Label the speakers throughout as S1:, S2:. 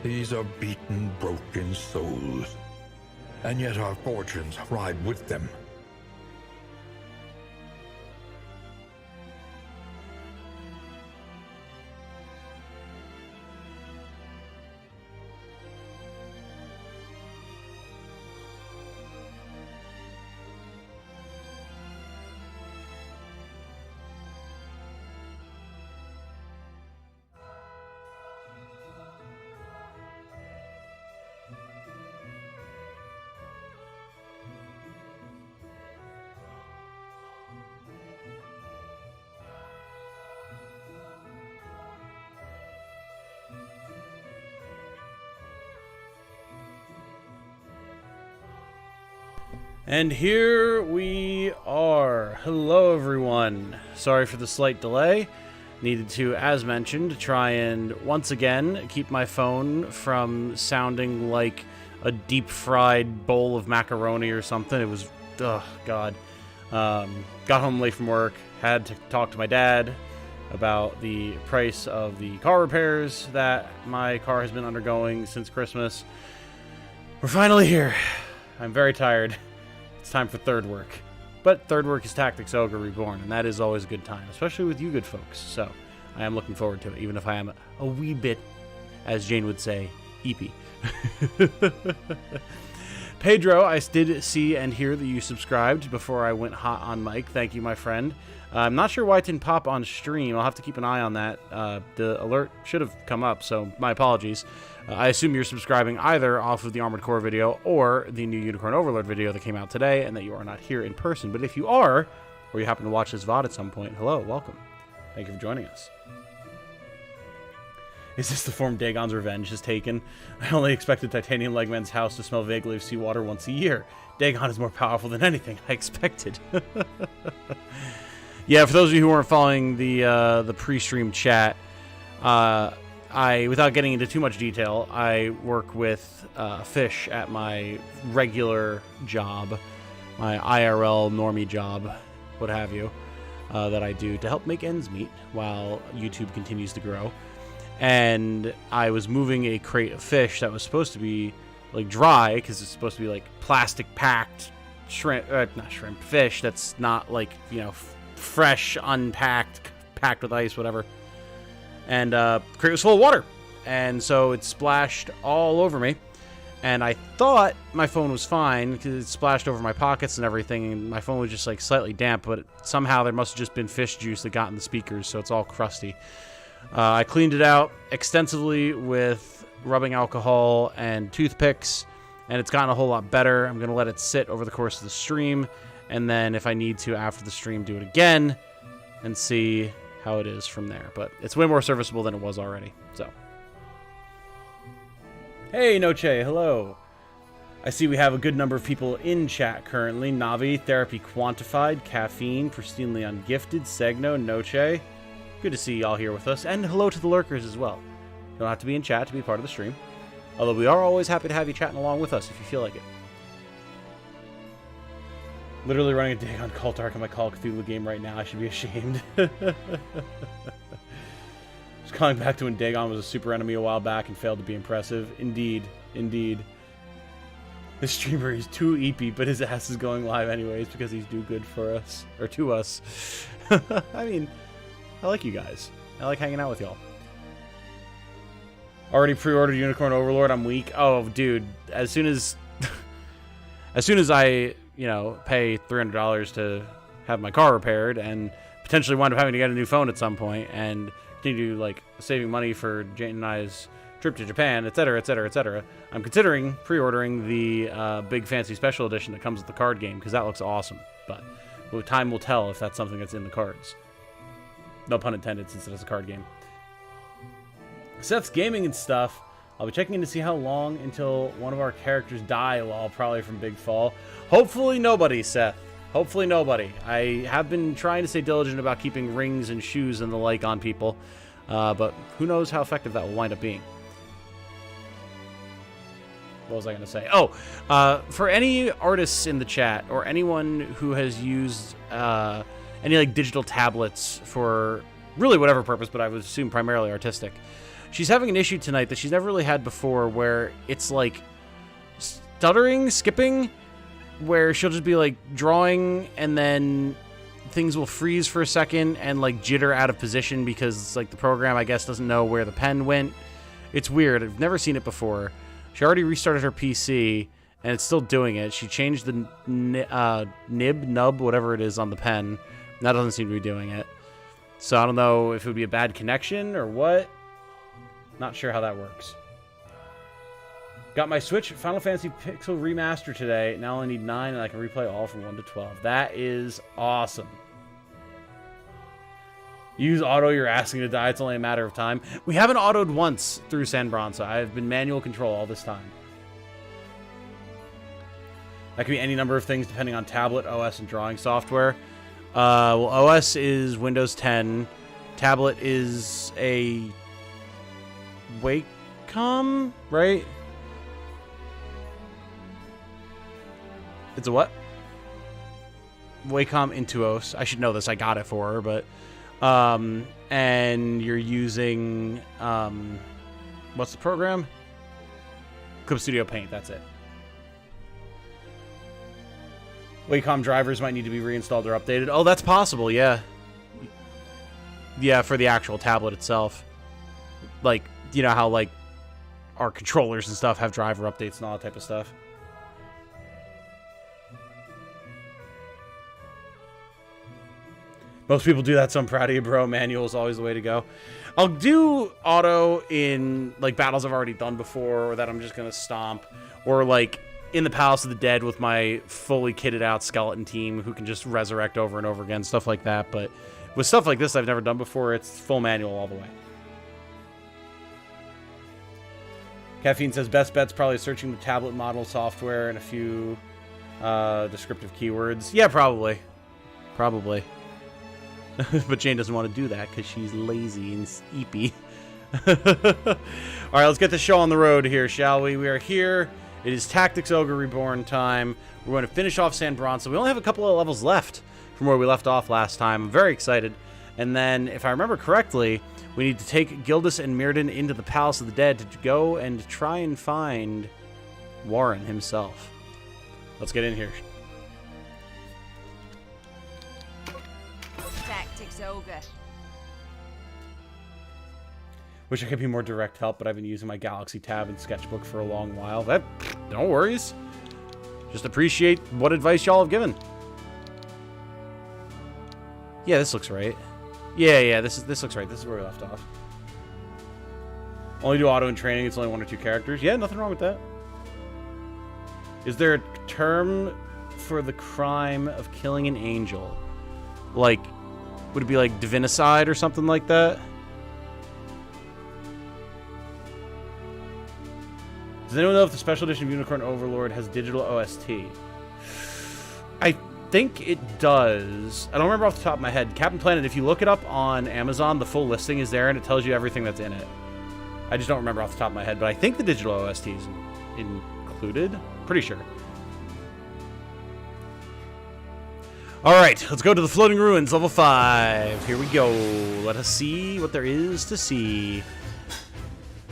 S1: These are beaten, broken souls, and yet our fortunes ride with them.
S2: And here we are. Hello everyone. Sorry for the slight delay. Needed to, as mentioned, try and once again keep my phone from sounding like a deep-fried bowl of macaroni or something. It was, oh god. Got home late from work, had to talk to my dad about the price of the car repairs that my car has been undergoing since Christmas. We're finally here. I'm very tired. It's time for third work. But third work is Tactics Ogre Reborn, and that is always a good time, especially with you good folks. So I am looking forward to it, even if I am a wee bit, as Jane would say, eepy. Pedro, I did see and hear that you subscribed before I went hot on mic. Thank you, my friend. I'm not sure why it didn't pop on stream. I'll have to keep an eye on that. The alert should have come up, so my apologies. I assume you're subscribing either off of the Armored Core video or the new Unicorn Overlord video that came out today, and that you are not here in person. But if you are, or you happen to watch this VOD at some point, hello, welcome. Thank you for joining us. Is this the form Dagon's revenge has taken? I only expected Titanium Legman's house to smell vaguely of seawater once a year. Dagon is more powerful than anything I expected. Yeah, for those of you who weren't following the pre-stream chat, without getting into too much detail, I work with fish at my regular job, my IRL normie job, what have you, that I do to help make ends meet while YouTube continues to grow. And I was moving a crate of fish that was supposed to be like dry, because it's supposed to be like plastic packed fish that's not like, you know, fresh, unpacked, packed with ice, whatever. And crate was full of water, and so it splashed all over me. And I thought my phone was fine because it splashed over my pockets and everything, and my phone was just like slightly damp, but somehow there must have just been fish juice that got in the speakers, so it's all crusty. I cleaned it out extensively with rubbing alcohol and toothpicks, and it's gotten a whole lot better. I'm going to let it sit over the course of the stream, and then if I need to after the stream, do it again and see how it is from there. But it's way more serviceable than it was already. So, hey Noche, hello. I see we have a good number of people in chat currently. Navi, Therapy Quantified, Caffeine, Pristinely Ungifted, Segno, Noche. Good to see y'all here with us, and hello to the lurkers as well. You don't have to be in chat to be part of the stream, although we are always happy to have you chatting along with us if you feel like it. Literally running a Dagon Cult Arc in my Call of Cthulhu game right now. I should be ashamed. Just calling back to when Dagon was a super enemy a while back and failed to be impressive. Indeed. Indeed. This streamer is too eepy, but his ass is going live anyways because he's do good for us. Or to us. I mean, I like you guys. I like hanging out with y'all. Already pre-ordered Unicorn Overlord. I'm weak. Oh, dude. As soon as I, you know, pay $300 to have my car repaired and potentially wind up having to get a new phone at some point and continue, like, saving money for Jane and I's trip to Japan, etc., etc., etc., I'm considering pre-ordering the big fancy special edition that comes with the card game, because that looks awesome. But time will tell if that's something that's in the cards. No pun intended, since it is a card game. Seth's gaming and stuff. I'll be checking in to see how long until one of our characters die, lol, probably from Big Fall. Hopefully nobody, Seth. Hopefully nobody. I have been trying to stay diligent about keeping rings and shoes and the like on people, but who knows how effective that will wind up being. What was I going to say? Oh, for any artists in the chat or anyone who has used any like digital tablets for really whatever purpose, but I would assume primarily artistic, She's having an issue tonight that she's never really had before, where it's like stuttering, skipping, where she'll just be like drawing and then things will freeze for a second and like jitter out of position because it's like the program, I guess, doesn't know where the pen went. It's weird. I've never seen it before. She already restarted her PC and it's still doing it. She changed the nub, whatever it is on the pen. That doesn't seem to be doing it. So I don't know if it would be a bad connection or what. Not sure how that works. Got my Switch Final Fantasy Pixel Remaster today. Now I only need 9 and I can replay all from 1 to 12. That is awesome. Use auto, you're asking to die. It's only a matter of time. We haven't autoed once through San Bronsa. I've been manual control all this time. That could be any number of things depending on tablet, OS, and drawing software. Well, OS is Windows 10. Tablet is a Wacom, right? It's a what? Wacom Intuos. I should know this. I got it for her, but... and you're using... what's the program? Clip Studio Paint. That's it. Wacom drivers might need to be reinstalled or updated. Oh, that's possible, yeah. Yeah, for the actual tablet itself. Like, you know how, like, our controllers and stuff have driver updates and all that type of stuff. Most people do that, so I'm proud of you, bro. Manual is always the way to go. I'll do auto in, like, battles I've already done before, or that I'm just going to stomp. Or, like, in the Palace of the Dead with my fully kitted out skeleton team who can just resurrect over and over again, stuff like that. But with stuff like this I've never done before, it's full manual all the way. Caffeine says, best bet's probably searching the tablet model software and a few descriptive keywords. Yeah, probably. Probably. But Jane doesn't want to do that because she's lazy and sleepy. Alright, let's get the show on the road here, shall we? We are here. It is Tactics Ogre Reborn time. We're going to finish off San Bronsa. We only have a couple of levels left from where we left off last time. I'm very excited. And then, if I remember correctly, we need to take Gildas and Mirrodin into the Palace of the Dead to go and try and find Warren himself. Let's get in here.
S3: Tactics Ogre.
S2: Wish I could be more direct help, but I've been using my Galaxy tab and sketchbook for a long while. That, no worries. Just appreciate what advice y'all have given. Yeah, this looks right. Yeah, this looks right. This is where we left off. Only do auto in training. It's only 1 or 2 characters. Yeah, nothing wrong with that. Is there a term for the crime of killing an angel? Like, would it be like divinicide or something like that? Does anyone know if the special edition of Unicorn Overlord has digital OST? I think it does. I don't remember off the top of my head. Captain Planet, if you look it up on Amazon, the full listing is there and it tells you everything that's in it. I just don't remember off the top of my head, but I think the digital OST is included. Pretty sure. Alright, let's go to the Floating Ruins, level 5. Here we go. Let us see what there is to see.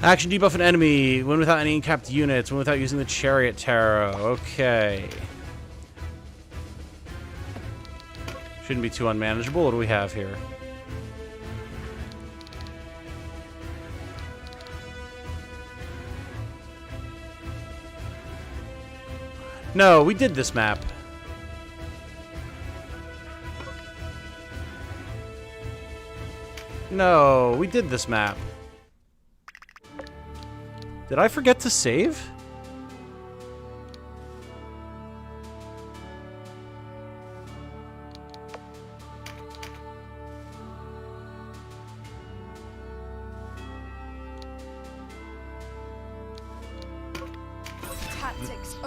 S2: Action debuff an enemy. Win without any capped units. Win without using the Chariot Tarot. Okay. Shouldn't be too unmanageable. What do we have here? No, we did this map. No, we did this map. Did I forget to save?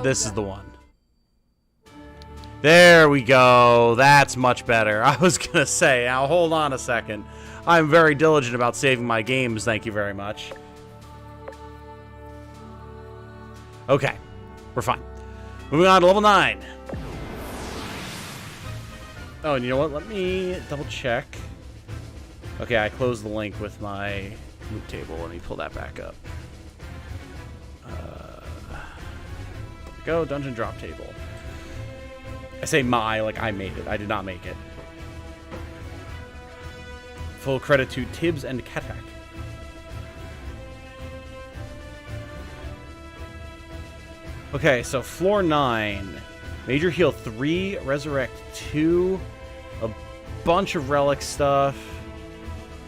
S2: This is the one. There we go. That's much better. I was gonna say, now hold on a second. I'm very diligent about saving my games, thank you very much. Okay, we're fine. Moving on to level 9. Oh, and you know what? Let me double check. Okay, I closed the link with my loot table. Let me pull that back up. There we go. Dungeon drop table. I say like I made it. I did not make it. Full credit to Tibbs and Katak. Okay, so floor 9. Major heal 3, resurrect 2, a bunch of relic stuff.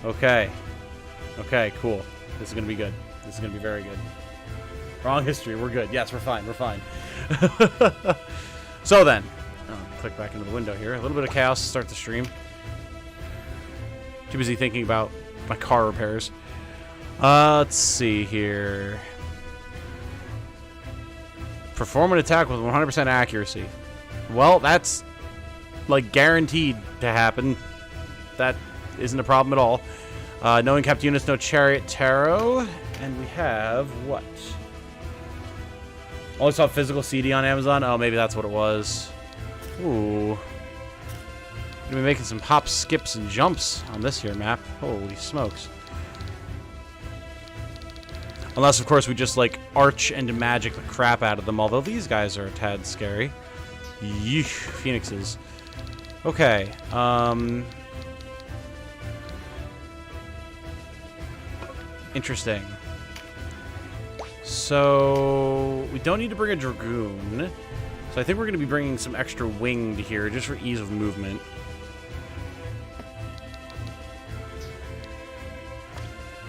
S2: Okay. Okay, cool. This is going to be good. This is going to be very good. Wrong history. We're good. Yes, we're fine. We're fine. So then, click back into the window here. A little bit of chaos to start the stream. Too busy thinking about my car repairs. Let's see here. Perform an attack with 100% accuracy. Well, that's like guaranteed to happen. That isn't a problem at all. No uncapped units, no chariot tarot. And we have what? Only saw physical CD on Amazon. Oh, maybe that's what it was. Ooh. Gonna be making some hops, skips, and jumps on this here map. Holy smokes. Unless, of course, we just, like, arch and magic the crap out of them. Although these guys are a tad scary. Yeesh. Phoenixes. Okay. Interesting. So, we don't need to bring a Dragoon. So I think we're going to be bringing some extra winged here, just for ease of movement.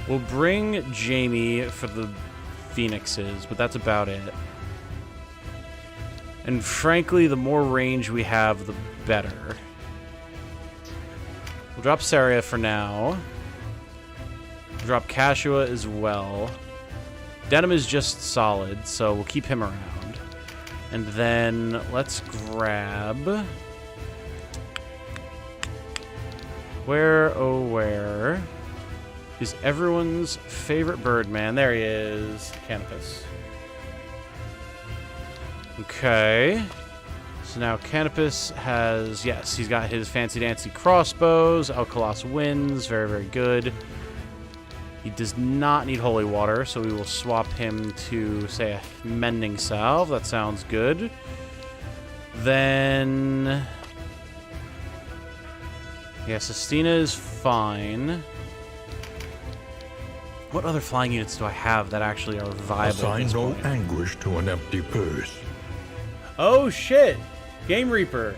S2: We'll bring Jamie for the Phoenixes, but that's about it. And frankly, the more range we have, the better. We'll drop Saria for now. We'll drop Kashua as well. Denim is just solid, so we'll keep him around. And then let's grab... Where, oh where... is everyone's favorite Birdman. There he is. Canopus. Okay. So now Canopus has... Yes, he's got his fancy-dancy crossbows. Alkalos wins. Very, very good. He does not need holy water, so we will swap him to, say, a mending salve. That sounds good. Then... Yeah, Sestina is fine. What other flying units do I have that actually are viable?
S1: Assign no anguish to an empty purse.
S2: Oh shit! Game Reaper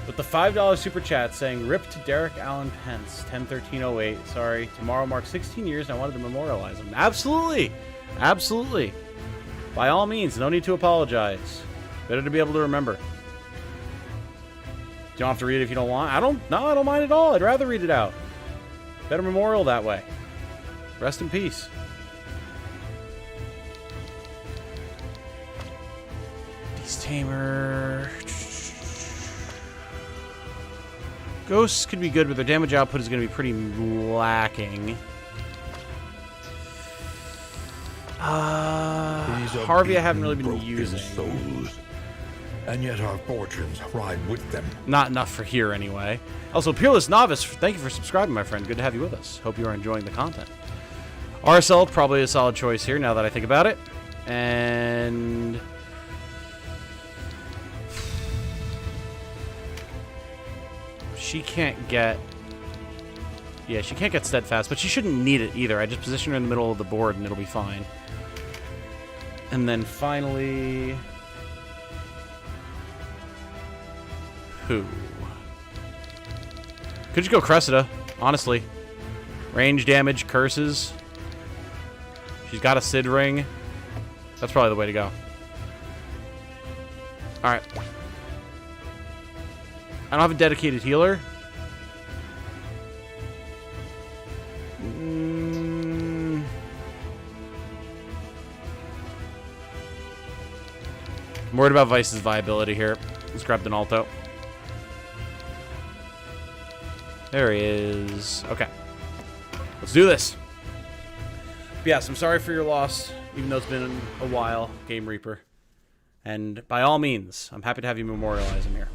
S2: with the $5 super chat saying, "Rip to Derek Allen Pence, 10/13/08. Sorry, tomorrow marks 16 years and I wanted to memorialize him." Absolutely, absolutely. By all means, no need to apologize. Better to be able to remember. You don't have to read it if you don't want. I don't mind at all. I'd rather read it out. Better memorial that way. Rest in peace. Beast Tamer. Ghosts could be good, but their damage output is going to be pretty lacking. Harvey I haven't really been using.
S1: Souls, and yet our fortunes ride with them.
S2: Not enough for here, anyway. Also, Peerless Novice, thank you for subscribing, my friend. Good to have you with us. Hope you are enjoying the content. RSL, probably a solid choice here, now that I think about it. And... she can't get... yeah, she can't get Steadfast, but she shouldn't need it either. I just position her in the middle of the board and it'll be fine. And then finally... who? Could just go Cressida, honestly. Range damage, curses. She's got a Sid ring. That's probably the way to go. Alright. I don't have a dedicated healer. I'm worried about Vice's viability here. Let's grab Donalto. There he is. Okay. Let's do this. But yes, I'm sorry for your loss, even though it's been a while, Game Reaper. And by all means, I'm happy to have you memorialize him here.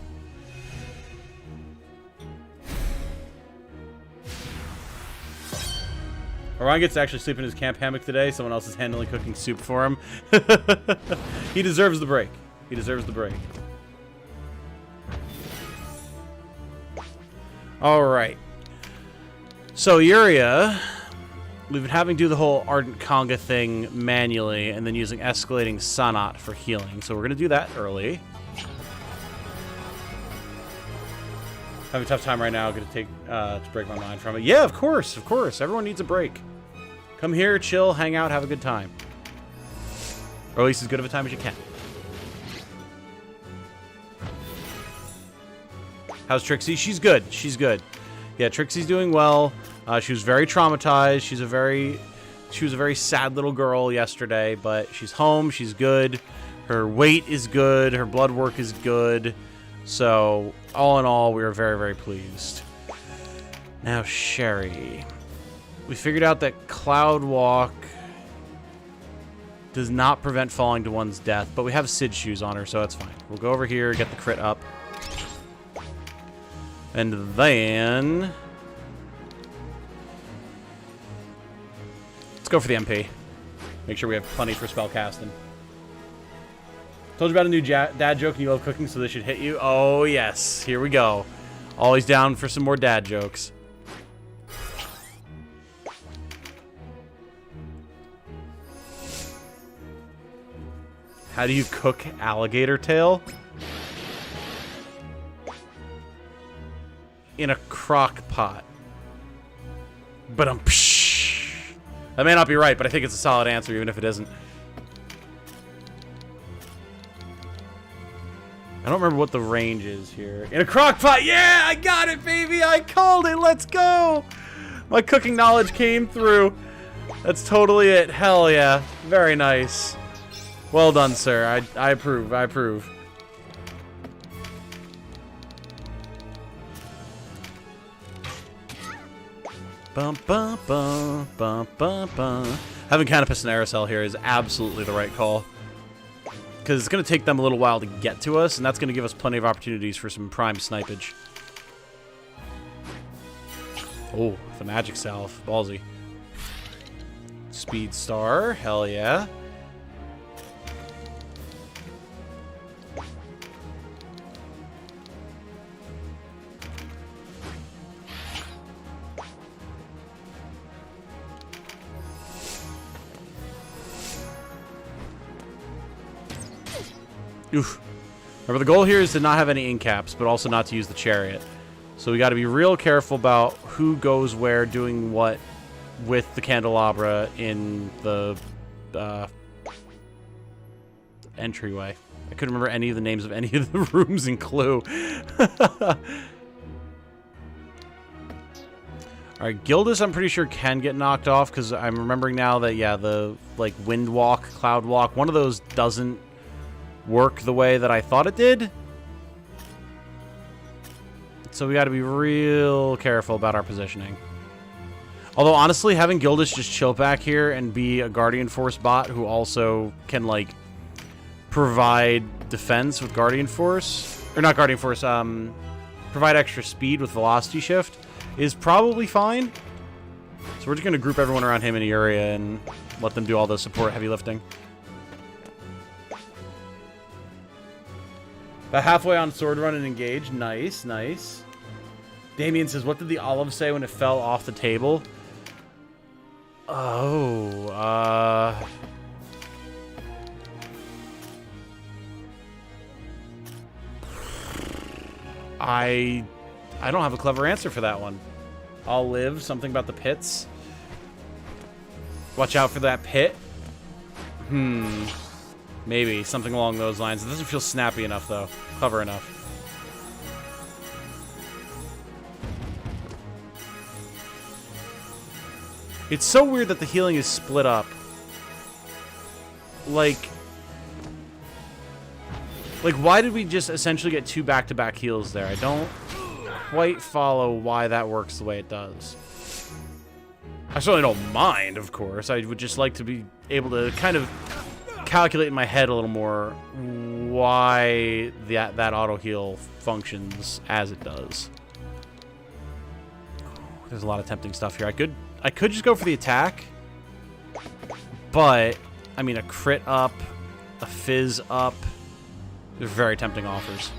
S2: Orion gets to actually sleep in his camp hammock today. Someone else is handling cooking soup for him. He deserves the break. He deserves the break. Alright. So, Yuria, we've been having to do the whole Ardent Conga thing manually and then using Escalating Sonat for healing. So we're going to do that early. Having a tough time right now. Going to take to break my mind from it. Yeah, of course, of course. Everyone needs a break. Come here, chill, hang out, have a good time. Or at least as good of a time as you can. How's Trixie? She's good. She's good. Yeah, Trixie's doing well. She was very traumatized. She was a very sad little girl yesterday, but she's home. She's good. Her weight is good. Her blood work is good. So, all in all, we are very, very pleased. Now, Sherry. We figured out that Cloud Walk does not prevent falling to one's death, but we have Sid shoes on her, so that's fine. We'll go over here, get the crit up. And then... let's go for the MP. Make sure we have plenty for spell casting. Told you about a new dad joke and you love cooking, so this should hit you. Oh, yes. Here we go. Always down for some more dad jokes. How do you cook alligator tail? In a crock pot. But that may not be right, but I think it's a solid answer, even if it isn't. I don't remember what the range is here. In a crock pot! Yeah! I got it, baby! I called it! Let's go! My cooking knowledge came through. That's totally it. Hell yeah. Very nice. Well done, sir. I approve. I approve. Bum, bum, bum, bum, bum, bum. Having Canopus and Aerosol here is absolutely the right call. Because it's going to take them a little while to get to us, and that's going to give us plenty of opportunities for some prime snipage. Oh, the magic salve. Ballsy. Speed Star. Hell yeah. Oof. Remember, the goal here is to not have any incaps, but also not to use the chariot. So we got to be real careful about who goes where, doing what with the candelabra in the entryway. I couldn't remember any of the names of any of the rooms in Clue. Alright, Gildas I'm pretty sure can get knocked off, because I'm remembering now that, yeah, the, like, Wind Walk, Cloud Walk, one of those doesn't work the way that I thought it did. So we got to be real careful about our positioning. Although, honestly, having Gildas just chill back here and be a Guardian Force bot who also can, like, provide defense with Guardian Force, or not Guardian Force, provide extra speed with Velocity Shift is probably fine. So we're just going to group everyone around him in the area and let them do all the support heavy lifting. About halfway on Sword Run and Engage. Nice, nice. Damien says, what did the olive say when it fell off the table? Oh, I don't have a clever answer for that one. I'll live. Something about the pits. Watch out for that pit. Maybe. Something along those lines. It doesn't feel snappy enough, though. Clever enough. It's so weird that the healing is split up. Like, why did we just essentially get 2 back-to-back heals there? I don't quite follow why that works the way it does. I certainly don't mind, of course. I would just like to be able to kind of calculate in my head a little more why that auto heal functions as it does. There's a lot of tempting stuff here. I could just go for the attack. But, I mean, a crit up, a fizz up. They're very tempting offers.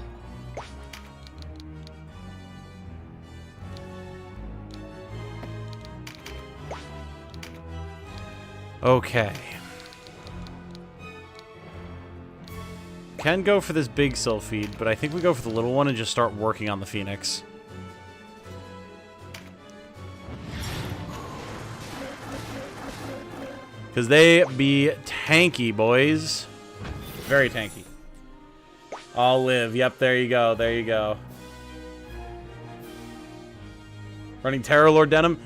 S2: Okay. Can go for this big Sylphid, but I think we go for the little one and just start working on the Phoenix. Because they be tanky, boys. Very tanky. I'll live. Yep, there you go. There you go. Running Terror Lord Denim.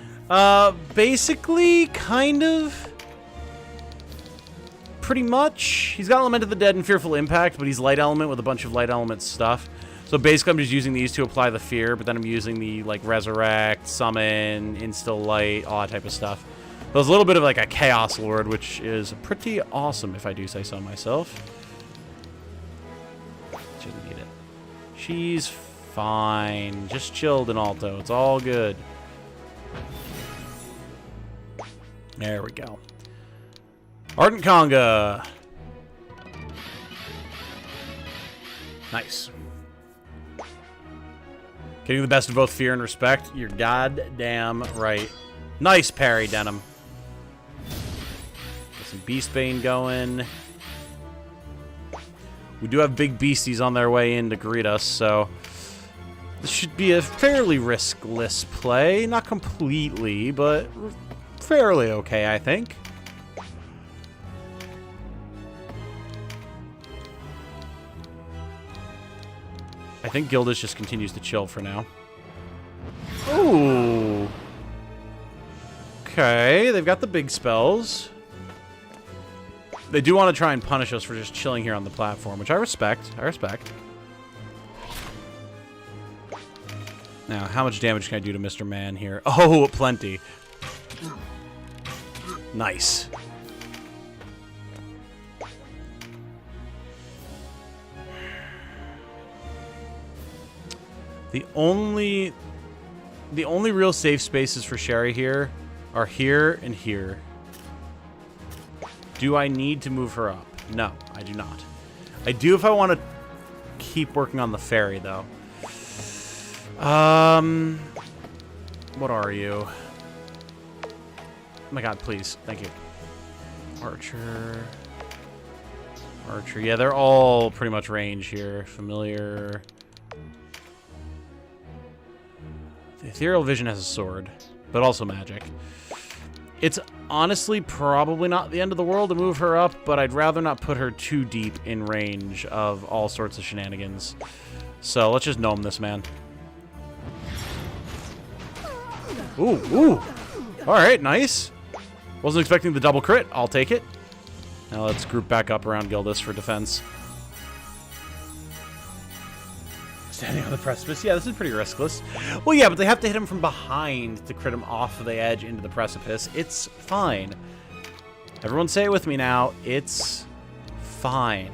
S2: Basically, kind of. Pretty much. He's got Element of the Dead and Fearful Impact, but he's Light Element with a bunch of Light Element stuff. So basically, I'm just using these to apply the fear, but then I'm using the, like, Resurrect, Summon, Instill Light, all that type of stuff. So it's a little bit of, like, a Chaos Lord, which is pretty awesome, if I do say so myself. She doesn't need it. She's fine. Just chilled in Alto. It's all good. There we go. Ardent Conga. Nice. Getting the best of both fear and respect. You're goddamn right. Nice parry, Denim. Get some Beastbane going. We do have big beasties on their way in to greet us, so this should be a fairly riskless play. Not completely, but fairly okay, I think. I think Gildas just continues to chill for now. Ooh. Okay, they've got the big spells. They do want to try and punish us for just chilling here on the platform, which I respect. I respect. Now, how much damage can I do to Mr. Man here? Oh, plenty. Nice. The only real safe spaces for Sherry here are here and here. Do I need to move her up? No, I do not. I do if I want to keep working on the fairy, though. What are you? Oh my god, please. Thank you. Archer. Archer. Yeah, they're all pretty much range here. Familiar. The Ethereal Vision has a sword, but also magic. It's honestly probably not the end of the world to move her up, but I'd rather not put her too deep in range of all sorts of shenanigans. So let's just gnome this man. Ooh, ooh. Alright, nice. Wasn't expecting the double crit. I'll take it. Now let's group back up around Gildas for defense. Standing on the precipice. Yeah, this is pretty riskless. Well, yeah, but they have to hit him from behind to crit him off of the edge into the precipice. It's fine. Everyone say it with me now. It's fine.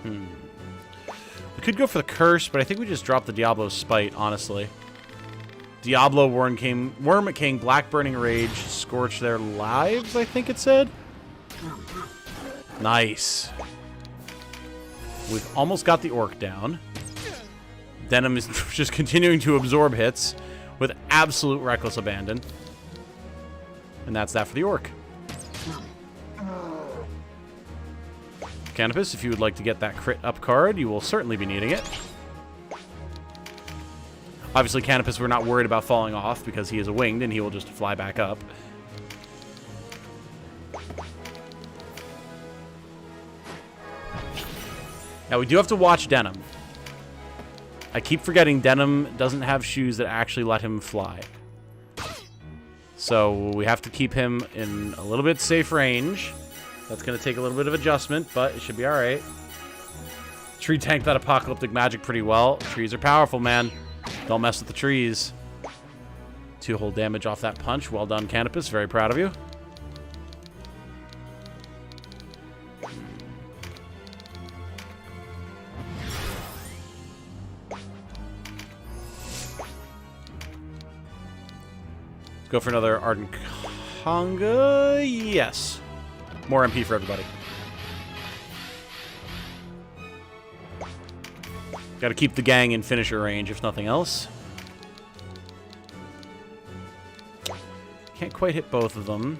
S2: We could go for the curse, but I think we just dropped the Diablo's Spite, honestly. Diablo, Worm King, Black Burning Rage, Scorch their lives, I think it said. Nice. We've almost got the Orc down. Denim is just continuing to absorb hits with absolute reckless abandon. And that's that for the Orc. Canopus, if you would like to get that crit up card, you will certainly be needing it. Obviously, Canopus, we're not worried about falling off because he is a winged and he will just fly back up. Now, we do have to watch Denim. I keep forgetting Denim doesn't have shoes that actually let him fly. So we have to keep him in a little bit safe range. That's going to take a little bit of adjustment, but it should be all right. Tree tanked that apocalyptic magic pretty well. Trees are powerful, man. Don't mess with the trees. 2 whole damage off that punch. Well done, Canopus. Very proud of you. Go for another Ardent Conga. Yes. More MP for everybody. Got to keep the gang in finisher range, if nothing else. Can't quite hit both of them.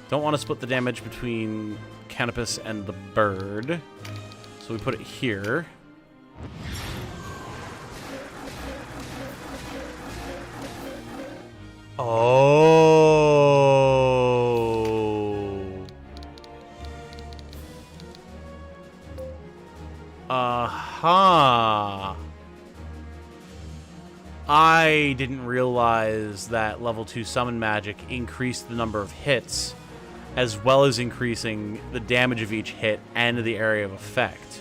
S2: Don't want to split the damage between Canopus and the bird. So we put it here. Oh. Aha. I didn't realize that level 2 summon magic increased the number of hits, as well as increasing the damage of each hit and the area of effect.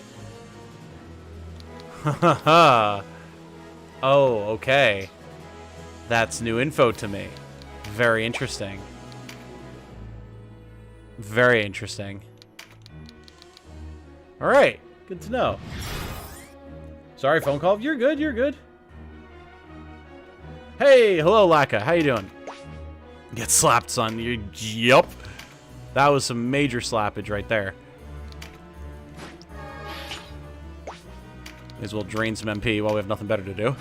S2: Haha. Oh, okay. That's new info to me. Very interesting. Very interesting. Alright, good to know. Sorry, phone call. You're good, you're good. Hey, hello, Laka. How you doing? Get slapped, son. Yup. That was some major slappage right there. May as well drain some MP while we have nothing better to do.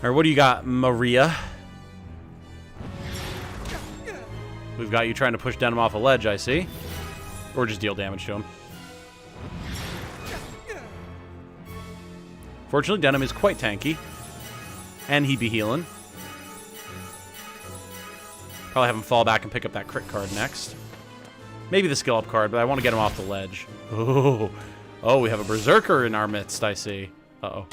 S2: Alright, what do you got, Maria? We've got you trying to push Denim off a ledge, I see. Or just deal damage to him. Fortunately, Denim is quite tanky. And he'd be healing. Probably have him fall back and pick up that crit card next. Maybe the skill up card, but I want to get him off the ledge. Oh, oh, we have a Berserker in our midst, I see. Uh-oh.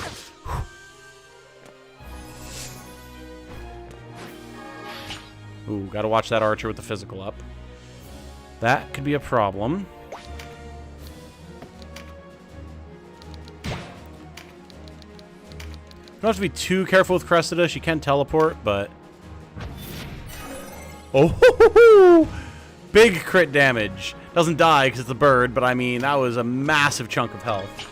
S2: Ooh, gotta watch that archer with the physical up. That could be a problem. Don't have to be too careful with Cressida. She can teleport, but... Oh, big crit damage. Doesn't die because it's a bird, but I mean, that was a massive chunk of health.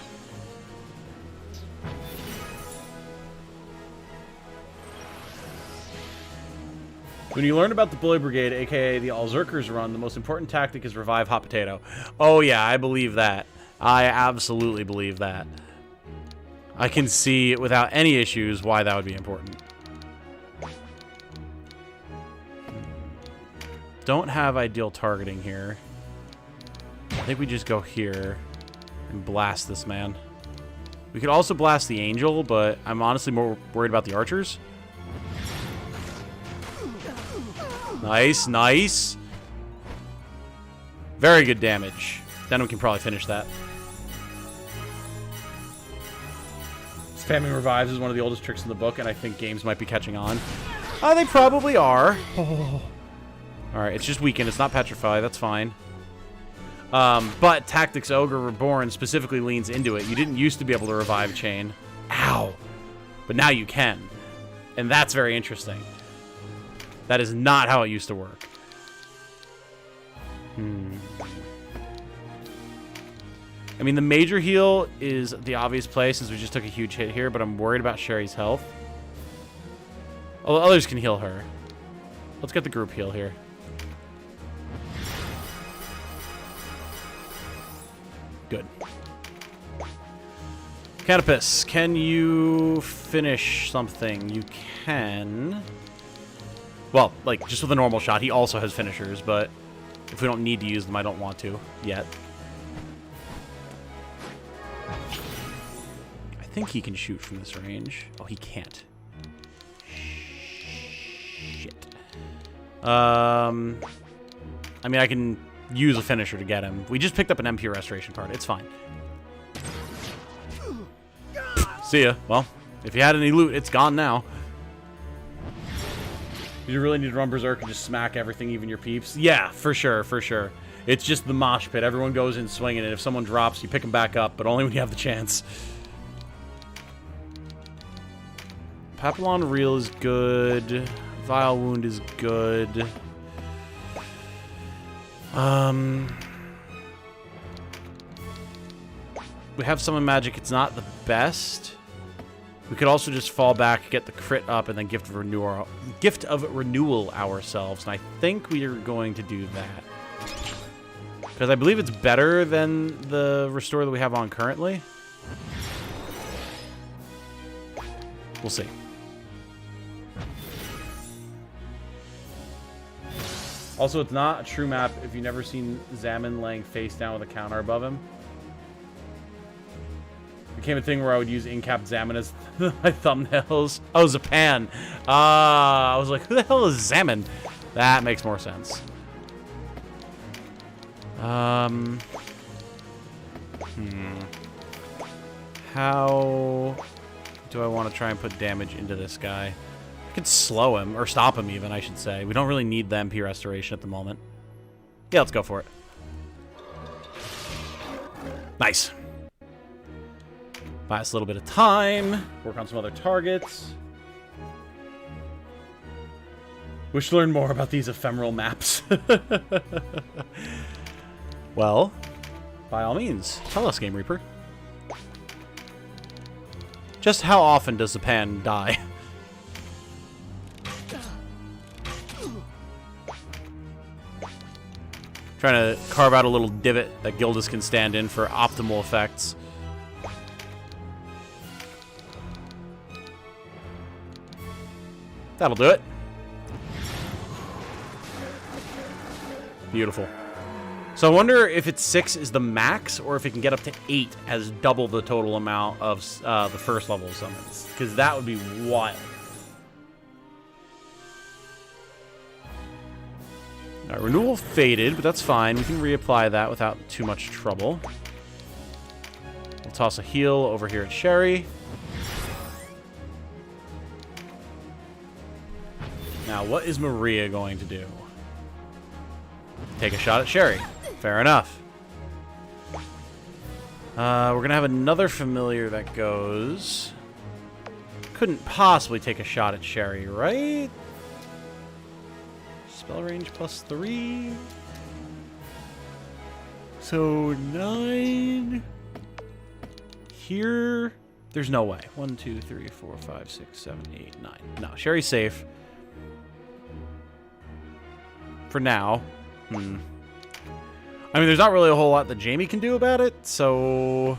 S2: When you learn about the Bully Brigade, aka the All-Zerkers run, the most important tactic is revive Hot Potato. Oh yeah, I believe that. I absolutely believe that. I can see without any issues why that would be important. Don't have ideal targeting here. I think we just go here and blast this man. We could also blast the angel, but I'm honestly more worried about the archers. Nice, nice. Very good damage. Then we can probably finish that. Spamming revives is one of the oldest tricks in the book, and I think games might be catching on. They probably are. Oh. Alright, it's just weakened. It's not petrified. That's fine. But Tactics Ogre Reborn specifically leans into it. You didn't used to be able to revive chain. Ow. But now you can. And that's very interesting. That is not how it used to work. I mean, the major heal is the obvious play since we just took a huge hit here, but I'm worried about Sherry's health. Although others can heal her. Let's get the group heal here. Good. Canopus, can you finish something? You can. Well, like, just with a normal shot. He also has finishers, but if we don't need to use them, I don't want to yet. I think he can shoot from this range. Oh, he can't. Shit. I mean, I can use a finisher to get him. We just picked up an MP restoration card. It's fine. See ya. Well, if you had any loot, it's gone now. You really need to run Berserk and just smack everything, even your peeps? Yeah, for sure, for sure. It's just the mosh pit. Everyone goes in swinging, and if someone drops, you pick them back up, but only when you have the chance. Papillon Reel is good. Vile Wound is good. We have summon magic. It's not the best. We could also just fall back, get the crit up, and then gift of renewal ourselves. And I think we are going to do that. Because I believe it's better than the restore that we have on currently. We'll see. Also, it's not a true map if you've never seen Zaman laying face down with a counter above him. It became a thing where I would use in-cap Zaman as my thumbnails. Oh, Zapan. I was like, who the hell is Zaman? That makes more sense. How do I want to try and put damage into this guy? I could slow him, or stop him even, I should say. We don't really need the MP restoration at the moment. Yeah, let's go for it. Nice. Buy us a little bit of time. Work on some other targets. Wish to learn more about these ephemeral maps. Well, by all means, tell us, Game Reaper. Just how often does the pan die? Trying to carve out a little divot that Gildas can stand in for optimal effects. That'll do it. Beautiful. So I wonder if it's 6 is the max, or if it can get up to 8 as double the total amount of the first level of summons. Because that would be wild. Alright, renewal faded, but that's fine. We can reapply that without too much trouble. We'll toss a heal over here at Sherry. Now, what is Maria going to do? Take a shot at Sherry. Fair enough. We're going to have another familiar that goes. Couldn't possibly take a shot at Sherry, right? Spell range +3. So 9. Here. There's no way. 1, 2, 3, 4, 5, 6, 7, 8, 9. No, Sherry's safe. For now. I mean, there's not really a whole lot that Jamie can do about it, so...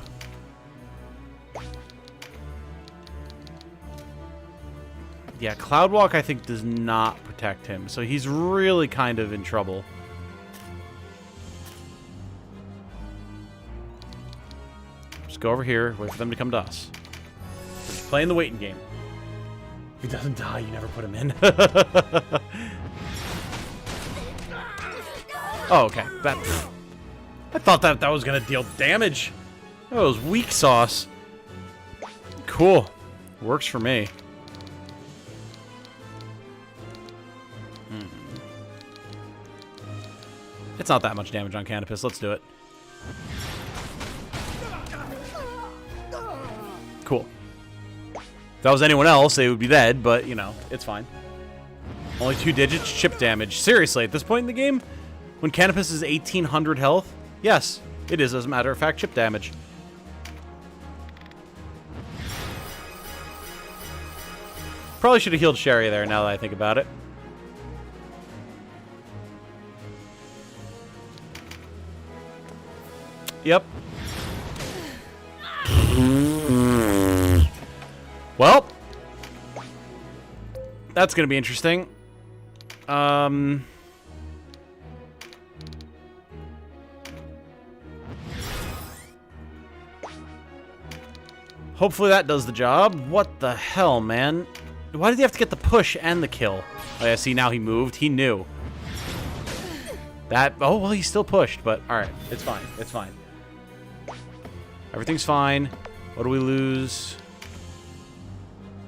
S2: Yeah, Cloudwalk, I think, does not protect him, so he's really kind of in trouble. Just go over here, wait for them to come to us. We're just playing the waiting game. If he doesn't die, you never put him in. Oh, okay. I thought that was going to deal damage. That was weak sauce. Cool. Works for me. It's not that much damage on Canopus. Let's do it. Cool. If that was anyone else, they would be dead, but, you know, it's fine. Only 2 digits, chip damage. Seriously, at this point in the game, when Canopus is 1800 health, yes, it is, as a matter of fact, chip damage. Probably should have healed Sherry there, now that I think about it. Yep. Well, that's going to be interesting. Hopefully that does the job. What the hell, man? Why did he have to get the push and the kill? Oh, yeah, see, now he moved. He knew. That... Oh, well, he still pushed, but... Alright, it's fine. It's fine. Everything's fine. What do we lose?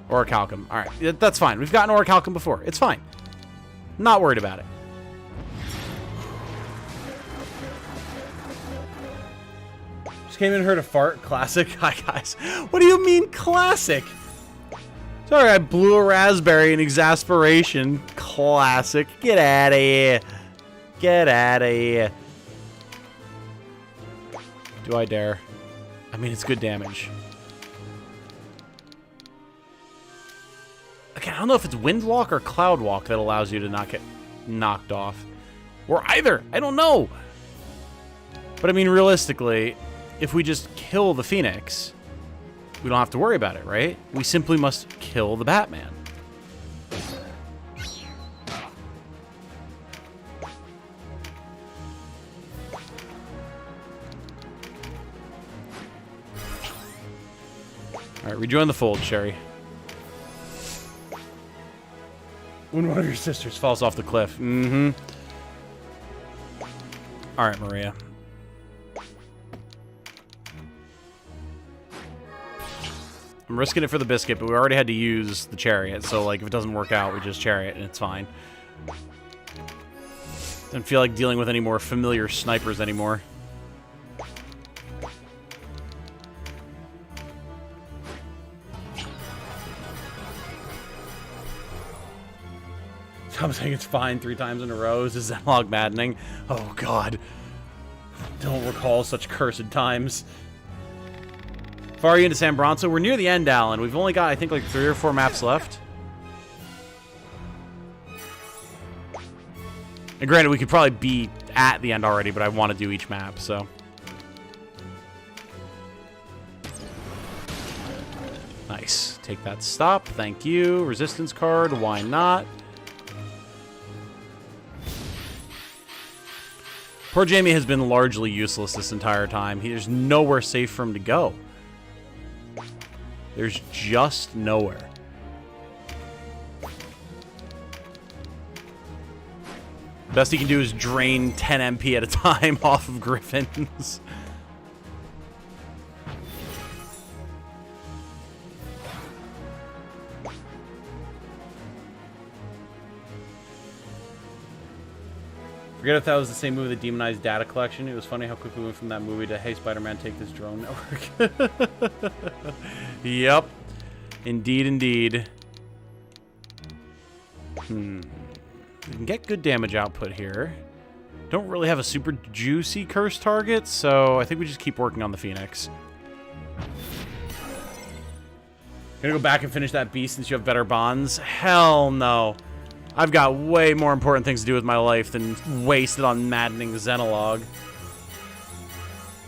S2: Orichalcum. Alright, that's fine. We've gotten Orichalcum before. It's fine. Not worried about it. Just came in and heard a fart. Classic. Hi, guys. What do you mean, classic? Sorry, I blew a raspberry in exasperation. Classic. Get out of here. Get out of here. Do I dare? I mean, it's good damage. Again, I don't know if it's Wind Walk or Cloud Walk that allows you to not get knocked off. Or either. I don't know. But I mean, realistically, if we just kill the Phoenix, we don't have to worry about it, right? We simply must kill the Batman. Alright, rejoin the fold, Sherry. When one of your sisters falls off the cliff. Mm-hmm. Alright, Maria. I'm risking it for the biscuit, but we already had to use the chariot, so like if it doesn't work out, we just chariot and it's fine. Don't feel like dealing with any more familiar snipers anymore. I'm saying it's fine 3 times in a row. Is this Zenlog maddening? Oh god. Don't recall such cursed times. Far are you into San Bronsa? We're near the end, Alan. We've only got, I think, like 3 or 4 maps left. And granted, we could probably be at the end already, but I want to do each map, so. Nice. Take that stop. Thank you. Resistance card. Why not? Poor Jamie has been largely useless this entire time. There's nowhere safe for him to go. There's just nowhere. Best he can do is drain 10 MP at a time off of Griffins. Forget if that was the same movie, the demonized data collection. It was funny how quickly we went from that movie to, hey, Spider-Man, take this drone network. Yep. Indeed, indeed. We can get good damage output here. Don't really have a super juicy curse target, so I think we just keep working on the Phoenix. Gonna go back and finish that beast since you have better bonds? Hell no. I've got way more important things to do with my life than waste it on maddening Xenolog.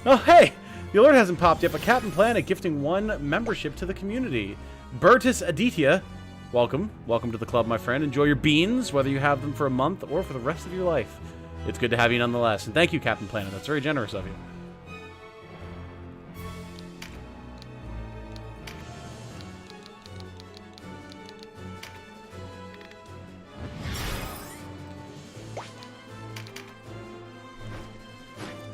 S2: Oh, hey! The alert hasn't popped yet, but Captain Planet gifting 1 membership to the community. Bertus Aditya, welcome. Welcome to the club, my friend. Enjoy your beans, whether you have them for a month or for the rest of your life. It's good to have you nonetheless. And thank you, Captain Planet. That's very generous of you.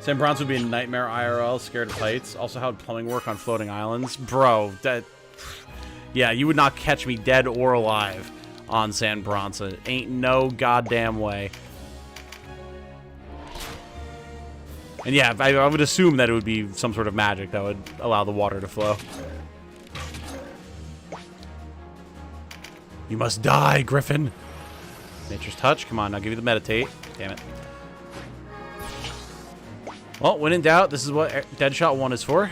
S2: San Bronsa would be a nightmare IRL, scared of heights. Also, how'd plumbing work on floating islands? Bro, that... Yeah, you would not catch me dead or alive on San Bronsa. Ain't no goddamn way. And yeah, I would assume that it would be some sort of magic that would allow the water to flow. You must die, Griffin. Nature's touch. Come on, I'll give you the meditate. Damn it. Well, when in doubt, this is what Deadshot 1 is for.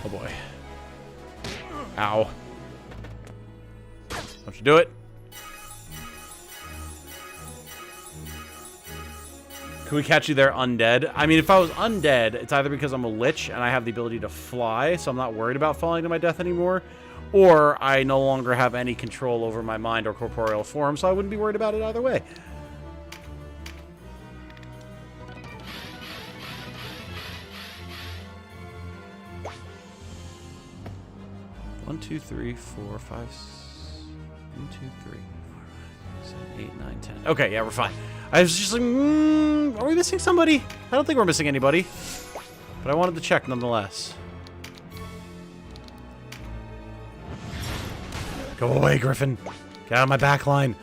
S2: Oh boy. Ow. Don't you do it. Can we catch you there undead? I mean, if I was undead, it's either because I'm a lich and I have the ability to fly, so I'm not worried about falling to my death anymore, or I no longer have any control over my mind or corporeal form, so I wouldn't be worried about it either way. One, two, three, four, five, 1, 2, 3, 4, 5, 6, 7, 8, 9, 10. Okay, yeah, we're fine. I was just like, are we missing somebody? I don't think we're missing anybody, but I wanted to check nonetheless. Go away, Griffin. Get out of my back line.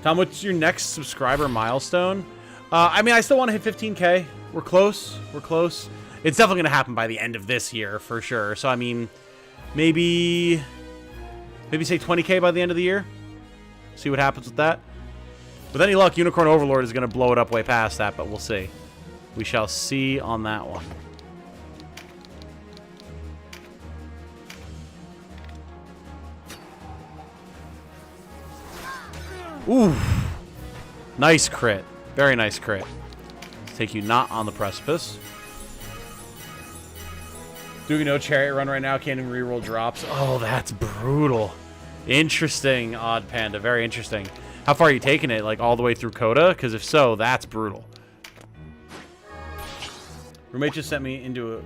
S2: Tom, what's your next subscriber milestone? I mean, I still want to hit 15K. We're close. We're close. It's definitely going to happen by the end of this year, for sure. So, I mean, maybe say 20K by the end of the year. See what happens with that. With any luck, Unicorn Overlord is going to blow it up way past that, but we'll see. We shall see on that one. Ooh. Nice crit. Very nice crit. Take you not on the precipice. Doing no chariot run right now. Can't even reroll drops. Oh, that's brutal. Interesting, Odd Panda. Very interesting. How far are you taking it? Like all the way through CODA? Because if so, that's brutal. Roommate just sent me info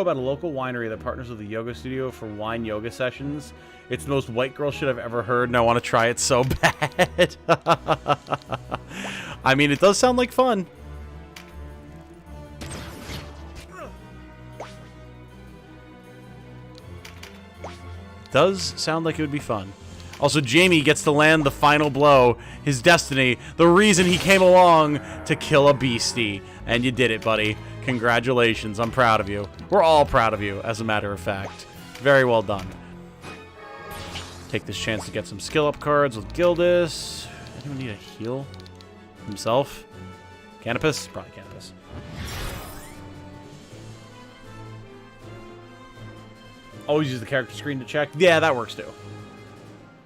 S2: about a local winery that partners with a yoga studio for wine yoga sessions. It's the most white girl shit I've ever heard, and I want to try it so bad. I mean, it does sound like fun. Does sound like it would be fun. Also, Jamie gets to land the final blow, his destiny, the reason he came along to kill a beastie. And you did it, buddy. Congratulations. I'm proud of you. We're all proud of you, as a matter of fact. Very well done. Take this chance to get some skill up cards with Gildas. Anyone need a heal? Himself? Canopus? Probably Canopus. Always use the character screen to check. Yeah, that works too.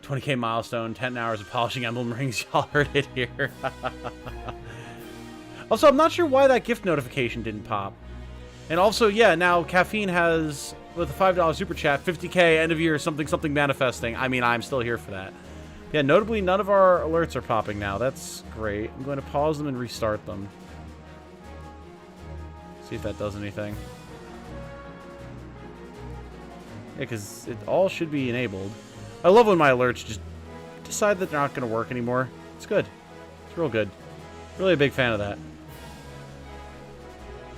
S2: 20k milestone, 10 hours of polishing emblem rings. Y'all heard it here. Also, I'm not sure why that gift notification didn't pop. And also, yeah, now Caffeine has, with a $5 super chat, 50k end of year something something manifesting. I mean, I'm still here for that. Yeah, notably, none of our alerts are popping now. That's great. I'm going to pause them and restart them. See if that does anything. Yeah, because it all should be enabled. I love when my alerts just decide that they're not going to work anymore. It's good. It's real good. Really a big fan of that.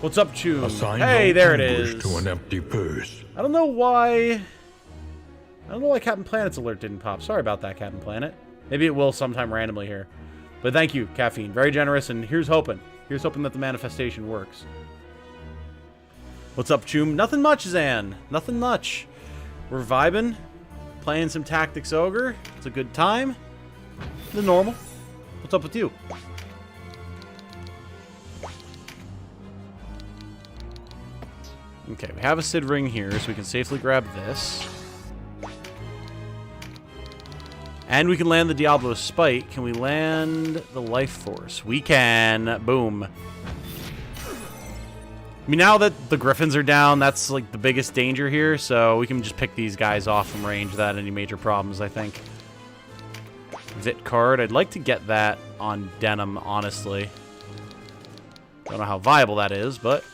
S2: What's up, Chum? Hey, there it is.
S1: To an empty purse.
S2: I don't know why Captain Planet's alert didn't pop. Sorry about that, Captain Planet. Maybe it will sometime randomly here. But thank you, Caffeine. Very generous, and here's hoping. Here's hoping that the manifestation works. What's up, Chum? Nothing much, Zan. Nothing much. We're vibing. Playing some Tactics Ogre. It's a good time. The normal. What's up with you? Okay, we have a Sid ring here, so we can safely grab this. And we can land the Diablo Spite. Can we land the Life Force? We can. Boom. I mean, now that the Griffins are down, that's like the biggest danger here, so we can just pick these guys off from range without any major problems, I think. Vit card. I'd like to get that on Denim, honestly. Don't know how viable that is, but...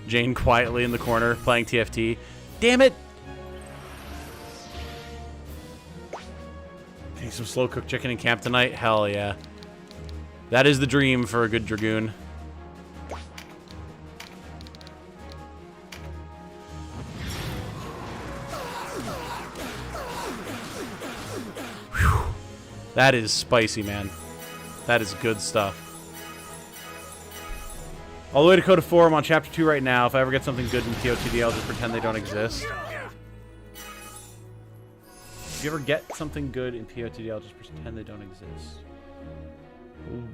S2: Jane quietly in the corner, playing TFT. Damn it! Getting some slow-cooked chicken in camp tonight? Hell yeah. That is the dream for a good Dragoon. Whew. That is spicy, man. That is good stuff. All the way to CODA 4. I'm on Chapter 2 right now. If I ever get something good in POTD, I'll just pretend they don't exist. If you ever get something good in POTD, I'll just pretend they don't exist. Ooh.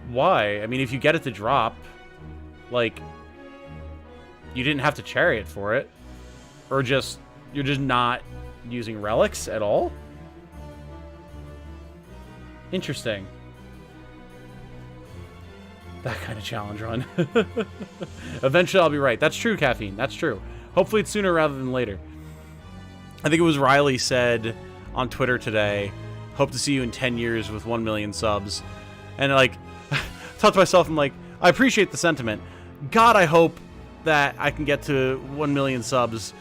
S2: Why? I mean, if you get it to drop, like, you didn't have to chariot for it. Or just, you're just not using relics at all? Interesting. That kind of challenge run. Eventually I'll be right. That's true, Caffeine. That's true. Hopefully it's sooner rather than later. I think it was Riley said on Twitter today, hope to see you in 10 years with 1 million subs. And like, thought to myself, I'm like, I appreciate the sentiment. God, I hope that I can get to 1 million subs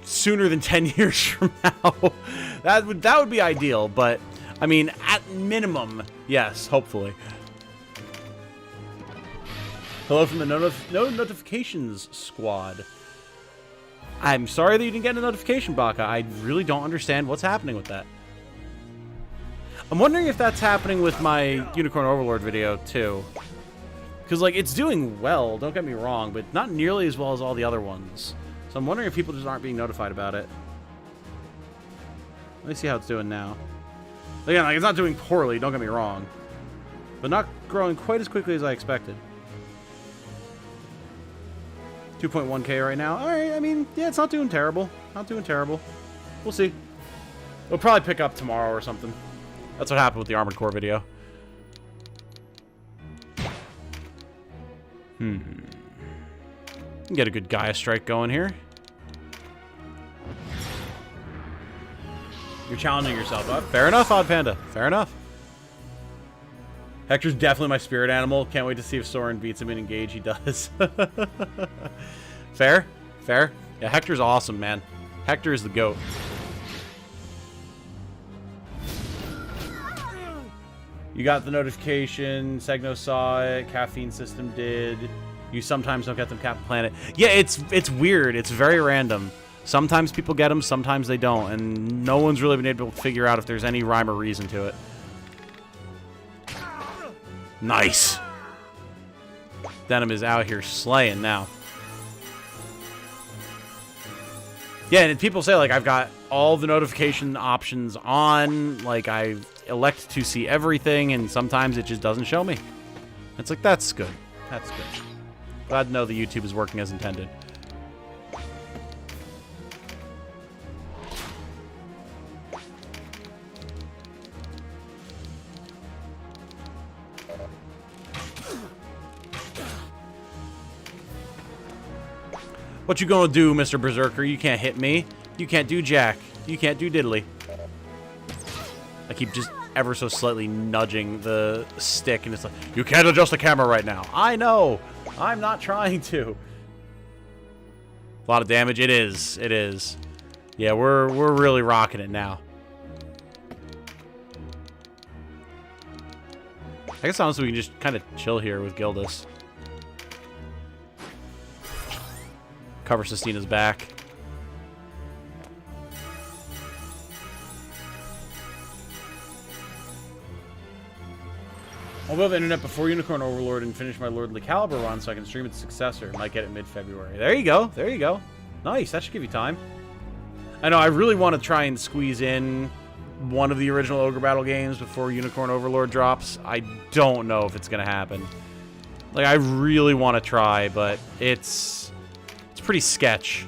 S2: sooner than 10 years from now. That would be ideal, but I mean, at minimum, yes, hopefully. Hello from the no notifications squad. I'm sorry that you didn't get a notification, Baka. I really don't understand what's happening with that. I'm wondering if that's happening with my Unicorn Overlord video, too. Because, like, it's doing well, don't get me wrong, but not nearly as well as all the other ones. So I'm wondering if people just aren't being notified about it. Let me see how it's doing now. Again, like, it's not doing poorly, don't get me wrong. But not growing quite as quickly as I expected. 2.1k right now. Alright, I mean, yeah, it's not doing terrible. Not doing terrible. We'll see. We'll probably pick up tomorrow or something. That's what happened with the Armored Core video. Get a good Gaia strike going here. You're challenging yourself. Fair enough, Odd Panda. Fair enough. Hector's definitely my spirit animal. Can't wait to see if Soren beats him in Engage. He does. Fair? Fair? Yeah, Hector's awesome, man. Hector is the GOAT. You got the notification. Segno saw it. Caffeine System did. You sometimes don't get them, Captain Planet. Yeah, it's weird. It's very random. Sometimes people get them, sometimes they don't. And no one's really been able to figure out if there's any rhyme or reason to it. Nice. Denim is out here slaying now. Yeah, and people say, like, I've got all the notification options on. Like, I elect to see everything, and sometimes it just doesn't show me. It's like, that's good. That's good. Glad to know the YouTube is working as intended. What you gonna do, Mr. Berserker? You can't hit me. You can't do jack. You can't do diddly. I keep just ever so slightly nudging the stick, and it's like, you can't adjust the camera right now. I know. I'm not trying to. A lot of damage. It is. It is. Yeah, we're really rocking it now. I guess honestly we can just kind of chill here with Gildas. Cover Sistina's back. I'll build the internet before Unicorn Overlord and finish my Lordly Caliber run so I can stream its successor. Might get it mid-February. There you go. There you go. Nice. That should give you time. I know, I really want to try and squeeze in one of the original Ogre Battle games before Unicorn Overlord drops. I don't know if it's going to happen. Like, I really want to try, but it's pretty sketch.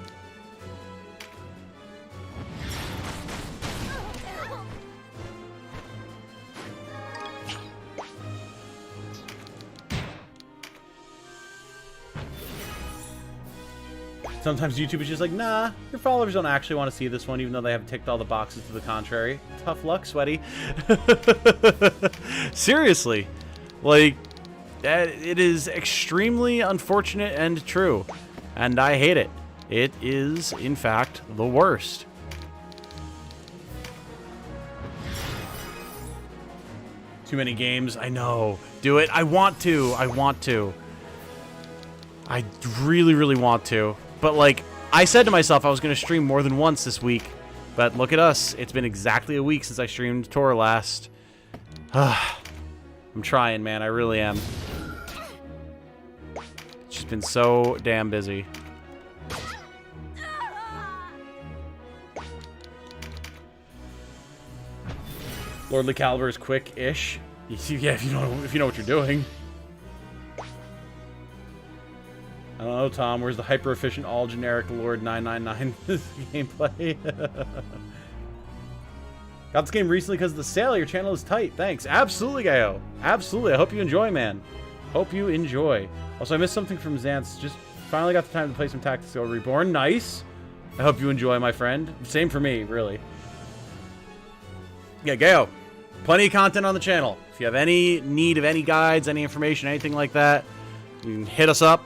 S2: Sometimes YouTube is just like, nah, your followers don't actually want to see this one, even though they have ticked all the boxes to the contrary. Tough luck, Sweaty. Seriously. Like, it is extremely unfortunate and true. And I hate it. It is, in fact, the worst. Too many games. I know. Do it. I want to. I want to. I really, really want to. But, like, I said to myself I was going to stream more than once this week. But look at us. It's been exactly a week since I streamed Tor last. I'm trying, man. I really am. It's just been so damn busy. Lordly Caliber is quick-ish. Yeah, if you know what you're doing. I don't know, Tom. Where's the hyper-efficient, all-generic Lord 999 gameplay? Got this game recently because of the sale. Your channel is tight. Thanks. Absolutely, Gaio. Absolutely. I hope you enjoy, man. Hope you enjoy. Also, I missed something from Xantz. Just finally got the time to play some Tactics Ogre Reborn. Nice. I hope you enjoy, my friend. Same for me, really. Yeah, Gaio. Plenty of content on the channel. If you have any need of any guides, any information, anything like that, you can hit us up.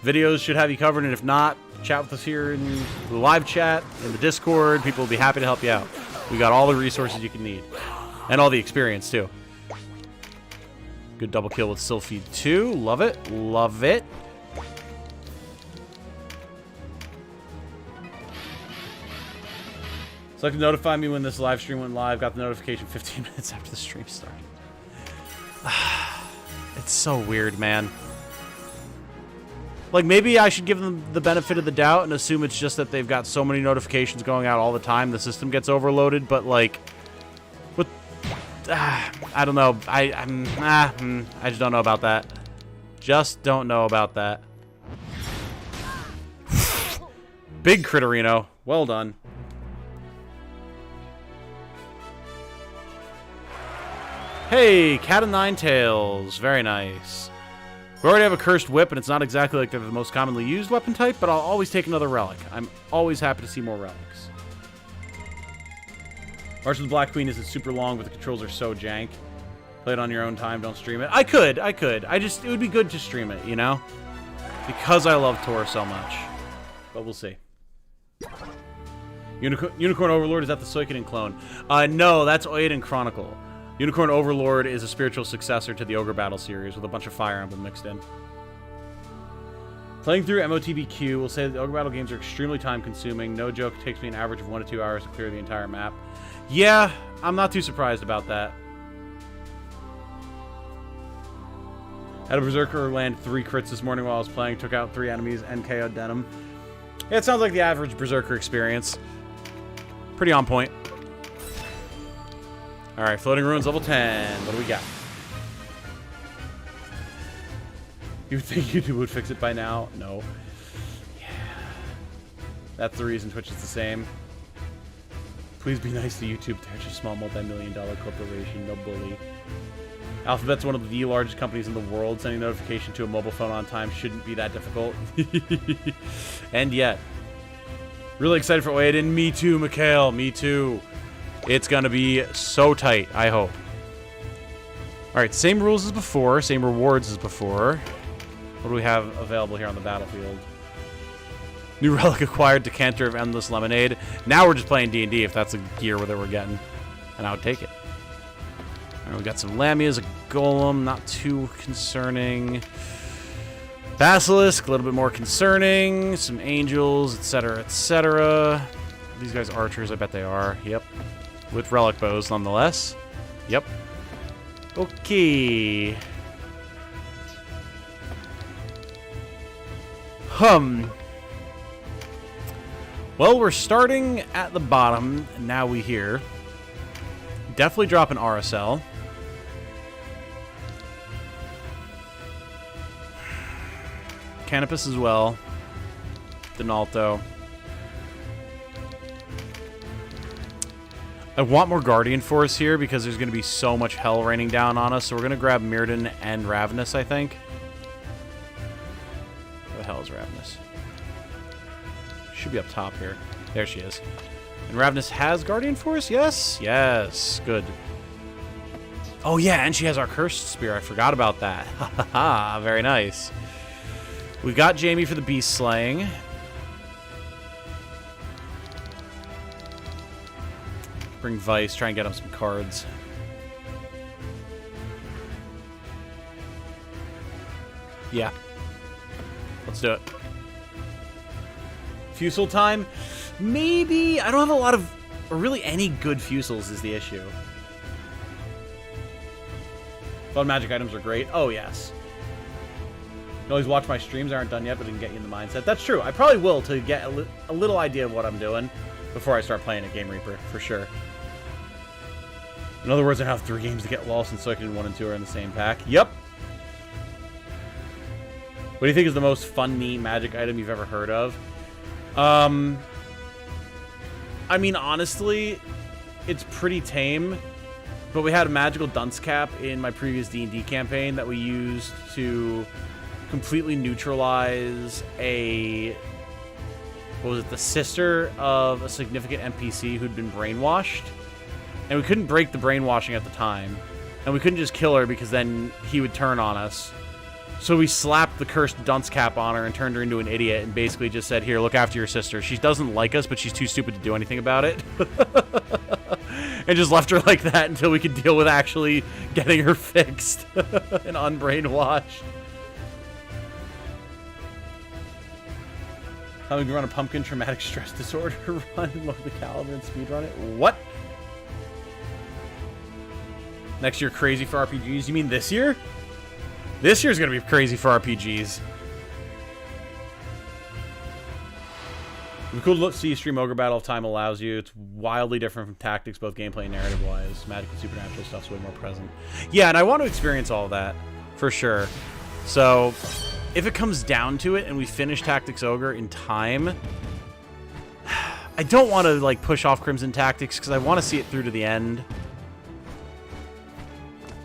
S2: Videos should have you covered, and if not, chat with us here in the live chat, in the Discord. People will be happy to help you out. We got all the resources you can need. And all the experience, too. Good double kill with Sylphie 2. Love it. Love it. So, to notify me when this live stream went live. Got the notification 15 minutes after the stream started. It's so weird, man. Like, maybe I should give them the benefit of the doubt and assume it's just that they've got so many notifications going out all the time, the system gets overloaded, but, like, what... I don't know. I just don't know about that. Just don't know about that. Big Critterino. Well done. Hey, Cat of Nine Tails. Very nice. We already have a Cursed Whip, and it's not exactly like they're the most commonly used weapon type, but I'll always take another relic. I'm always happy to see more relics. March of the Black Queen isn't super long, but the controls are so jank. Play it on your own time, don't stream it. I could. It would be good to stream it, you know? Because I love Tor so much. But we'll see. Unicorn Overlord, is that the Suikoden clone? No, that's Oeden Chronicle. Unicorn Overlord is a spiritual successor to the Ogre Battle series with a bunch of Fire Emblem mixed in. Playing through MOTBQ will say that the Ogre Battle games are extremely time-consuming. No joke, it takes me an average of 1 to 2 hours to clear the entire map. Yeah, I'm not too surprised about that. Had a Berserker land 3 crits this morning while I was playing, took out 3 enemies, and KO'd Denim. Yeah, it sounds like the average Berserker experience. Pretty on point. Alright, Floating Ruins level 10. What do we got? You would think YouTube would fix it by now? No. Yeah. That's the reason Twitch is the same. Please be nice to YouTube. They're just a small multi-million-dollar corporation. No bully. Alphabet's one of the largest companies in the world. Sending notification to a mobile phone on time shouldn't be that difficult. And yet. Really excited for Oeden. Me too, Mikhail. Me too. It's going to be so tight, I hope. Alright, same rules as before. Same rewards as before. What do we have available here on the battlefield? New relic acquired, Decanter of Endless Lemonade. Now we're just playing D&D if that's the gear that we're getting. And I would take it. Alright, we got some Lamias, a Golem, not too concerning. Basilisk, a little bit more concerning. Some Angels, etc., etc. These guys archers, I bet they are. Yep. With relic bows, nonetheless. Yep. Okay. Well, we're starting at the bottom. Now we hear. Definitely drop an RSL. Canopus as well. Donalto. I want more Guardian Force here because there's going to be so much hell raining down on us. So we're going to grab Mirrodin and Ravenous, I think. Where the hell is Ravenous? Should be up top here. There she is. And Ravenous has Guardian Force? Yes? Yes. Good. Oh, yeah, and she has our Cursed Spear. I forgot about that. Ha ha ha. Very nice. We got Jamie for the Beast Slaying. Bring Vice, try and get him some cards. Yeah. Let's do it. Fusel time? Maybe. I don't have a lot of... or really any good Fusels is the issue. Fun magic items are great. Oh, yes. You can always watch my streams. They aren't done yet, but it can get you in the mindset. That's true. I probably will to get a little idea of what I'm doing before I start playing a Game Reaper, for sure. In other words, I have 3 games to get lost, and Suikoden 1 and 2 are in the same pack. Yep. What do you think is the most fun, neat magic item you've ever heard of? I mean, honestly, it's pretty tame. But we had a magical dunce cap in my previous D&D campaign that we used to completely neutralize a... what was it? The sister of a significant NPC who'd been brainwashed. And we couldn't break the brainwashing at the time. And we couldn't just kill her because then he would turn on us. So we slapped the cursed dunce cap on her and turned her into an idiot and basically just said, here, look after your sister. She doesn't like us, but she's too stupid to do anything about it. And just left her like that until we could deal with actually getting her fixed and unbrainwashed. How we can run a pumpkin traumatic stress disorder run, load the caliber, and speedrun it? What? Next year, crazy for RPGs? You mean this year? This year's gonna be crazy for RPGs. cool to see stream Ogre Battle if time allows you. It's wildly different from Tactics, both gameplay and narrative-wise. Magic and supernatural stuff's way more present. Yeah, and I want to experience all of that, for sure. So, if it comes down to it and we finish Tactics Ogre in time, I don't want to, like, push off Crimson Tactics because I want to see it through to the end.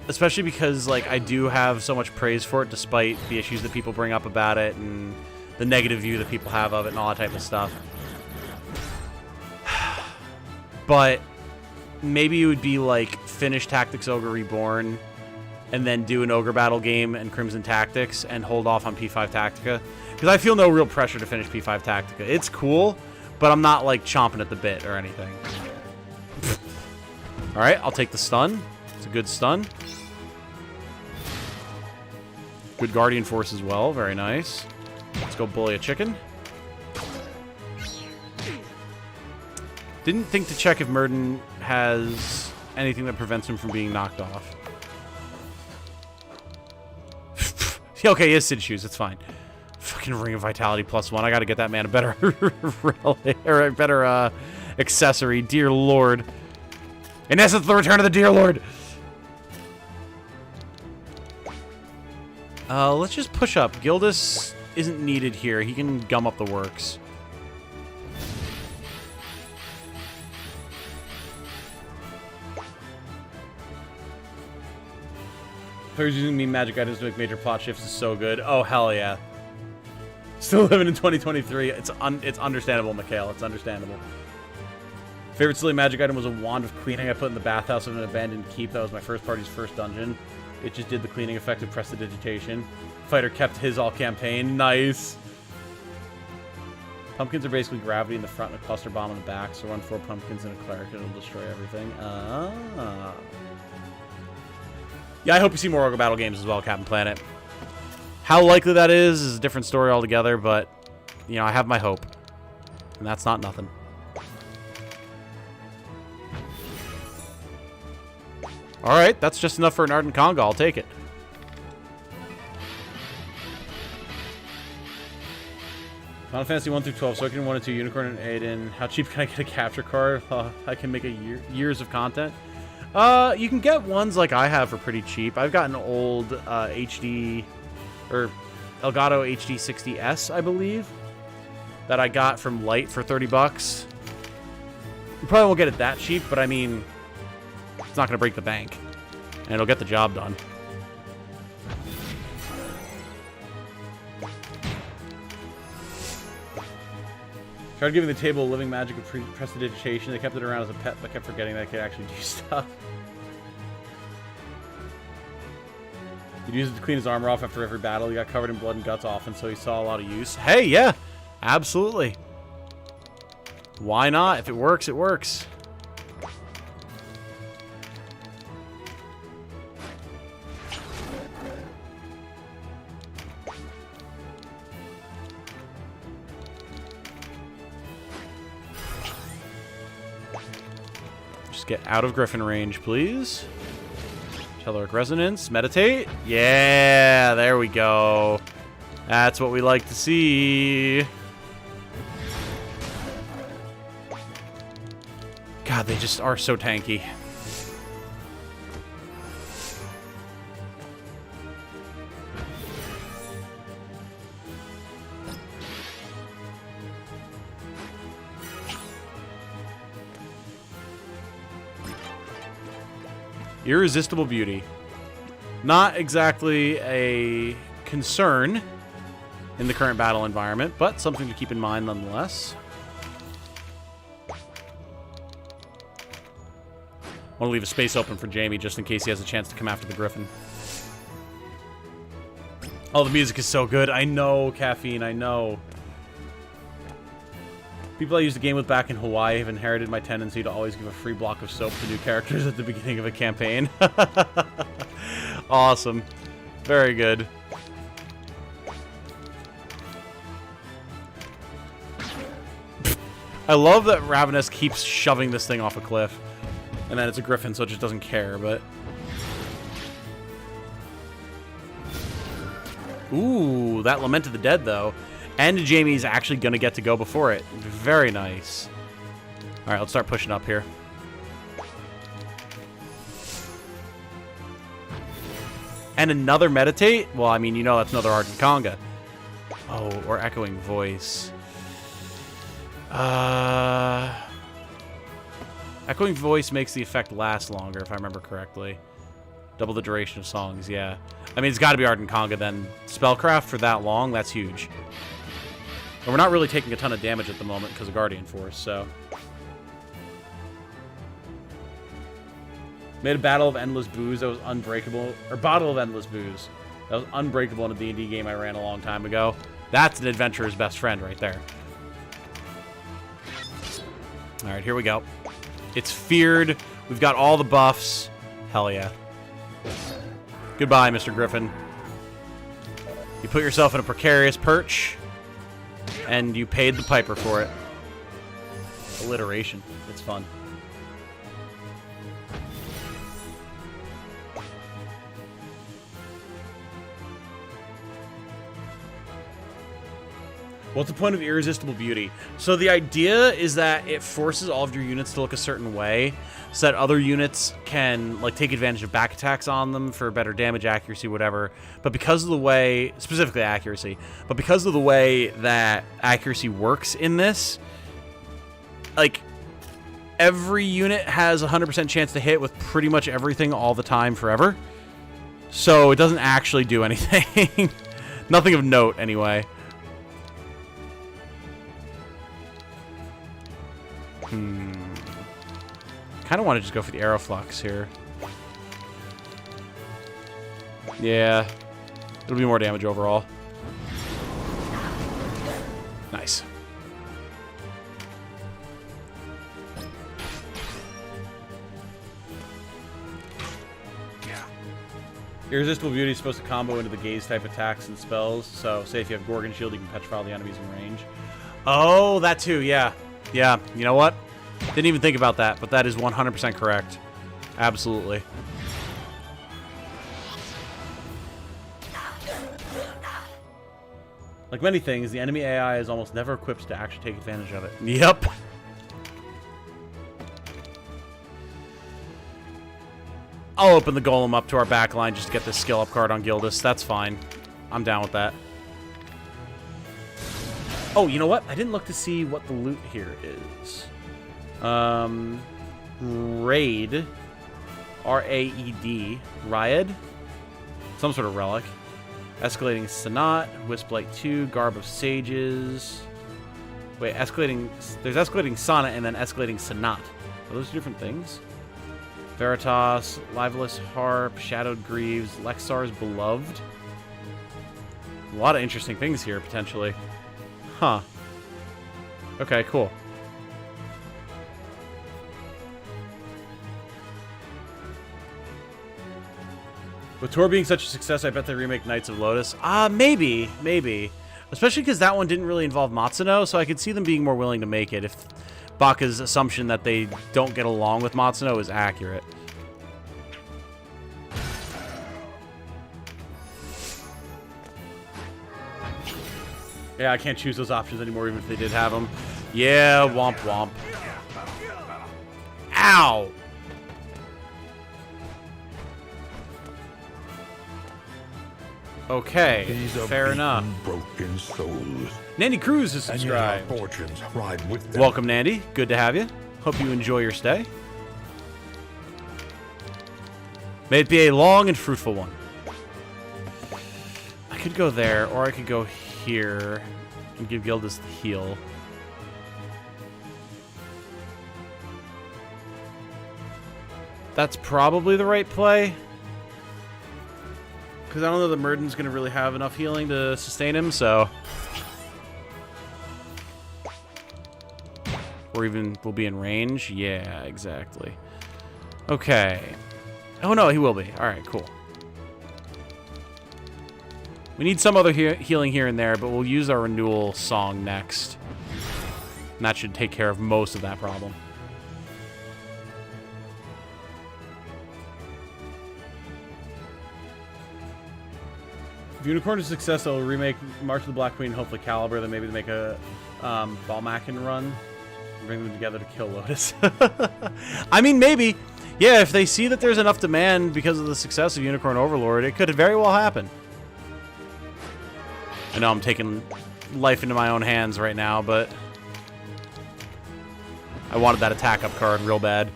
S2: Especially because, like, I do have so much praise for it despite the issues that people bring up about it and the negative view that people have of it and all that type of stuff. But maybe it would be like finish Tactics Ogre Reborn and then do an Ogre Battle game and Crimson Tactics and hold off on P5 Tactica. Because I feel no real pressure to finish P5 Tactica. It's cool, but I'm not like chomping at the bit or anything. Alright, I'll take the stun. It's a good stun. Good Guardian Force as well. Very nice. Let's go bully a chicken. Didn't think to check if Murden has anything that prevents him from being knocked off. Okay, he has Sid Shoes. It's fine. Fucking Ring of Vitality +1. I gotta get that man a better relic, or a better accessory. Dear Lord. In essence, the return of the Dear Lord. Let's just push up. Gildas isn't needed here. He can gum up the works. Players using meme magic items to make major plot shifts is so good. Oh, hell yeah. Still living in 2023. It's understandable, Mikhail. It's understandable. Favorite silly magic item was a wand of cleaning I put in the bathhouse of an abandoned keep. That was my first party's first dungeon. It just did the cleaning effect of prestidigitation. Fighter kept his all campaign. Nice. Pumpkins are basically gravity in the front and a cluster bomb in the back. So run 4 pumpkins and a cleric and it'll destroy everything. Yeah, I hope you see more Ogre Battle games as well, Captain Planet. How likely that is a different story altogether, but, you know, I have my hope. And that's not nothing. Alright, that's just enough for an Ardent Conga. I'll take it. Final Fantasy 1 through 12, Soaking 1 and 2, Unicorn and Aiden. How cheap can I get a capture card? I can make years of content. You can get ones like I have for pretty cheap. I've got an old HD, or Elgato HD 60S, I believe, that I got from Light for 30 bucks. You probably won't get it that cheap, but I mean, it's not going to break the bank, and it'll get the job done. Tried giving the table a living magic of prestidigitation. They kept it around as a pet, but kept forgetting that it could actually do stuff. He'd use it to clean his armor off after every battle. He got covered in blood and guts often, so he saw a lot of use. Hey, yeah, absolutely. Why not? If it works, it works. Just get out of Griffin range, please. Telluric Resonance. Meditate. Yeah, there we go. That's what we like to see. God, they just are so tanky. Irresistible Beauty. Not exactly a concern in the current battle environment, but something to keep in mind nonetheless. I want to leave a space open for Jamie just in case he has a chance to come after the Griffin. Oh, the music is so good. I know, Caffeine, I know. People I used the game with back in Hawaii have inherited my tendency to always give a free block of soap to new characters at the beginning of a campaign. Awesome. Very good. I love that Ravenous keeps shoving this thing off a cliff. And then it's a Griffin, so it just doesn't care, but... Ooh, that Lament of the Dead, though. And Jamie's actually going to get to go before it. Very nice. All right, let's start pushing up here. And another meditate? Well, I mean, you know that's another Ardent Conga. Oh, or Echoing Voice. Echoing Voice makes the effect last longer, if I remember correctly. Double the duration of songs, yeah. I mean, it's got to be Ardent Conga then. Spellcraft for that long, that's huge. And we're not really taking a ton of damage at the moment because of Guardian Force, so... Made a Battle of Endless Booze that was unbreakable. Or Bottle of Endless Booze. That was unbreakable in a D&D game I ran a long time ago. That's an adventurer's best friend right there. Alright, here we go. It's feared. We've got all the buffs. Hell yeah. Goodbye, Mr. Griffin. You put yourself in a precarious perch, and you paid the piper for it. Alliteration. It's fun. What's the point of Irresistible Beauty? So the idea is that it forces all of your units to look a certain way so that other units can like take advantage of back attacks on them for better damage, accuracy, whatever. But because of the way, specifically accuracy, but because of the way that accuracy works in this, like every unit has a 100% chance to hit with pretty much everything all the time forever. So it doesn't actually do anything. Nothing of note anyway. Kind of want to just go for the Aeroflux here. Yeah. It'll be more damage overall. Nice. Irresistible Beauty is supposed to combo into the Gaze type attacks and spells. So, say if you have Gorgon Shield, you can petrify all the enemies in range. Oh, that too, yeah. Yeah, you know what? Didn't even think about that, but that is 100% correct. Absolutely. Like many things, the enemy AI is almost never equipped to actually take advantage of it. Yep. I'll open the Golem up to our backline just to get this skill up card on Gildas. That's fine. I'm down with that. Oh, you know what? I didn't look to see what the loot here is. Raid. R-A-E-D. Riot. Some sort of relic. Escalating Sonat. Wisplight 2. Garb of Sages. Wait, escalating... There's escalating Sonnet and then escalating Sonat. Are those different things? Veritas. Liveless Harp. Shadowed Greaves. Lexar's Beloved. A lot of interesting things here, potentially. Huh. Okay, cool. With Tor being such a success, I bet they remake Knights of Lotus. Maybe. Maybe. Especially because that one didn't really involve Matsuno, so I could see them being more willing to make it if Baka's assumption that they don't get along with Matsuno is accurate. Yeah, I can't choose those options anymore, even if they did have them. Yeah, womp womp. Ow! Okay,
S1: These are
S2: fair
S1: beaten,
S2: enough.
S1: broken souls.
S2: Nandy Cruz is
S1: And yet our
S2: subscribed.
S1: fortunes ride with them.
S2: Welcome, Nandy. Good to have you. Hope you enjoy your stay. May it be a long and fruitful one. I could go there, or I could go here and give Gildas the heal. That's probably the right play. Because I don't know that Murden's going to really have enough healing to sustain him, so... Or even will be in range? Yeah, exactly. Okay. Oh no, he will be. Alright, cool. We need some other healing here and there, but we'll use our renewal song next. And that should take care of most of that problem. If Unicorn is successful, they'll remake March of the Black Queen, hopefully Caliber, then maybe they make a Balmacan run. Bring them together to kill Lotus. I mean, maybe. Yeah, if they see that there's enough demand because of the success of Unicorn Overlord, it could very well happen. I know I'm taking life into my own hands right now, but I wanted that attack up card real bad.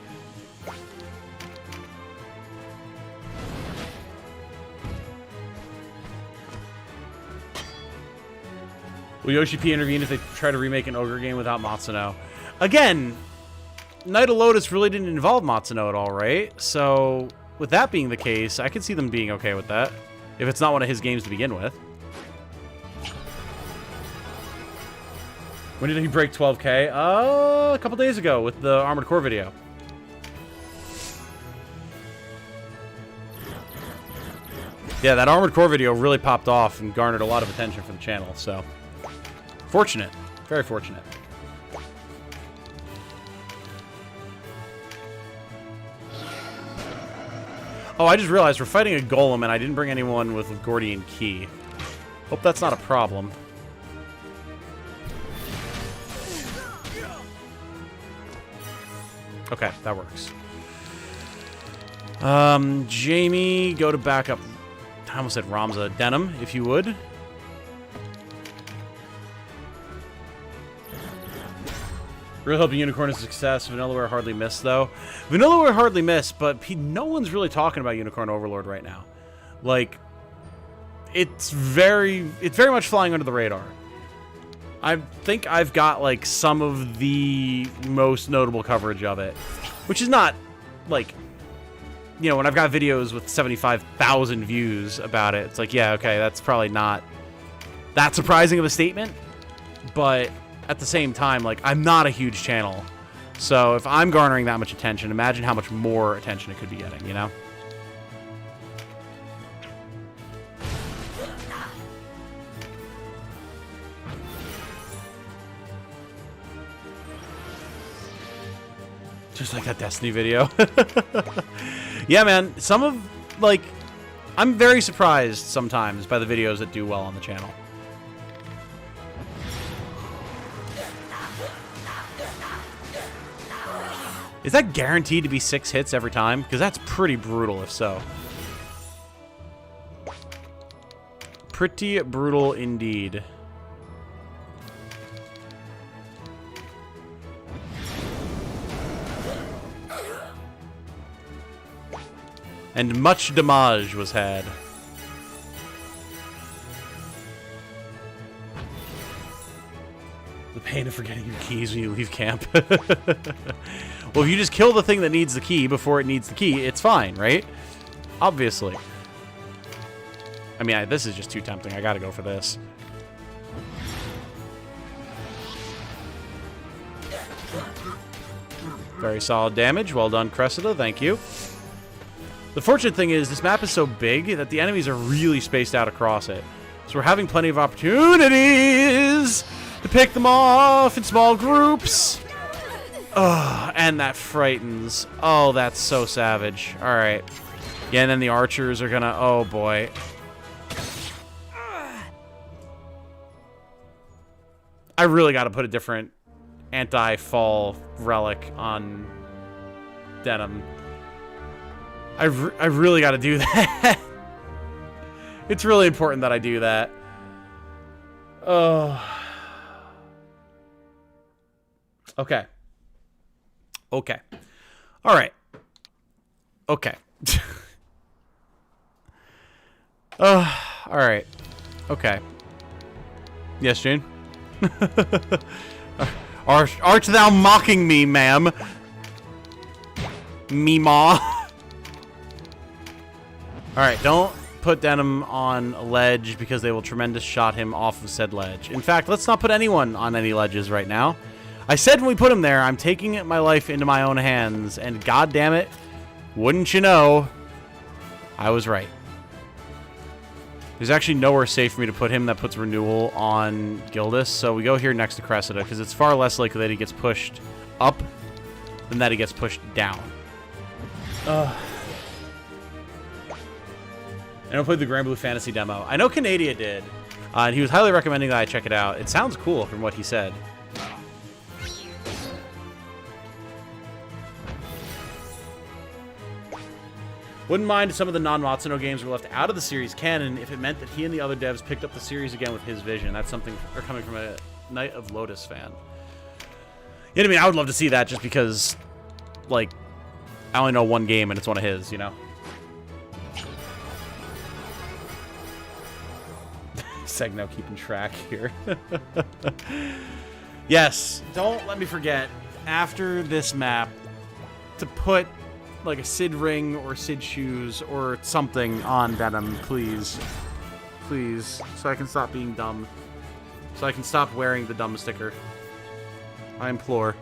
S2: Will Yoshi P intervene if they try to remake an Ogre game without Matsuno? Again, Knight of Lotus really didn't involve Matsuno at all, right? So, with that being the case, I could see them being okay with that. If it's not one of his games to begin with. When did he break 12K? A couple days ago with the Armored Core video. Yeah, that Armored Core video really popped off and garnered a lot of attention for the channel, so... Fortunate. Very fortunate. Oh, I just realized we're fighting a golem and I didn't bring anyone with Gordian Key. Hope that's not a problem. Okay, that works. Jamie, go to backup. I almost said Ramza. Denim, if you would. Really hoping Unicorn is a success. Vanillaware hardly missed, though. Vanillaware hardly missed, but no one's really talking about Unicorn Overlord right now. Like, it's very much flying under the radar. I think I've got, like, some of the most notable coverage of it. Which is not, like... You know, when I've got videos with 75,000 views about it, it's like, yeah, okay, that's probably not that surprising of a statement. But... at the same time, like, I'm not a huge channel. So if I'm garnering that much attention, imagine how much more attention it could be getting, you know? Just like that Destiny video. Yeah, man. Some of, like, I'm very surprised sometimes by the videos that do well on the channel. Is that guaranteed to be 6 hits every time? Because that's pretty brutal if so. Pretty brutal indeed. And much damage was had. The pain of forgetting your keys when you leave camp. Well, if you just kill the thing that needs the key before it needs the key, it's fine, right? Obviously. I mean, this is just too tempting. I gotta go for this. Very solid damage. Well done, Cressida. Thank you. The fortunate thing is, this map is so big that the enemies are really spaced out across it. So we're having plenty of opportunities to pick them off in small groups. Oh, and that frightens. Oh, that's so savage. All right. Yeah, and then the archers are gonna... Oh, boy. I really got to put a different anti-fall relic on Denim. I really got to do that. It's really important that I do that. Oh. Okay. Okay. All right. Okay. All right. Okay. Yes, Jane? Art thou mocking me, ma'am? Meemaw. Alright, don't put Denim on a ledge because they will tremendous shot him off of said ledge. In fact, let's not put anyone on any ledges right now. I said when we put him there, I'm taking my life into my own hands, and god damn it, wouldn't you know, I was right. There's actually nowhere safe for me to put him that puts Renewal on Gildas, so we go here next to Cressida, because it's far less likely that he gets pushed up than that he gets pushed down. I never played the Grand Blue Fantasy demo. I know Canada did, and he was highly recommending that I check it out. It sounds cool from what he said. Wouldn't mind if some of the non-Matsuno games were left out of the series canon if it meant that he and the other devs picked up the series again with his vision. That's something they're coming from a Night of Lotus fan. You know what I mean? I would love to see that just because, like, I only know one game and it's one of his, you know? Segno keeping track here. Yes, don't let me forget, after this map, to put like a Sid ring or Sid shoes or something on Venom, please. Please. So I can stop being dumb. So I can stop wearing the dumb sticker. I implore.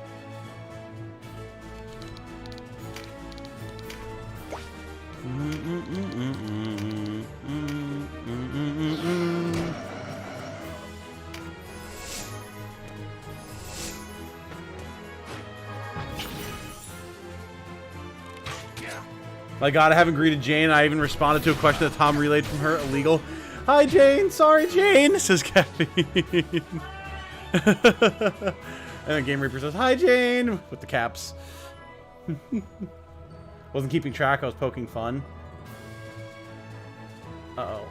S2: My God, I haven't greeted Jane. I even responded to a question that Tom relayed from her. Illegal. Hi, Jane. Sorry, Jane, says Kathy. And then Game Reaper says, hi, Jane, with the caps. Wasn't keeping track. I was poking fun. Uh-oh.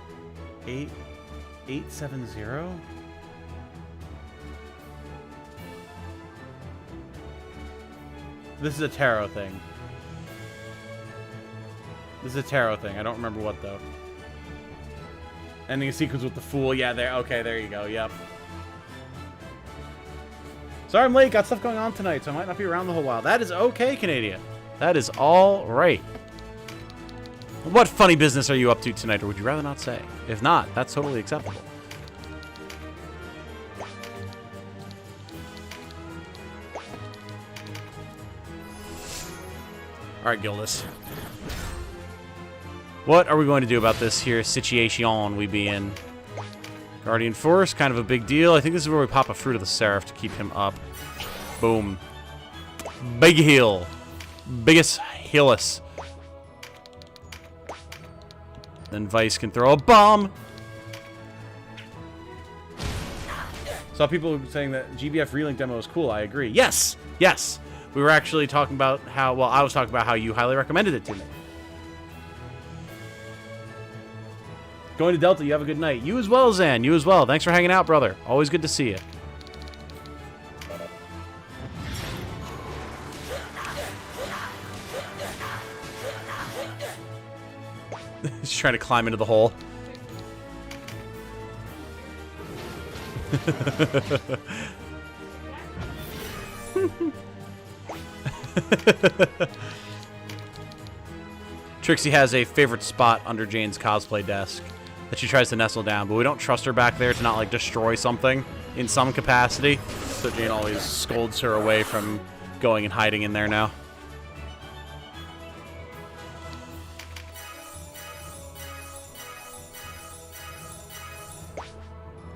S2: 870? This is a tarot thing. This is a tarot thing. I don't remember what, though. Ending a sequence with the Fool. Yeah, there. Okay, there you go. Yep. Sorry I'm late. Got stuff going on tonight, so I might not be around the whole while. That is okay, Canada. That is all right. What funny business are you up to tonight, or would you rather not say? If not, that's totally acceptable. All right, Gildas. What are we going to do about this here situation we be in? Guardian Force, kind of a big deal. I think this is where we pop a Fruit of the Seraph to keep him up. Boom. Big heal. Biggest healus. Then Vice can throw a bomb. Saw people saying that GBF Relink demo is cool. I agree. Yes! Yes! We were actually talking about how, well, I was talking about how you highly recommended it to me. Going to Delta, you have a good night. You as well, Zan. You as well. Thanks for hanging out, brother. Always good to see you. He's trying to climb into the hole. Trixie has a favorite spot under Jane's cosplay desk that she tries to nestle down, but we don't trust her back there to not, like, destroy something in some capacity. So Jane always scolds her away from going and hiding in there now.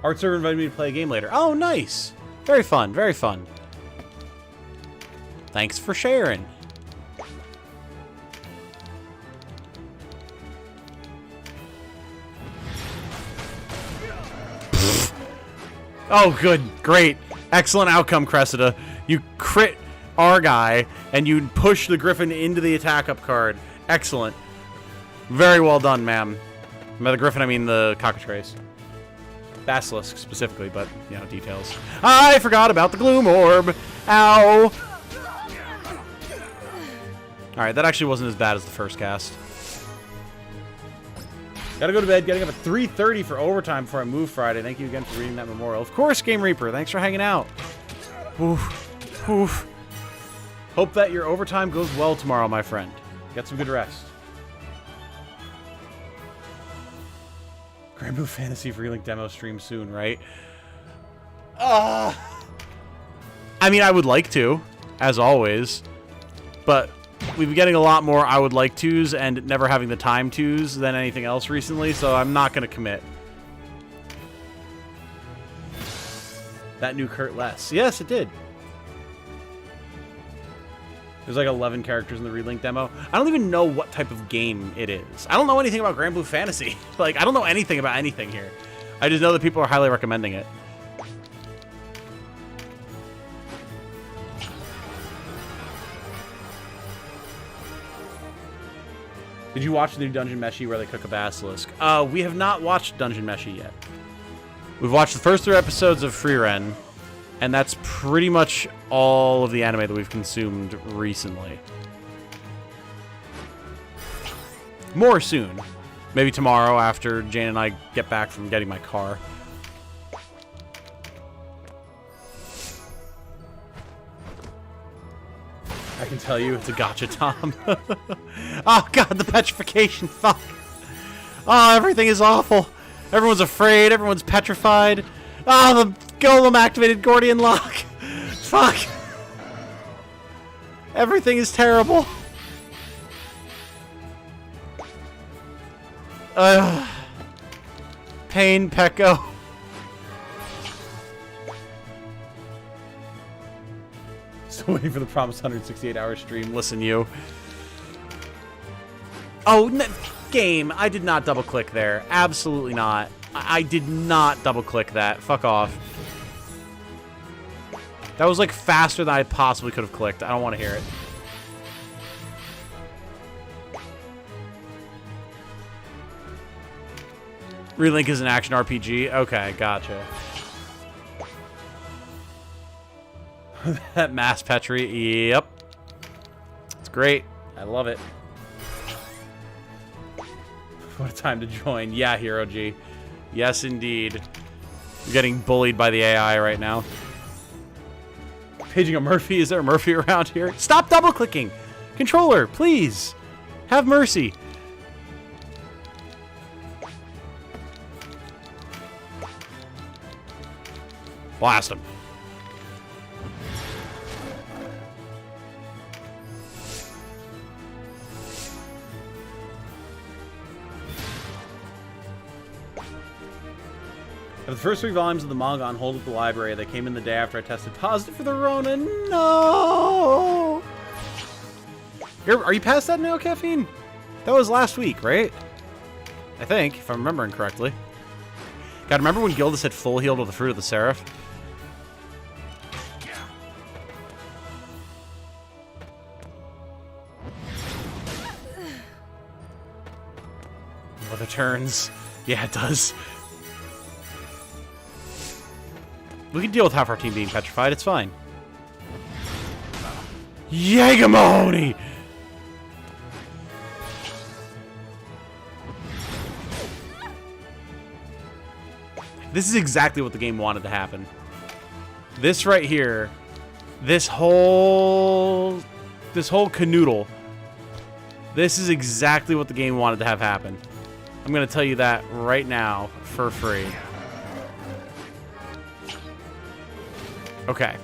S2: Art Server invited me to play a game later. Oh, nice. Very fun, very fun. Thanks for sharing. Oh, good. Great. Excellent outcome, Cressida. You crit our guy, and you push the Griffin into the attack up card. Excellent. Very well done, ma'am. By the Griffin, I mean the Cockatrice. Basilisk, specifically, but, you know, details. I forgot about the Gloom Orb. Ow. Alright, that actually wasn't as bad as the first cast. Gotta go to bed. Getting up at 3:30 for overtime before I move Friday. Thank you again for reading that memorial. Of course, Game Reaper. Thanks for hanging out. Oof. Oof. Hope that your overtime goes well tomorrow, my friend. Get some good rest. Grand Blue Fantasy Relink demo stream soon, right? I mean, I would like to, as always. But we've been getting a lot more I would like to's and never having the time to's than anything else recently, so I'm not going to commit. That new Kurt less. Yes, it did. There's like 11 characters in the relink demo. I don't even know what type of game it is. I don't know anything about Grand Blue Fantasy. Like, I don't know anything about anything here. I just know that people are highly recommending it. Did you watch the new Dungeon Meshi where they cook a basilisk? We have not watched Dungeon Meshi yet. We've watched the first 3 episodes of Frieren, and that's pretty much all of the anime that we've consumed recently. More soon. Maybe tomorrow after Jane and I get back from getting my car. I can tell you it's a gotcha, Tom. Oh, God, the petrification. Fuck. Oh, everything is awful. Everyone's afraid. Everyone's petrified. Oh, the golem activated Gordian lock. Fuck. Everything is terrible. Pain, Pecco. Still waiting for the promised 168-hour stream. Listen, you. Oh, game. I did not double-click there. Absolutely not. I did not double-click that. Fuck off. That was, like, faster than I possibly could have clicked. I don't want to hear it. Relink is an action RPG? Okay, gotcha. That mass petri, yep. It's great. I love it. What a time to join. Yeah, Hero G. Yes, indeed. You're getting bullied by the AI right now. Paging a Murphy. Is there a Murphy around here? Stop double-clicking! Controller, please! Have mercy. Blast him. The first 3 volumes of the manga on hold at the library. They came in the day after I tested positive for the Rona. No! Are you past that now, Caffeine? That was last week, right? I think, if I'm remembering correctly. God, remember when Gildas had full healed with the Fruit of the Seraph? Weather turns. Yeah, it does. We can deal with half our team being petrified. It's fine. Yegamoni! This is exactly what the game wanted to happen. This right here, this whole canoodle, this is exactly what the game wanted to have happen. I'm going to tell you that right now for free. Okay.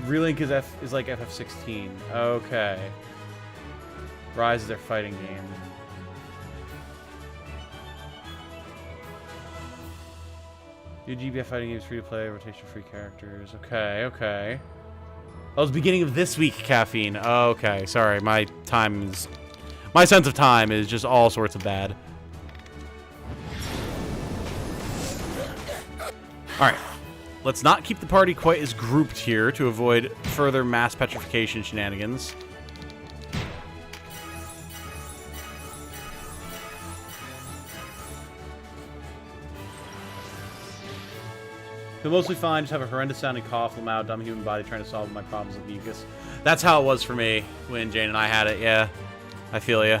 S2: Relink is like FF16. Okay. Rise is their fighting game. New GBF fighting games free to play, rotation free characters. Okay, okay. That was the beginning of this week, Caffeine. Okay, sorry. My sense of time is just all sorts of bad. Alright. Let's not keep the party quite as grouped here to avoid further mass petrification shenanigans. Feel mostly fine, just have a horrendous sounding cough, loud, dumb human body trying to solve my problems with mucus. That's how it was for me when Jane and I had it, yeah. I feel ya.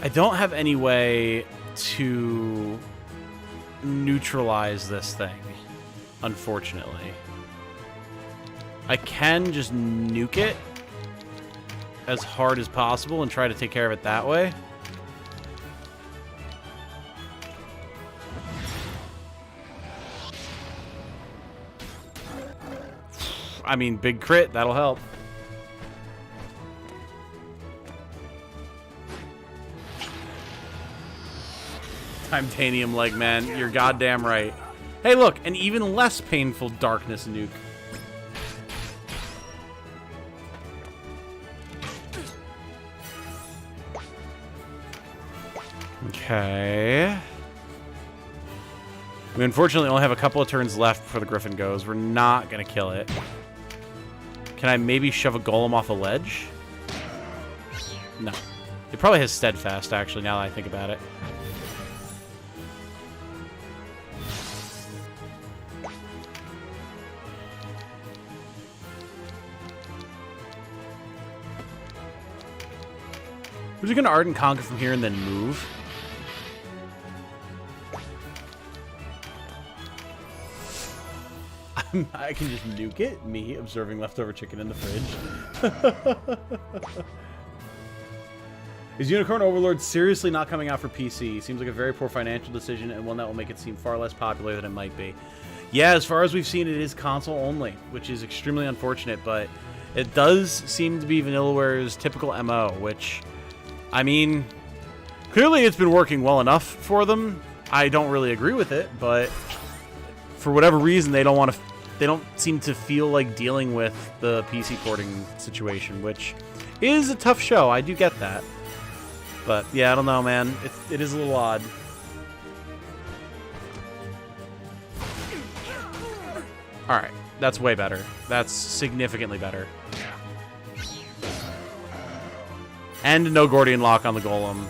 S2: I don't have any way to neutralize this thing, unfortunately. I can just nuke it as hard as possible and try to take care of it that way. I mean, big crit, that'll help. Primtanium leg, man. You're goddamn right. Hey, look, an even less painful darkness nuke. Okay. We unfortunately only have a couple of turns left before the Griffin goes. We're not going to kill it. Can I maybe shove a golem off a ledge? No. It probably has steadfast, actually, now that I think about it. Was he going to Ardent Conquer from here and then move? I can just nuke it. Me observing leftover chicken in the fridge. Is Unicorn Overlord seriously not coming out for PC? Seems like a very poor financial decision and one that will make it seem far less popular than it might be. Yeah, as far as we've seen, it is console only, which is extremely unfortunate, but it does seem to be Vanillaware's typical MO, which, I mean, clearly it's been working well enough for them. I don't really agree with it, but for whatever reason, they don't seem to feel like dealing with the PC porting situation, which is a tough show. I do get that. But, yeah, I don't know, man. It is a little odd. Alright, that's way better. That's significantly better. And no Gordian Lock on the Golem.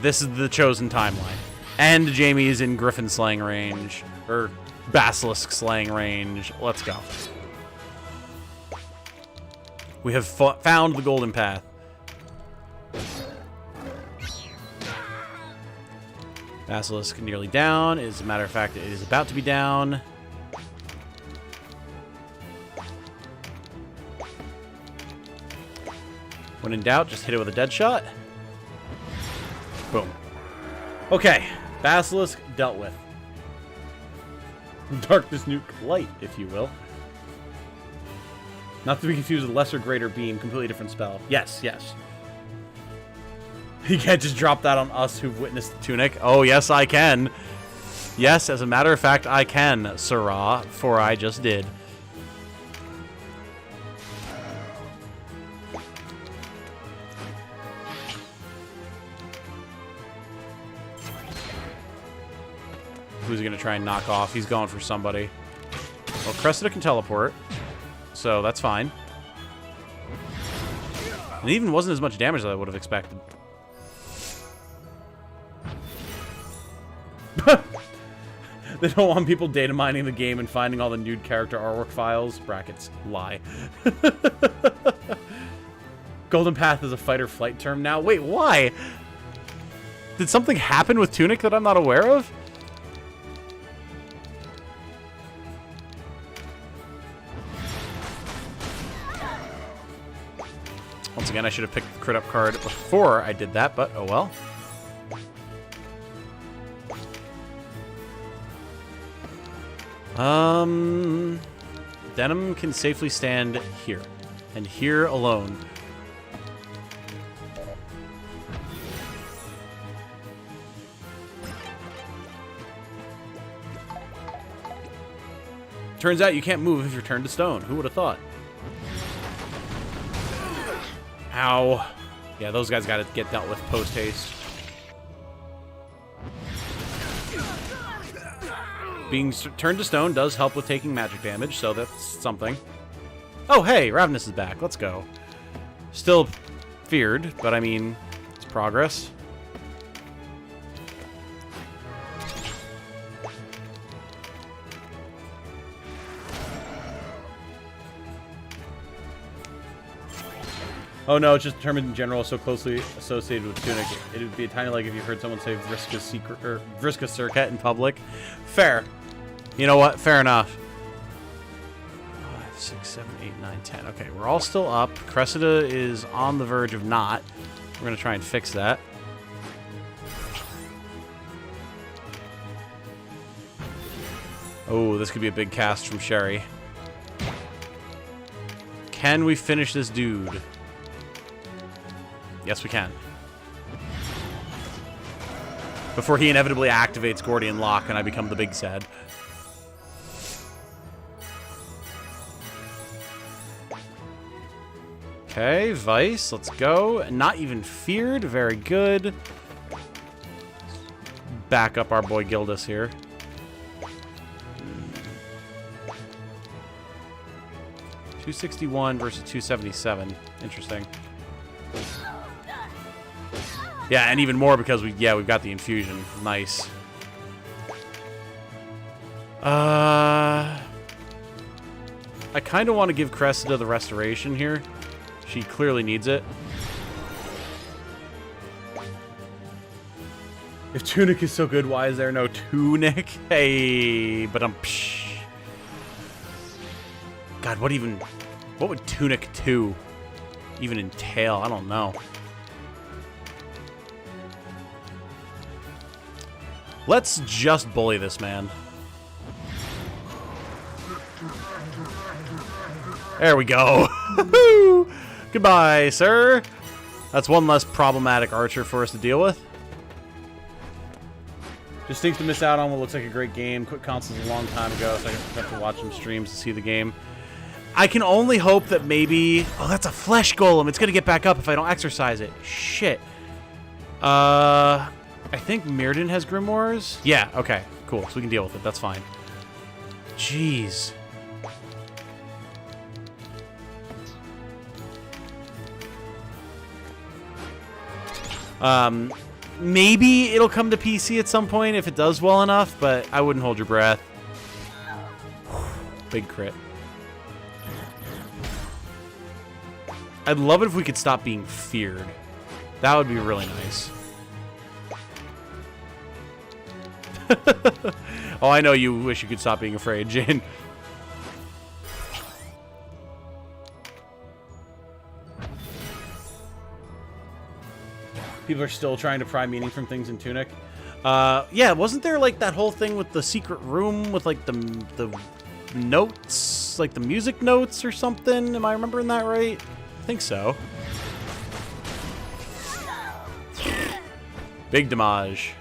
S2: This is the chosen timeline. And Jamie is in Griffin slaying range. Or Basilisk slaying range. Let's go. We have found the golden path. Basilisk nearly down. As a matter of fact, it is about to be down. When in doubt, just hit it with a dead shot. Boom. Okay. Basilisk dealt with. Darkness nuke light, if you will. Not to be confused with lesser greater beam. Completely different spell. Yes, yes. You can't just drop that on us who've witnessed the Tunic. Oh, yes, I can. Yes, as a matter of fact, I can, sirrah, for I just did. Who's he going to try and knock off? He's going for somebody. Well, Cressida can teleport, so that's fine. And it even wasn't as much damage as I would have expected. They don't want people data mining the game and finding all the nude character artwork files. Brackets. Lie. Golden Path is a fight or flight term now. Wait, why? Did something happen with Tunic that I'm not aware of? Once again, I should have picked the crit up card before I did that, but oh well. Denim can safely stand here. And here alone. Turns out you can't move if you're turned to stone. Who would have thought? Ow. Yeah, those guys gotta get dealt with post-haste. Being turned to stone does help with taking magic damage, so that's something. Oh, hey, Ravenous is back. Let's go. Still feared, but I mean, it's progress. Oh no, it's just determined in general so closely associated with Tunic. It would be a tiny like if you heard someone say Vriska's secret or Vriska Circuit in public. Fair. You know what? Fair enough. 5, 6, 7, 8, 9, 10. Okay, we're all still up. Cressida is on the verge of not. We're gonna try and fix that. Oh, this could be a big cast from Sherry. Can we finish this dude? Yes, we can. Before he inevitably activates Gordian Lock and I become the big sad. Okay, Vice, let's go. Not even feared, very good. Back up our boy Gildas here. 261 versus 277. Interesting. Yeah, and even more because we've got the infusion. Nice. I kind of want to give Cressida the restoration here. She clearly needs it. If Tunic is so good, why is there no Tunic? Hey, but God, what would Tunic 2 even entail? I don't know. Let's just bully this man. There we go. Goodbye, sir. That's one less problematic archer for us to deal with. Just things to miss out on what looks like a great game. Quit consoles a long time ago, so I have to watch some streams to see the game. I can only hope that maybe... Oh, that's a flesh golem. It's going to get back up if I don't exercise it. Shit. I think Mirrodin has grimoires. Yeah, okay. Cool. So we can deal with it. That's fine. Jeez. Maybe it'll come to PC at some point if it does well enough, but I wouldn't hold your breath. Big crit. I'd love it if we could stop being feared. That would be really nice. Oh, I know you wish you could stop being afraid, Jane. People are still trying to pry meaning from things in Tunic. Yeah, wasn't there like that whole thing with the secret room with like the notes, like the music notes or something? Am I remembering that right? I think so. Big damage.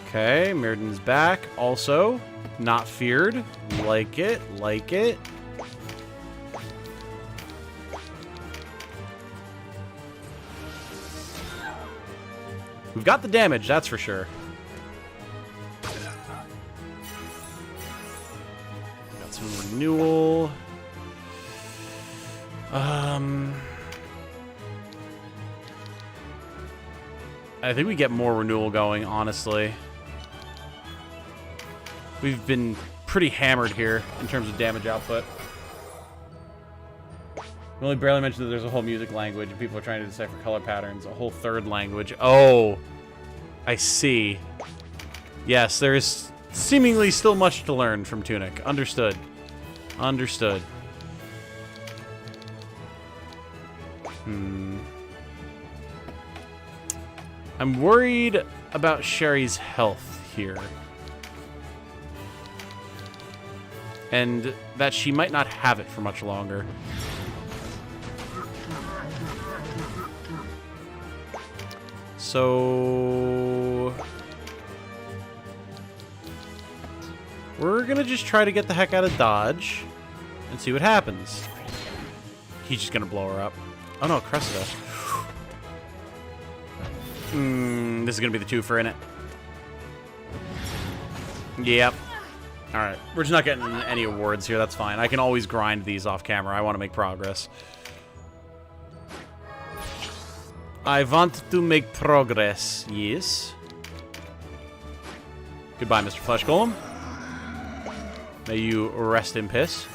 S2: Okay, Mirrodin's back. Also, not feared. Like it, like it. We've got the damage, that's for sure. Got some renewal. I think we get more renewal going, honestly. We've been pretty hammered here in terms of damage output. We only barely mentioned that there's a whole music language and people are trying to decipher color patterns. A whole third language. Oh, I see. Yes, there is seemingly still much to learn from Tunic. Understood. Understood. I'm worried about Sherry's health here. And that she might not have it for much longer. So we're gonna just try to get the heck out of dodge and see what happens. He's just gonna blow her up. Oh no, Cressida. This is gonna be the two for in it. Yep. Alright, we're just not getting any awards here, that's fine. I can always grind these off camera. I want to make progress. I want to make progress, yes. Goodbye, Mr. Flesh Golem. May you rest in piss.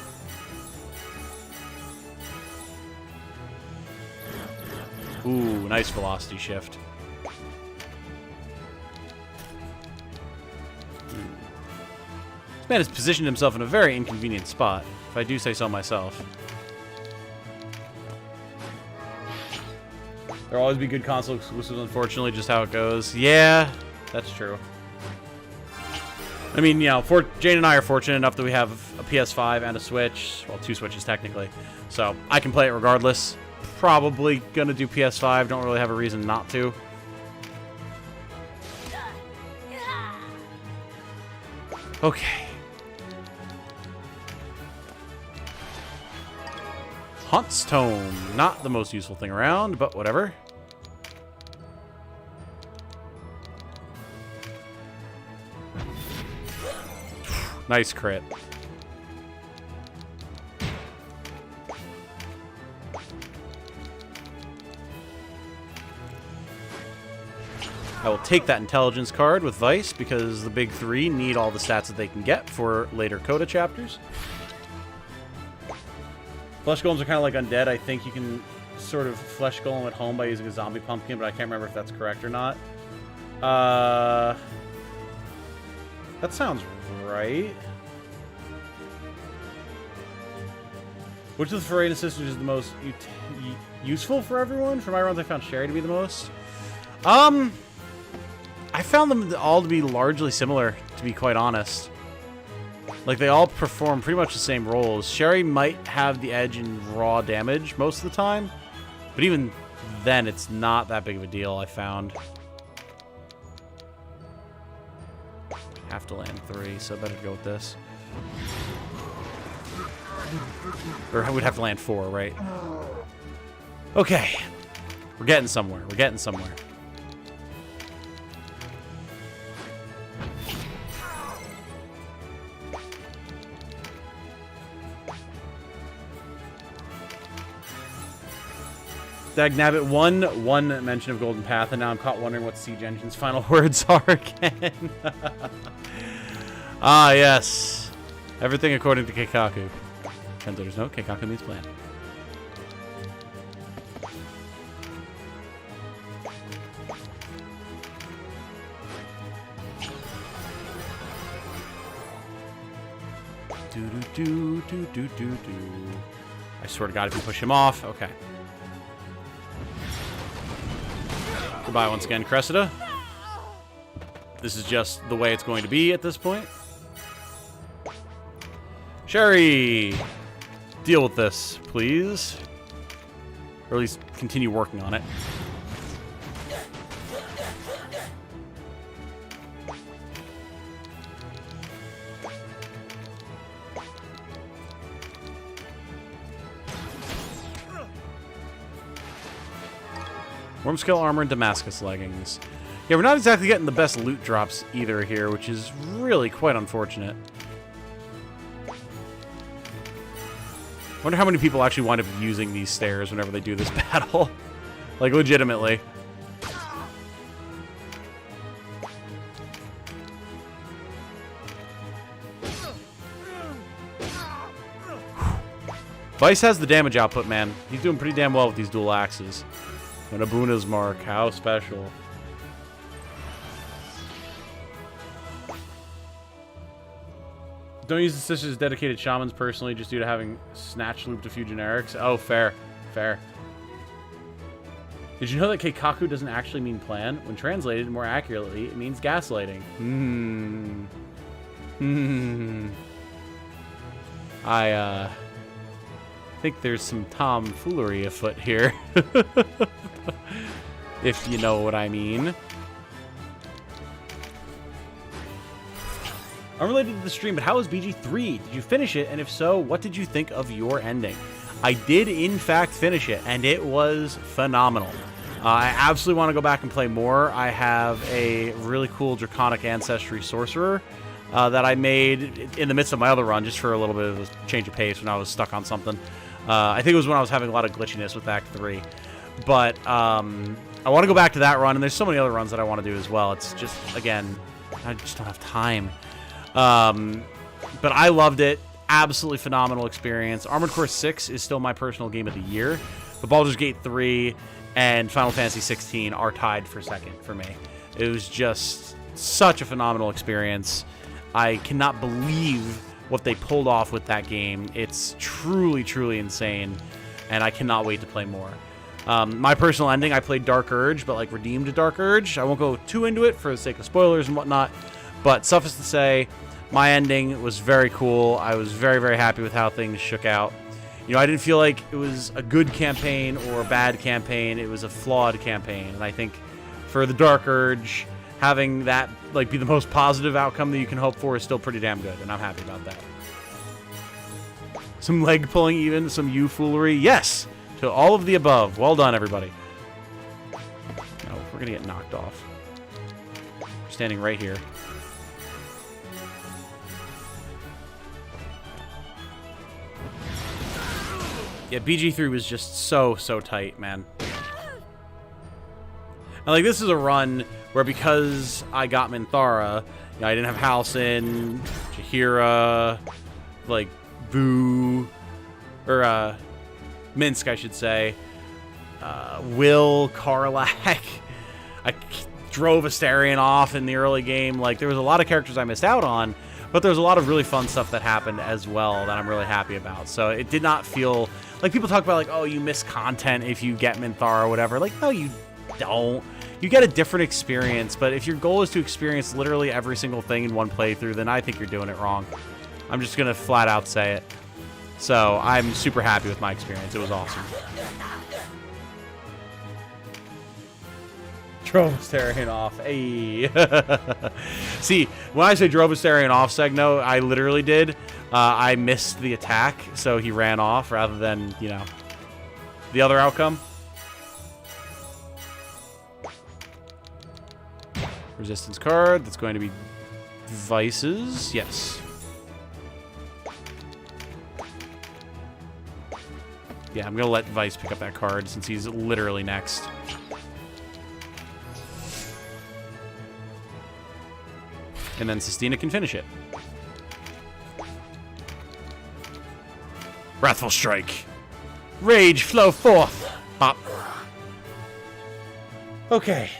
S2: Ooh, nice velocity shift. This man has positioned himself in a very inconvenient spot, if I do say so myself. There'll always be good console exclusives, unfortunately, just how it goes. Yeah, that's true. I mean, you know, Jane and I are fortunate enough that we have a PS5 and a Switch. Well, two Switches, technically. So, I can play it regardless. probably gonna do PS5. Don't really have a reason not to. Okay. Hunt's Tome. Not the most useful thing around, but whatever. Nice crit. I will take that intelligence card with Vice because the big three need all the stats that they can get for later CODA chapters. Flesh Golems are kind of like undead. I think you can sort of Flesh Golem at home by using a zombie pumpkin, but I can't remember if that's correct or not. That sounds right. Which of the Forain Sisters is the most useful for everyone? For my runs, I found Sherry to be the most. I found them all to be largely similar, to be quite honest. Like, they all perform pretty much the same roles. Sherry might have the edge in raw damage most of the time, but even then, it's not that big of a deal, I found. Have to land 3, so I better go with this. Or I would have to land 4, right? Okay. We're getting somewhere. We're getting somewhere. Dagnabbit, one mention of Golden Path, and now I'm caught wondering what Siege Engine's final words are again. Ah, yes. Everything according to Keikaku. Translator's note, Keikaku means plan. Do. I swear to God, if you push him off, okay. Goodbye once again, Cressida. This is just the way it's going to be at this point. Sherry! Deal with this, please. Or at least continue working on it. Worm scale armor and Damascus leggings. Yeah, we're not exactly getting the best loot drops either here, which is really quite unfortunate. Wonder how many people actually wind up using these stairs whenever they do this battle. Like, legitimately. Vice has the damage output, man. He's doing pretty damn well with these dual axes. And Abuna's mark, how special. Don't use the sisters dedicated shamans personally, just due to having snatch looped a few generics. Oh, fair. Fair. Did you know that Keikaku doesn't actually mean plan? When translated more accurately, it means gaslighting. I think there's some tomfoolery afoot here. If you know what I mean. Unrelated to the stream, but how was BG3? Did you finish it? And if so, what did you think of your ending? I did, in fact, finish it, and it was phenomenal. I absolutely want to go back and play more. I have a really cool Draconic Ancestry Sorcerer that I made in the midst of my other run, just for a little bit of a change of pace when I was stuck on something. I think it was when I was having a lot of glitchiness with Act 3. But I want to go back to that run, and there's so many other runs that I want to do as well. It's just, again, I just don't have time. But I loved it. Absolutely phenomenal experience. Armored Core 6 is still my personal game of the year. But Baldur's Gate 3 and Final Fantasy 16 are tied for second for me. It was just such a phenomenal experience. I cannot believe what they pulled off with that game. It's truly, truly insane, and I cannot wait to play more. My personal ending, I played Dark Urge, but like redeemed Dark Urge. I won't go too into it for the sake of spoilers and whatnot, but suffice to say, my ending was very cool. I was very, very happy with how things shook out. You know, I didn't feel like it was a good campaign or a bad campaign. It was a flawed campaign. And I think for the Dark Urge, having that like be the most positive outcome that you can hope for is still pretty damn good, and I'm happy about that. Some leg pulling even, some you foolery. Yes, to all of the above. Well done, everybody. No, we're going to get knocked off. We're standing right here. Yeah, BG3 was just so tight, man. And, like, this is a run where because I got Minthara, you know, I didn't have Halcyon, Jaheira, like, Boo, or, Minsk, I should say, Will, Karlak. I drove Astarion off in the early game. Like, there was a lot of characters I missed out on, but there was a lot of really fun stuff that happened as well that I'm really happy about. So it did not feel... Like, people talk about, like, oh, you miss content if you get Minthara or whatever. Like, no, you don't. You get a different experience, but if your goal is to experience literally every single thing in one playthrough, then I think you're doing it wrong. I'm just going to flat out say it. So, I'm super happy with my experience. It was awesome. Drove Astarion off. Hey. See, when I say drove Astarion off, Segno, I literally did. I missed the attack, so he ran off rather than, you know, the other outcome. Resistance card. That's going to be Vices. Yes. Yeah, I'm going to let Vice pick up that card since he's literally next. And then Sistina can finish it. Wrathful Strike. Rage flow forth. Pop. Okay.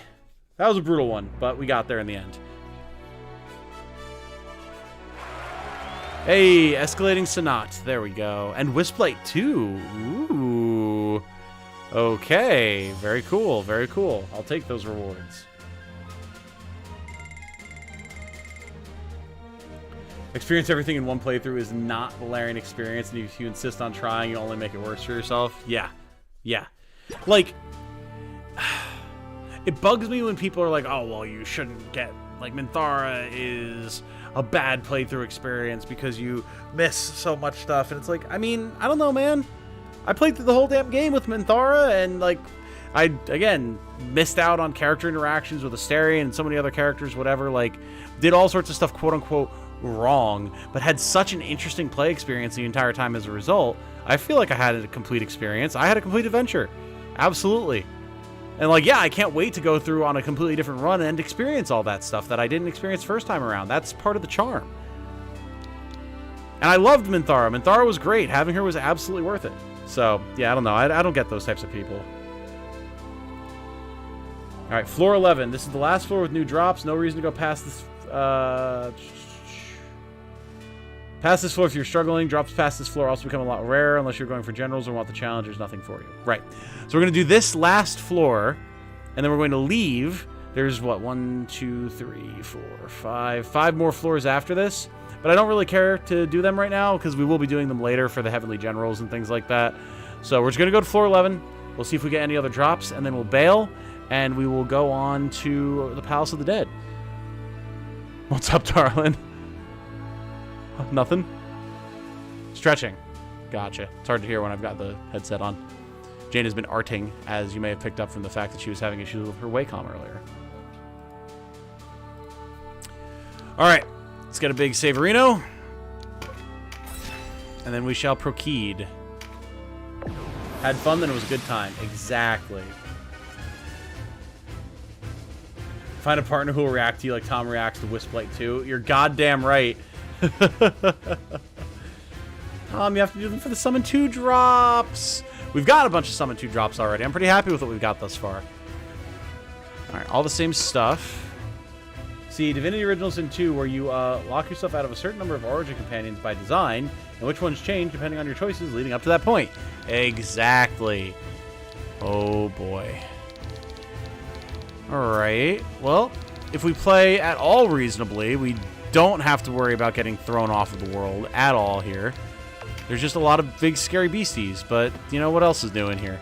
S2: That was a brutal one, but we got there in the end. Hey, Escalating Sonat. There we go. And Wisplate too. Ooh. Okay. Very cool. Very cool. I'll take those rewards. Experience everything in one playthrough is not Valerian experience, and if you insist on trying, you only make it worse for yourself. Yeah. Yeah. Like, it bugs me when people are like, oh, well, you shouldn't get, like, Minthara is a bad playthrough experience because you miss so much stuff. And it's like, I mean, I don't know, man. I played through the whole damn game with Minthara, and, like, I, again, missed out on character interactions with Astarion and so many other characters, whatever. Like, did all sorts of stuff, quote-unquote, wrong, but had such an interesting play experience the entire time as a result. I feel like I had a complete experience. I had a complete adventure. Absolutely. And, like, yeah, I can't wait to go through on a completely different run and experience all that stuff that I didn't experience first time around. That's part of the charm. And I loved Minthara. Minthara was great. Having her was absolutely worth it. So, yeah, I don't know. I don't get those types of people. All right, floor 11. This is the last floor with new drops. No reason to go past this. Past this floor if you're struggling. Drops past this floor also become a lot rarer unless you're going for generals or want the challenge. There's nothing for you. Right. So we're going to do this last floor, and then we're going to leave. There's, what, 1, 2, 3, 4, 5. 5 more floors after this. But I don't really care to do them right now because we will be doing them later for the Heavenly Generals and things like that. So we're just going to go to floor 11. We'll see if we get any other drops, and then we'll bail, and we will go on to the Palace of the Dead. What's up, darling? Nothing? Stretching. Gotcha. It's hard to hear when I've got the headset on. Jane has been arting, as you may have picked up from the fact that she was having issues with her Wacom earlier. Alright. Let's get a big Saverino. And then we shall proceed. Had fun, then it was a good time. Exactly. Find a partner who will react to you like Tom reacts to Wisplate 2. You're goddamn right. You have to do them for the Summon 2 drops. We've got a bunch of Summon 2 drops already. I'm pretty happy with what we've got thus far. Alright, all the same stuff. See, Divinity Original Sin 2, where you lock yourself out of a certain number of Origin Companions by design, and which ones change depending on your choices leading up to that point. Exactly. Oh, boy. Alright, well, if we play at all reasonably, we don't have to worry about getting thrown off of the world at all here. There's just a lot of big, scary beasties, but, you know, what else is new in here?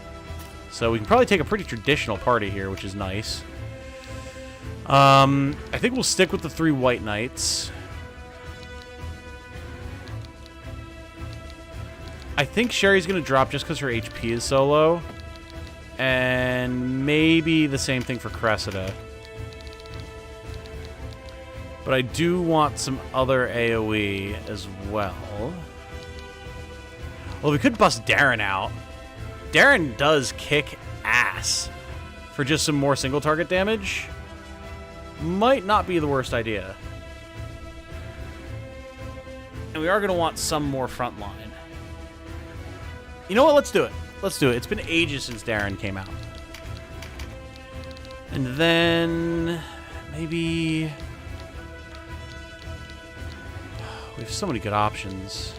S2: So we can probably take a pretty traditional party here, which is nice. I think we'll stick with the 3 white knights. I think Sherry's going to drop just because her HP is so low. And maybe the same thing for Cressida. But I do want some other AoE as well. Well, we could bust Darren out. Darren does kick ass for just some more single target damage. Might not be the worst idea. And we are going to want some more front line. You know what? Let's do it. Let's do it. It's been ages since Darren came out. And then maybe... We have so many good options.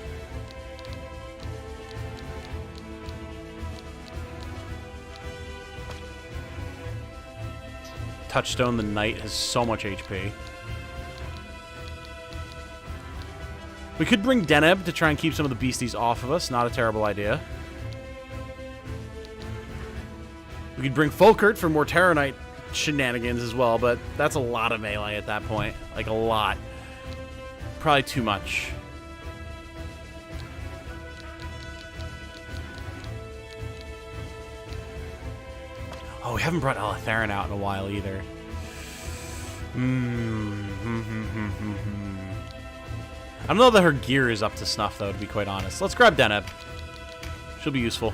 S2: Touchstone the Knight has so much HP. We could bring Deneb to try and keep some of the beasties off of us. Not a terrible idea. We could bring Folkert for more Terror Knight shenanigans as well, but that's a lot of melee at that point. Like, a lot. Probably too much. Oh, we haven't brought Elatharin out in a while either. I don't know that her gear is up to snuff, though, to be quite honest. Let's grab Deneb. She'll be useful.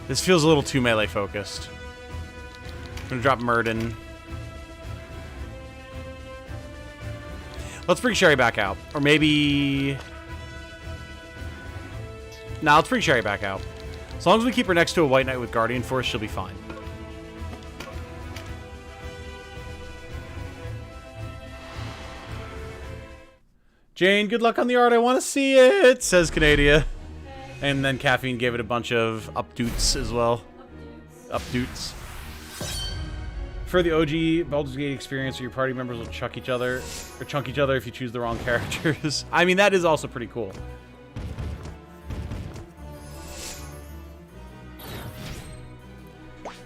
S2: This feels a little too melee focused. I'm gonna drop Murden. Let's bring Sherry back out. Or maybe... Nah, let's bring Sherry back out. As long as we keep her next to a White Knight with Guardian Force, she'll be fine. Jane, good luck on the art. I want to see it, says Canadia. And then Caffeine gave it a bunch of updoots as well. Updoots. For the OG Baldur's Gate experience, where your party members will chunk each other if you choose the wrong characters. I mean, that is also pretty cool.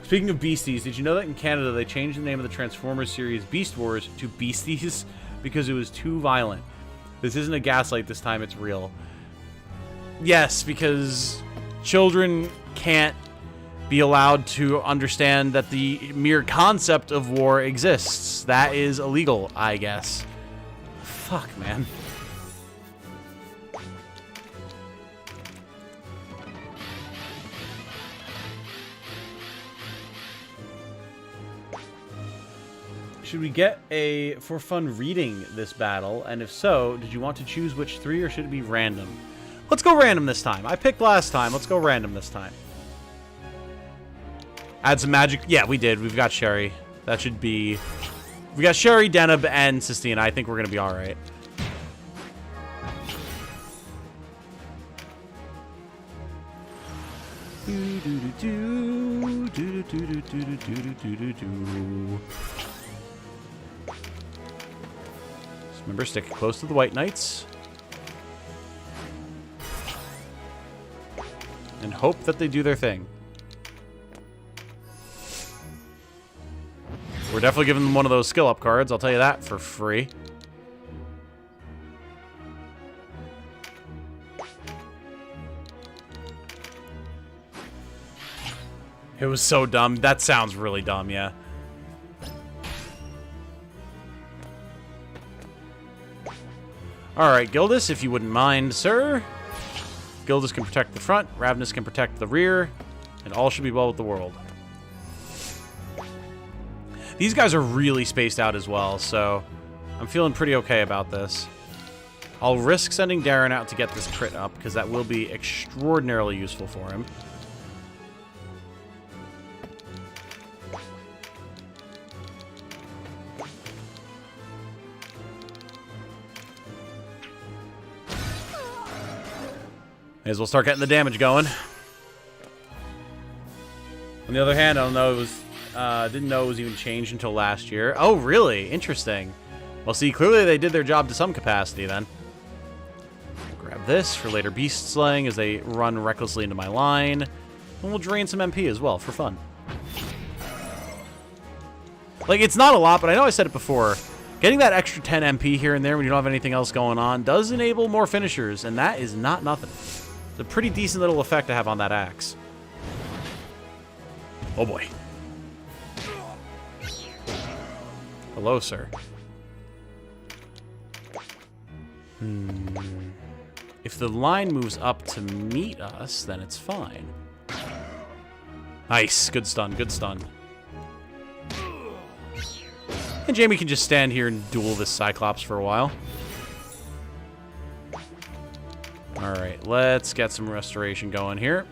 S2: Speaking of beasties, did you know that in Canada they changed the name of the Transformers series Beast Wars to Beasties because it was too violent? This isn't a gaslight this time, it's real. Yes, because children can't be allowed to understand that the mere concept of war exists. That is illegal, I guess. Fuck, man. Should we get a for fun reading this battle? And if so, did you want to choose which 3 or should it be random? Let's go random this time. I picked last time. Let's go random this time. Add some magic. Yeah, we did. We've got Sherry. That should be... We got Sherry, Deneb, and Sistina. I think we're going to be alright. Just remember, stick close to the White Knights. And hope that they do their thing. We're definitely giving them one of those skill up cards, I'll tell you that for free. It was so dumb. That sounds really dumb, yeah. Alright, Gildas, if you wouldn't mind, sir. Gildas can protect the front, Ravnus can protect the rear, and all should be well with the world. These guys are really spaced out as well, so I'm feeling pretty okay about this. I'll risk sending Darren out to get this crit up, because that will be extraordinarily useful for him. May as well start getting the damage going. On the other hand, I don't know, Didn't know it was even changed until last year. Oh, really? Interesting. Well, see, clearly they did their job to some capacity then. Grab this for later beast slaying as they run recklessly into my line. And we'll drain some MP as well for fun. Like, it's not a lot, but I know I said it before. Getting that extra 10 MP here and there when you don't have anything else going on does enable more finishers, and that is not nothing. It's a pretty decent little effect to have on that axe. Oh boy. Hello, sir. If the line moves up to meet us, then it's fine. Nice. Good stun. Good stun. And Jamie can just stand here and duel this Cyclops for a while. Alright, let's get some restoration going here.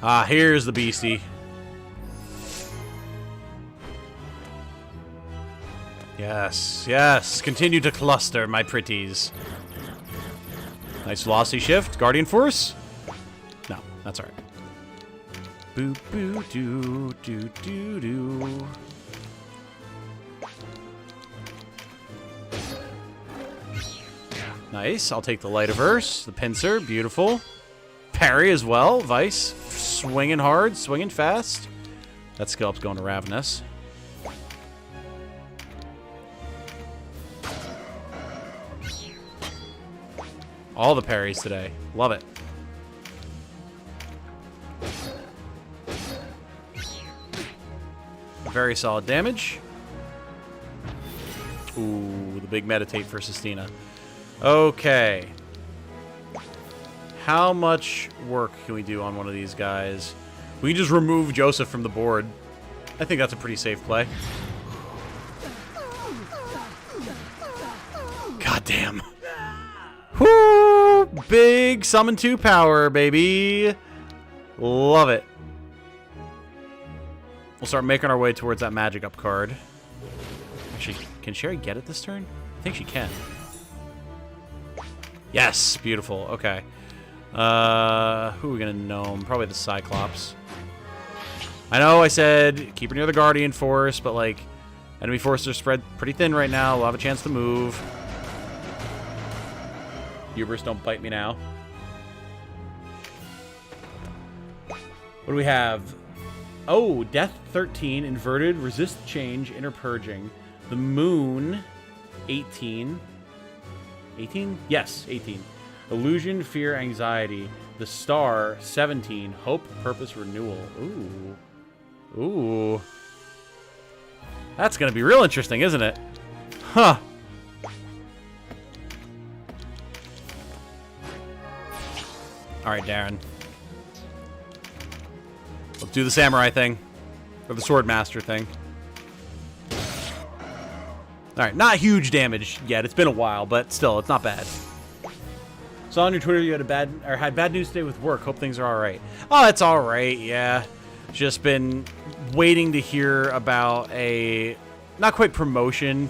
S2: Ah, here's the beastie. Yes, yes. Continue to cluster, my pretties. Nice velocity shift. Guardian Force? No, that's alright. Boo boo doo doo doo doo. Nice. I'll take the Light Averse, the Pincer, beautiful. Parry as well. Vice. Swinging hard, swinging fast. That skill up's going to Ravenous. All the parries today. Love it. Very solid damage. Ooh, the big meditate for Sistina. Okay. How much work can we do on one of these guys? We can just remove Joseph from the board. I think that's a pretty safe play. God damn. Whoo! Big summon 2 power, baby. Love it. We'll start making our way towards that magic up card. Actually, can Sherry get it this turn? I think she can. Yes, beautiful. Okay. Who are we gonna gnome? Probably the Cyclops. I know I said keep her near the Guardian Force, but like enemy forces are spread pretty thin right now. We'll have a chance to move. Hubris, don't bite me now. What do we have? Oh, Death 13, Inverted, Resist Change, Inner Purging. The Moon, 18. 18? Yes, 18. Illusion, Fear, Anxiety. The Star, 17. Hope, Purpose, Renewal. Ooh. Ooh. That's going to be real interesting, isn't it? Huh. Alright, Darren. Let's do the samurai thing. Or the sword master thing. Alright, not huge damage yet. It's been a while, but still, it's not bad. Saw on your Twitter you had bad news today with work. Hope things are alright. Oh, it's alright, yeah. Just been waiting to hear about a not quite promotion,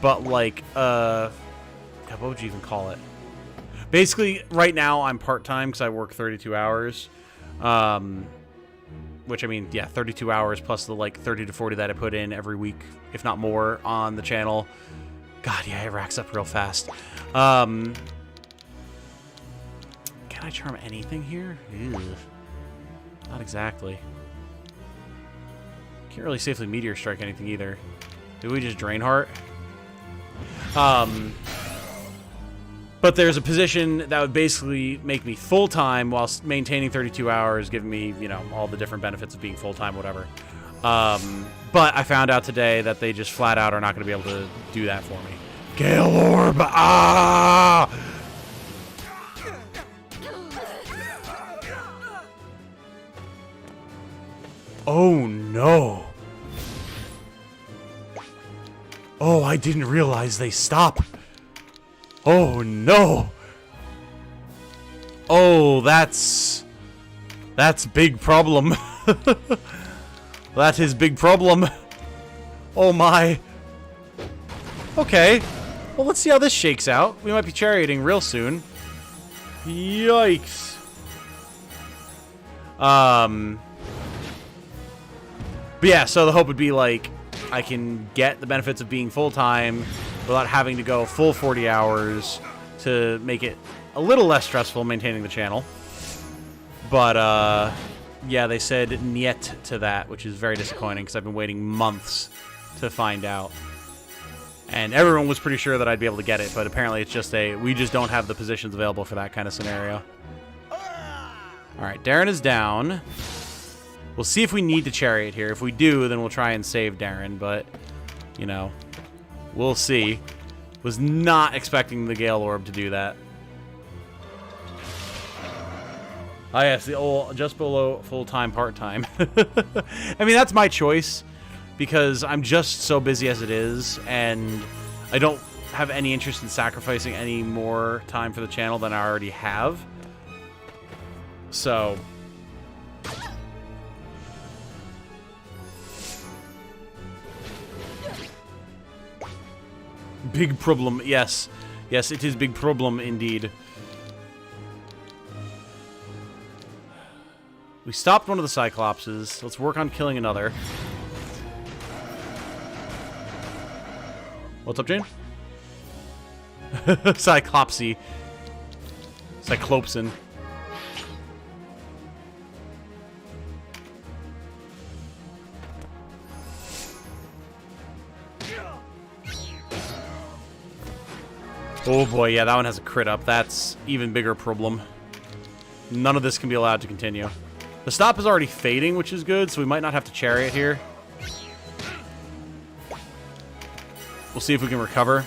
S2: but like God, what would you even call it? Basically, right now I'm part-time because I work 32 hours. Which, I mean, yeah, 32 hours plus the, like, 30 to 40 that I put in every week, if not more, on the channel. God, yeah, it racks up real fast. Can I charm anything here? Ew. Not exactly. Can't really safely Meteor Strike anything either. Did we just Drain Heart? But there's a position that would basically make me full-time whilst maintaining 32 hours, giving me, you know, all the different benefits of being full-time, whatever. But I found out today that they just flat out are not going to be able to do that for me. Gale Orb! Ah! Oh, no. Oh, I didn't realize they stop. Oh, no. Oh, that's big problem. That is big problem. Oh, my. Okay. Well, let's see how this shakes out. We might be charioting real soon. Yikes. But yeah, so the hope would be, like, I can get the benefits of being full-time without having to go full 40 hours to make it a little less stressful maintaining the channel. But, yeah, they said niet to that, which is very disappointing because I've been waiting months to find out. And everyone was pretty sure that I'd be able to get it, but apparently it's just we just don't have the positions available for that kind of scenario. Alright, Darren is down. We'll see if we need to chariot here. If we do, then we'll try and save Darren, but, you know, we'll see. Was not expecting the Gale Orb to do that. Oh, yes, the old just below full-time, part-time. I mean, that's my choice, because I'm just so busy as it is, and I don't have any interest in sacrificing any more time for the channel than I already have. So... big problem, yes. Yes, it is big problem indeed. We stopped one of the Cyclopses. Let's work on killing another. What's up, Jane? Cyclopsy. Cyclopsin. Oh boy, yeah, that one has a crit up. That's even bigger problem. None of this can be allowed to continue. The stop is already fading, which is good, so we might not have to chariot here. We'll see if we can recover.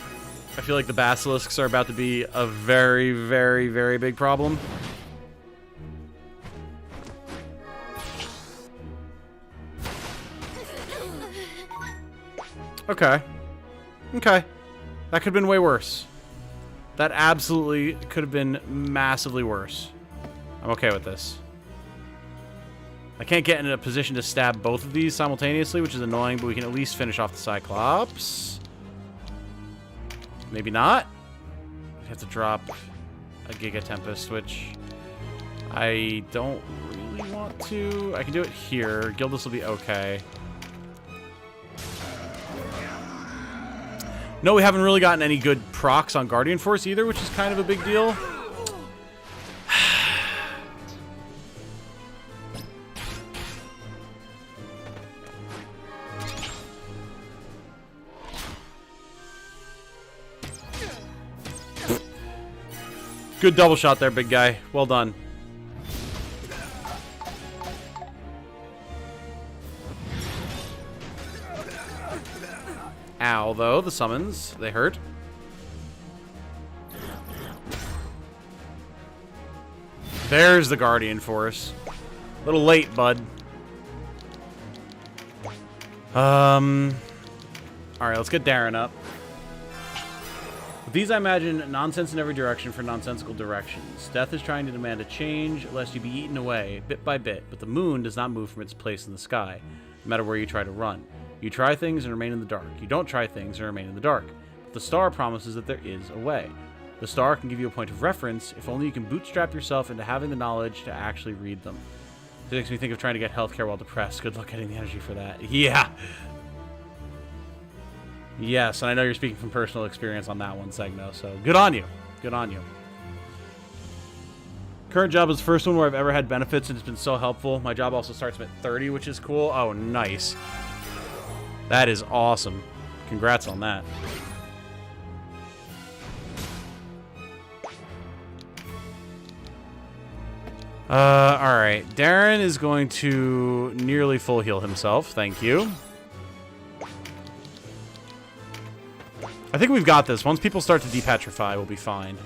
S2: I feel like the basilisks are about to be a very, very, very big problem. Okay. Okay. That could have been way worse. That absolutely could have been massively worse. I'm okay with this. I can't get in a position to stab both of these simultaneously, which is annoying, but we can at least finish off the Cyclops. Maybe not. We have to drop a Giga Tempest, which I don't really want to. I can do it here. Gildas will be okay. No, we haven't really gotten any good procs on Guardian Force either, which is kind of a big deal. Good double shot there, big guy. Well done. Ow, though, the summons, they hurt. There's the Guardian Force. A little late, bud. Alright, let's get Darren up. With these, I imagine nonsense in every direction for nonsensical directions. Death is trying to demand a change, lest you be eaten away, bit by bit, but the moon does not move from its place in the sky, no matter where you try to run. You try things and remain in the dark. You don't try things and remain in the dark. But the star promises that there is a way. The star can give you a point of reference, if only you can bootstrap yourself into having the knowledge to actually read them. It makes me think of trying to get healthcare while depressed. Good luck getting the energy for that. Yeah! Yes, and I know you're speaking from personal experience on that one, Segno, so good on you. Good on you. Current job is the first one where I've ever had benefits, and it's been so helpful. My job also starts at 30, which is cool. Oh, nice. That is awesome. Congrats on that. Alright. Darren is going to nearly full heal himself. Thank you. I think we've got this. Once people start to depetrify, we'll be fine.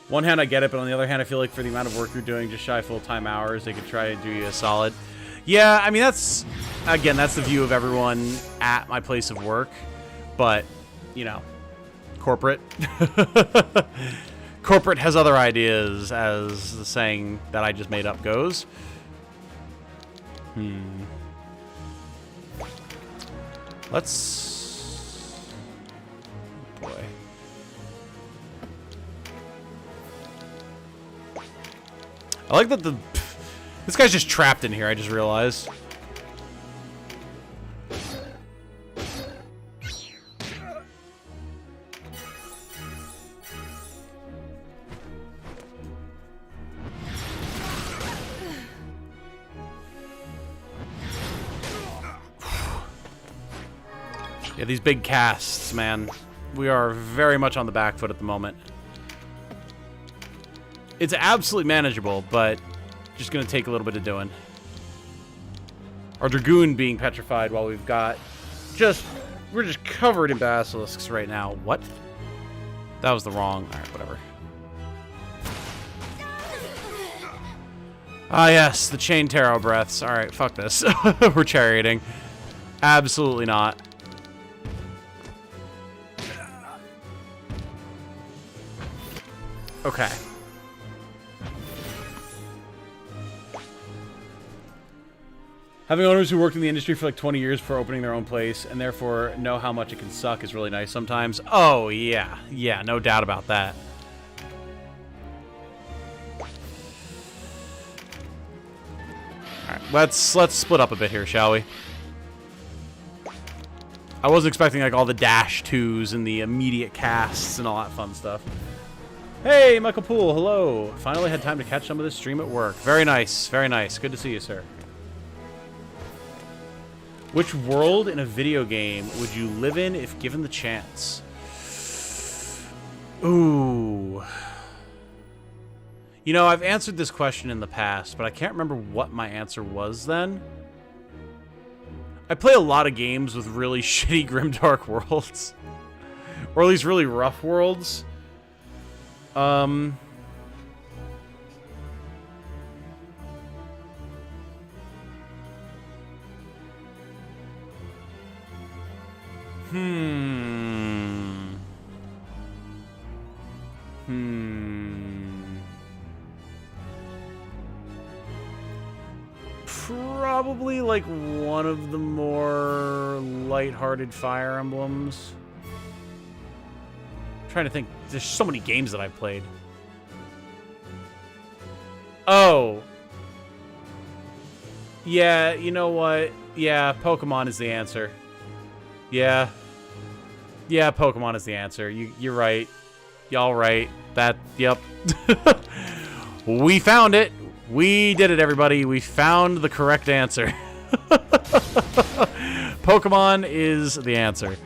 S2: One hand, I get it, but on the other hand, I feel like for the amount of work you're doing, just shy full-time hours, they could try to do you a solid. Yeah, I mean, that's, again, that's the view of everyone at my place of work. But, you know, corporate. Corporate has other ideas, as the saying that I just made up goes. Let's I like that this guy's just trapped in here, I just realized. Yeah, these big casts, man. We are very much on the back foot at the moment. It's absolutely manageable, but just going to take a little bit of doing. Our Dragoon being petrified while we've got we're just covered in basilisks right now. What? That was the wrong. All right, whatever. Ah, yes, the chain tarot breaths. All right, fuck this. We're charioting. Absolutely not. Okay. Having owners who worked in the industry for like 20 years before opening their own place and therefore know how much it can suck is really nice sometimes. Oh, yeah. Yeah, no doubt about that. Alright, let's split up a bit here, shall we? I wasn't expecting like all the dash twos and the immediate casts and all that fun stuff. Hey, Michael Poole, hello. Finally had time to catch some of this stream at work. Very nice, very nice. Good to see you, sir. Which world in a video game would you live in if given the chance? Ooh. You know, I've answered this question in the past, but I can't remember what my answer was then. I play a lot of games with really shitty grimdark worlds. Or at least really rough worlds. Probably like one of the more lighthearted Fire Emblems. I'm trying to think. There's so many games that I've played. Oh. Yeah, you know what? Yeah, Pokemon is the answer. Yeah. Yeah, Pokemon is the answer. You're right. Y'all right. Yep. We found it. We did it, everybody. We found the correct answer. Pokemon is the answer.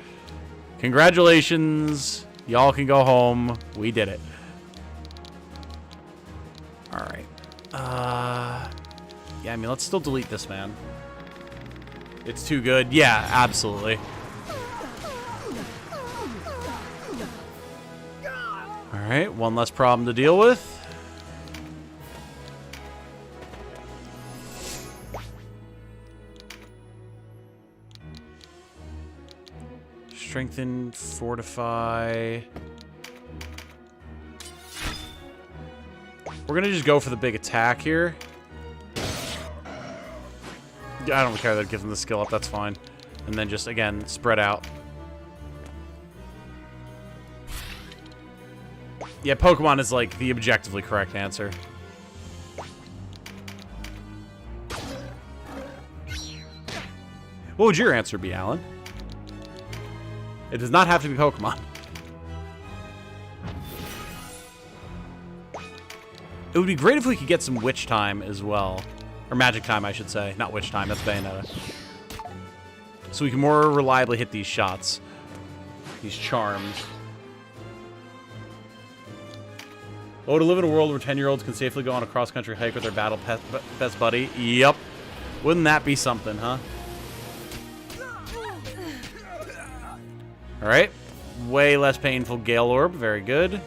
S2: Congratulations. Y'all can go home. We did it. All right. Yeah, I mean, let's still delete this, man. It's too good. Yeah, absolutely. All right, one less problem to deal with. Strengthen, fortify. We're gonna just go for the big attack here. I don't care that it gives them the skill up, that's fine. And then just, again, spread out. Yeah, Pokemon is like the objectively correct answer. What would your answer be, Alan? It does not have to be Pokemon. It would be great if we could get some Witch Time as well. Or Magic Time, I should say. Not Witch Time, that's Bayonetta. So we can more reliably hit these shots. These charms. Oh, to live in a world where 10-year-olds can safely go on a cross-country hike with their battle best buddy. Yep. Wouldn't that be something, huh? Alright. Way less painful Gale Orb. Very good.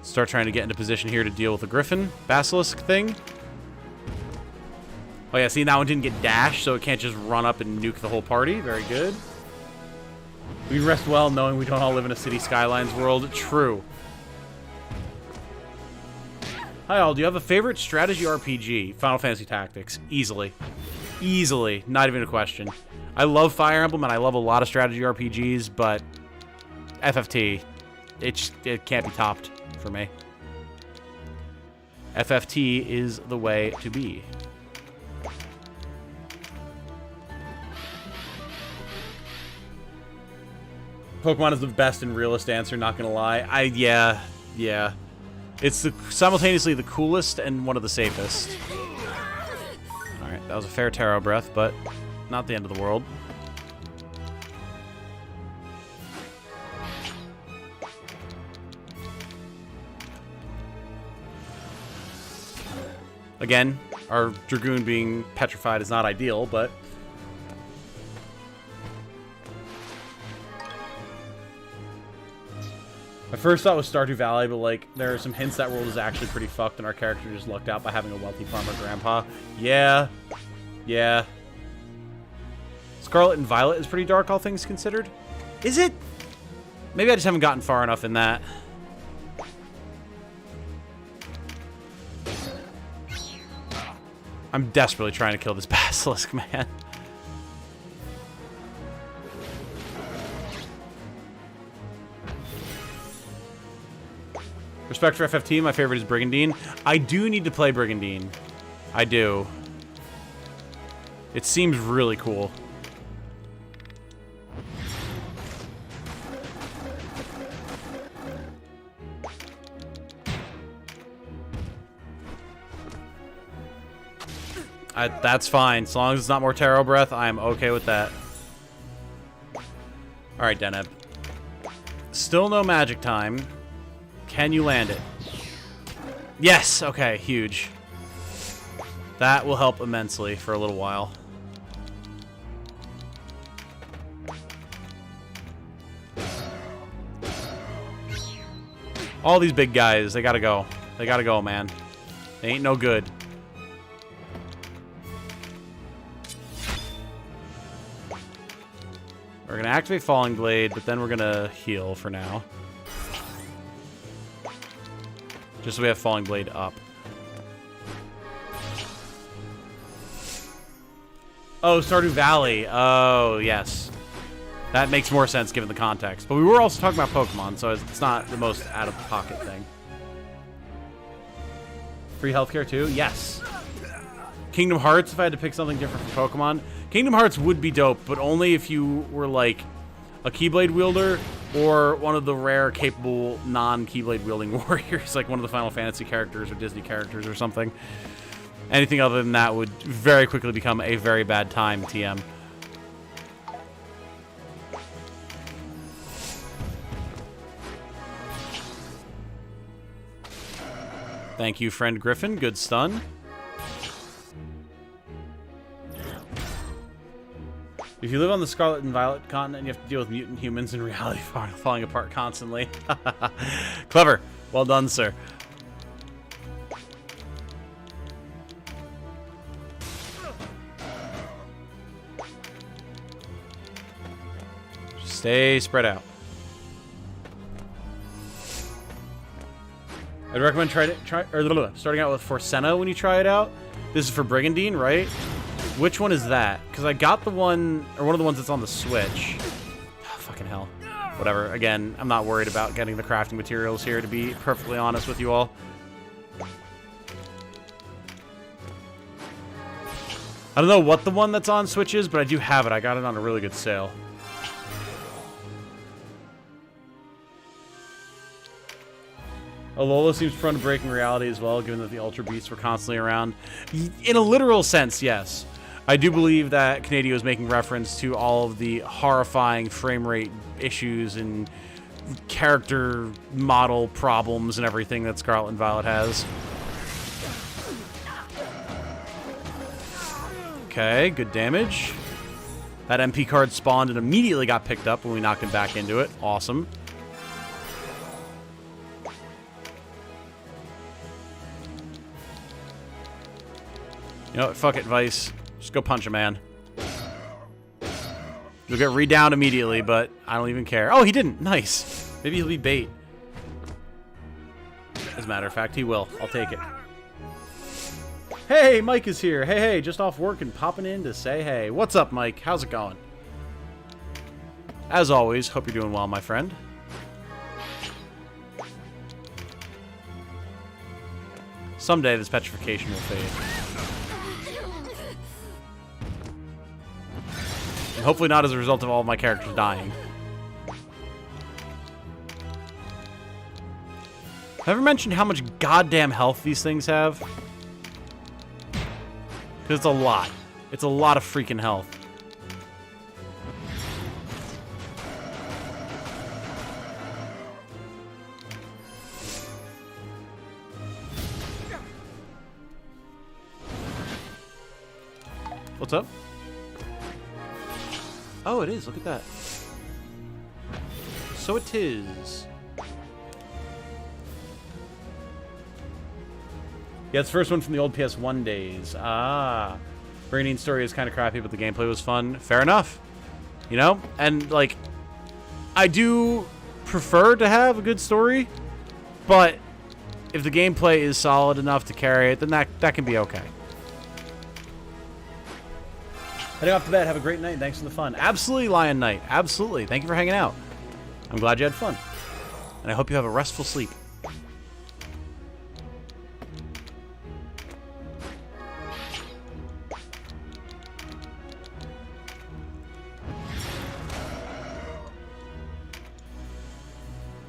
S2: Start trying to get into position here to deal with the Griffin Basilisk thing. Oh yeah, see, that one didn't get dashed, so it can't just run up and nuke the whole party. Very good. We rest well knowing we don't all live in a City Skylines world. True. Hi all, do you have a favorite strategy RPG? Final Fantasy Tactics. Easily. Easily. Not even a question. I love Fire Emblem, and I love a lot of strategy RPGs, but FFT, it can't be topped for me. FFT is the way to be. Pokemon is the best and realist answer, not gonna lie. Yeah. It's simultaneously the coolest and one of the safest. Alright, that was a fair Taro Breath, but not the end of the world. Again, our Dragoon being petrified is not ideal, but... My first thought was Stardew Valley, but, like, there are some hints that world is actually pretty fucked, and our character just lucked out by having a wealthy farmer grandpa. Yeah. Scarlet and Violet is pretty dark, all things considered. Is it? Maybe I just haven't gotten far enough in that. I'm desperately trying to kill this basilisk, man. Respect for FFT, my favorite is Brigandine. I do need to play Brigandine. I do. It seems really cool. That's fine. As long as it's not more Taro Breath, I'm okay with that. Alright, Deneb. Still no magic time. Can you land it? Yes! Okay, huge. That will help immensely for a little while. All these big guys, they gotta go. They gotta go, man. They ain't no good. We're gonna activate Falling Blade, but then we're gonna heal for now. Just so we have Falling Blade up. Oh, Stardew Valley. Oh, yes. That makes more sense given the context. But we were also talking about Pokemon, so it's not the most out-of-pocket thing. Free healthcare too? Yes. Kingdom Hearts, if I had to pick something different from Pokemon. Kingdom Hearts would be dope, but only if you were like a Keyblade wielder or one of the rare capable non-Keyblade wielding warriors, like one of the Final Fantasy characters or Disney characters or something. Anything other than that would very quickly become a very bad time, TM. Thank you, friend Griffin. Good stun. If you live on the Scarlet and Violet continent, you have to deal with mutant humans and reality falling apart constantly. Clever. Well done, sir. Stay spread out. I'd recommend starting out with Forsenna when you try it out. This is for Brigandine, right? Which one is that? Because I got the one, or one of the ones that's on the Switch. Oh, fucking hell. Whatever. Again, I'm not worried about getting the crafting materials here, to be perfectly honest with you all. I don't know what the one that's on Switch is, but I do have it. I got it on a really good sale. Alola seems prone to breaking reality as well, given that the Ultra Beasts were constantly around. In a literal sense, yes. I do believe that Canadian was making reference to all of the horrifying frame rate issues and character model problems and everything that Scarlet and Violet has. Okay, good damage. That MP card spawned and immediately got picked up when we knocked him back into it. Awesome. You know what? Fuck it, Vice. Just go punch a man. You'll get re-downed immediately, but I don't even care. Oh, he didn't. Nice. Maybe he'll be bait. As a matter of fact, he will. I'll take it. Hey, Mike is here. Hey, just off work and popping in to say hey. What's up, Mike? How's it going? As always, hope you're doing well, my friend. Someday this petrification will fade. And hopefully not as a result of all of my characters dying. Have I ever mentioned how much goddamn health these things have? Because it's a lot. It's a lot of freaking health. What's up? Oh, it is. Look at that. So it is. Yeah, it's the first one from the old PS1 days. Ah. Brainian story is kind of crappy, but the gameplay was fun. Fair enough. You know? And, like, I do prefer to have a good story, but if the gameplay is solid enough to carry it, then that can be okay. Heading off to bed. Have a great night. Thanks for the fun. Absolutely, Lion Knight. Absolutely. Thank you for hanging out. I'm glad you had fun. And I hope you have a restful sleep.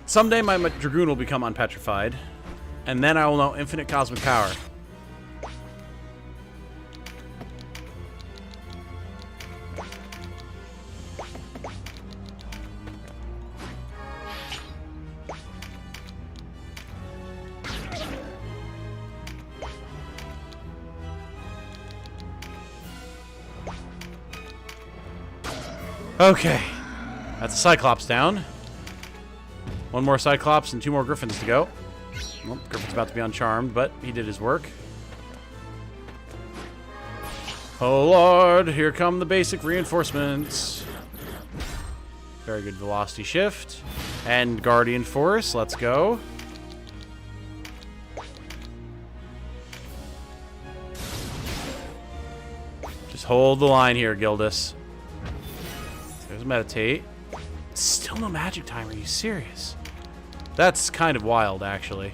S2: Someday my Dragoon will become unpetrified, and then I will know infinite cosmic power. Okay, that's a Cyclops down. One more Cyclops and 2 more Griffins to go. Well, Griffin's about to be uncharmed, but he did his work. Oh lord, here come the basic reinforcements. Very good velocity shift. And Guardian Force, let's go. Just hold the line here, Gildas. There's Meditate. Still no magic time, are you serious? That's kind of wild, actually.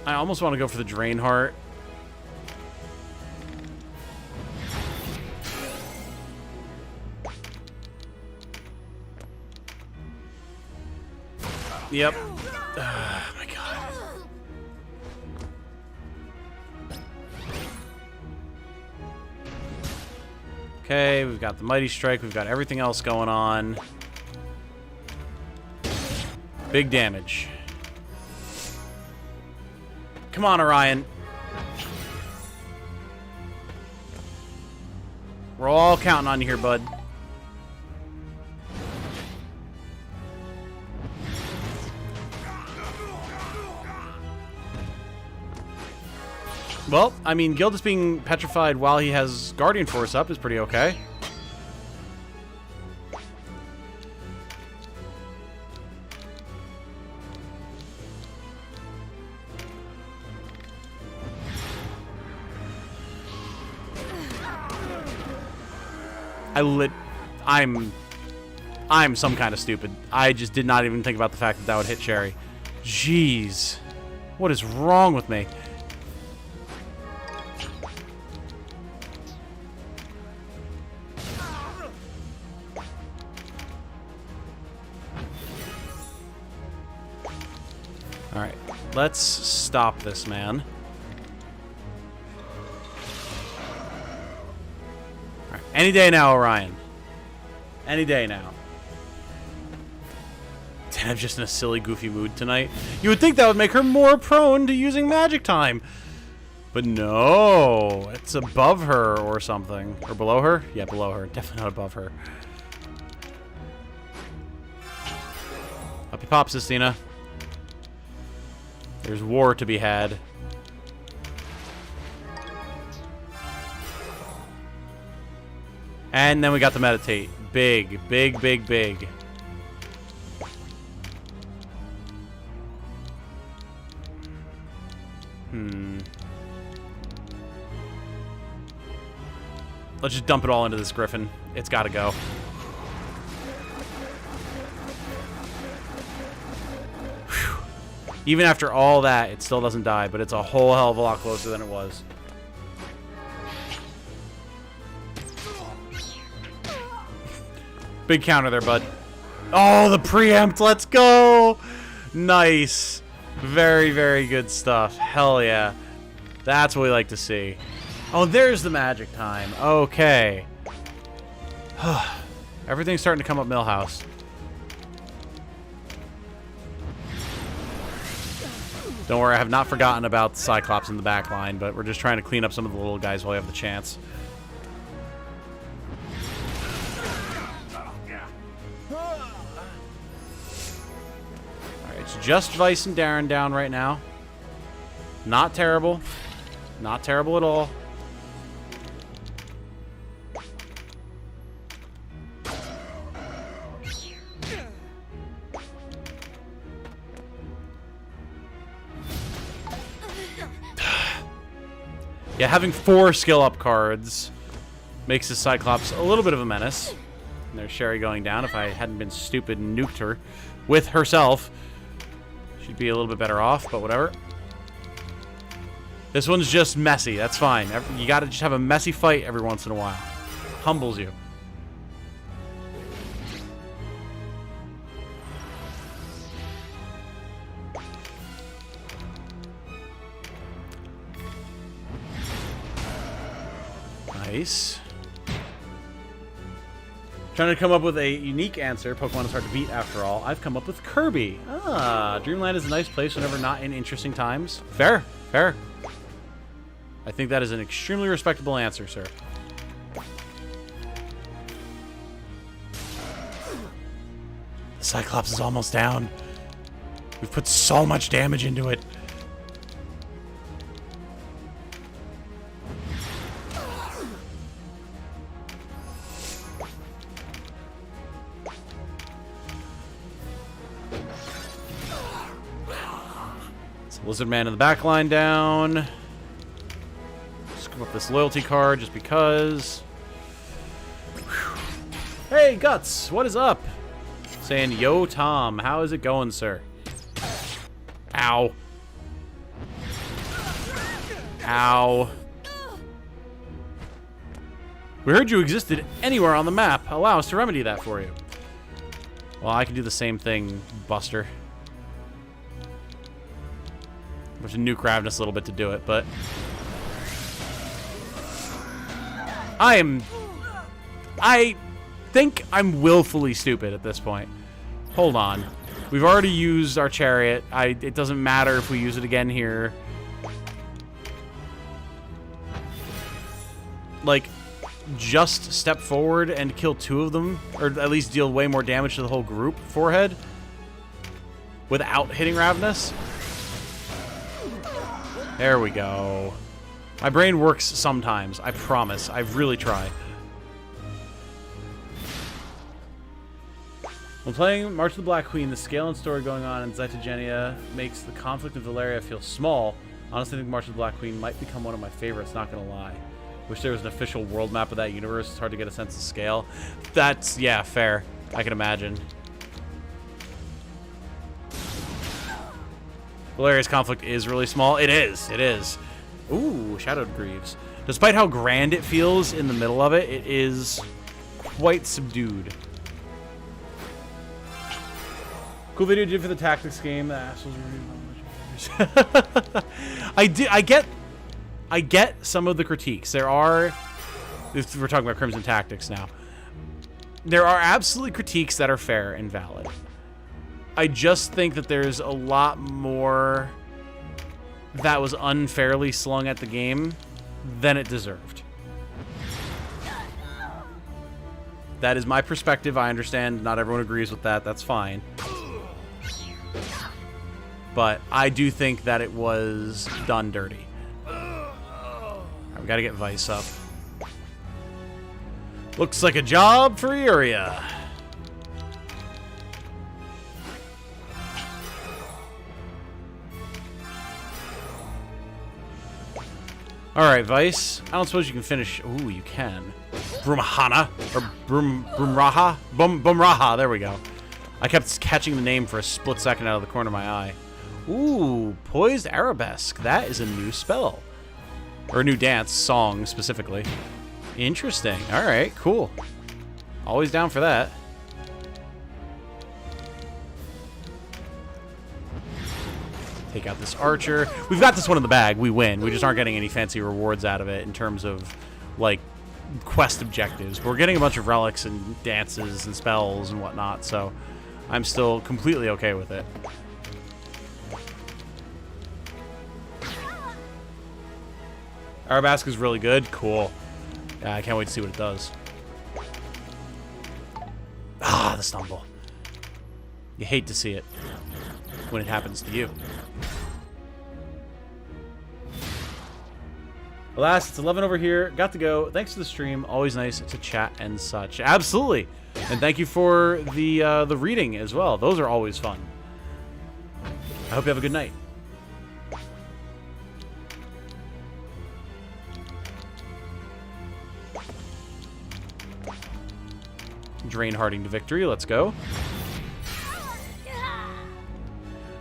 S2: I almost want to go for the Drain Heart. Yep. Oh my god. Okay, we've got the Mighty Strike. We've got everything else going on. Big damage. Come on, Orion. We're all counting on you here, bud. Well, I mean, Gildas being petrified while he has Guardian Force up is pretty okay. I'm some kind of stupid. I just did not even think about the fact that that would hit Sherry. Jeez. What is wrong with me? Alright, let's stop this man. Alright, any day now, Orion. Any day now. I'm just in a silly, goofy mood tonight. You would think that would make her more prone to using magic time. But no, it's above her or something. Or below her? Yeah, below her. Definitely not above her. Up you pop, Sistina. There's war to be had. And then we got the Meditate. Big, big, big, big. Let's just dump it all into this griffin. It's got to go. Whew. Even after all that, it still doesn't die, but it's a whole hell of a lot closer than it was. Big counter there, bud. Oh, the preempt. Let's go. Nice. Very, very good stuff. Hell yeah. That's what we like to see. Oh, there's the magic time. Okay. Everything's starting to come up Millhouse. Don't worry, I have not forgotten about the Cyclops in the back line, but we're just trying to clean up some of the little guys while we have the chance. Alright, it's just Vice and Darren down right now. Not terrible. Not terrible at all. Yeah, having 4 skill-up cards makes the Cyclops a little bit of a menace. And there's Sherry going down. If I hadn't been stupid and nuked her with herself, she'd be a little bit better off, but whatever. This one's just messy. That's fine. You gotta just have a messy fight every once in a while. Humbles you. Nice. Trying to come up with a unique answer. Pokemon is hard to beat after all. I've come up with Kirby. Ah, Dreamland is a nice place whenever not in interesting times. Fair. Fair. I think that is an extremely respectable answer, sir. The Cyclops is almost down. We've put so much damage into it. Lizard Man in the back line down. Scoop up this loyalty card just because. Whew. Hey, Guts, what is up? Saying, yo, Tom, how is it going, sir? Ow. Ow. We heard you existed anywhere on the map. Allow us to remedy that for you. Well, I can do the same thing, Buster. Which nuke Ravenous a little bit to do it, but I think I'm willfully stupid at this point. Hold on. We've already used our chariot. It doesn't matter if we use it again here. Like, just step forward and kill 2 of them, or at least deal way more damage to the whole group forehead without hitting Ravenous. There we go. My brain works sometimes, I promise. I really try. When playing March of the Black Queen, the scale and story going on in Zytogenia makes the conflict in Valeria feel small. Honestly, I think March of the Black Queen might become one of my favorites, not gonna lie. Wish there was an official world map of that universe. It's hard to get a sense of scale. That's, yeah, fair. I can imagine. Valeria's conflict is really small. It is. It is. Ooh, Shadowed Greaves. Despite how grand it feels in the middle of it, it is quite subdued. Cool video you did for the tactics game. The assholes were I get some of the critiques. There are, if we're talking about Crimson Tactics now, there are absolutely critiques that are fair and valid. I just think that there's a lot more that was unfairly slung at the game than it deserved. That is my perspective. I understand not everyone agrees with that. That's fine. But I do think that it was done dirty. Right, we gotta get Vice up. Looks like a job for Iria. Alright, Vice. I don't suppose you can finish... Ooh, you can. Brumahana. Or Brumraha? Bumraha. There we go. I kept catching the name for a split second out of the corner of my eye. Ooh, Poised Arabesque. That is a new spell. Or a new dance, song, specifically. Interesting. Alright, cool. Always down for that. Take out this archer. We've got this one in the bag. We win. We just aren't getting any fancy rewards out of it in terms of, like, quest objectives. But we're getting a bunch of relics and dances and spells and whatnot, so I'm still completely okay with it. Arabesque is really good. Cool. Yeah, I can't wait to see what it does. Ah, the stumble. You hate to see it when it happens to you. Alas, it's 11 over here. Got to go. Thanks for the stream. Always nice to chat and such. Absolutely. And thank you for the reading as well. Those are always fun. I hope you have a good night. Drain Harding to victory. Let's go.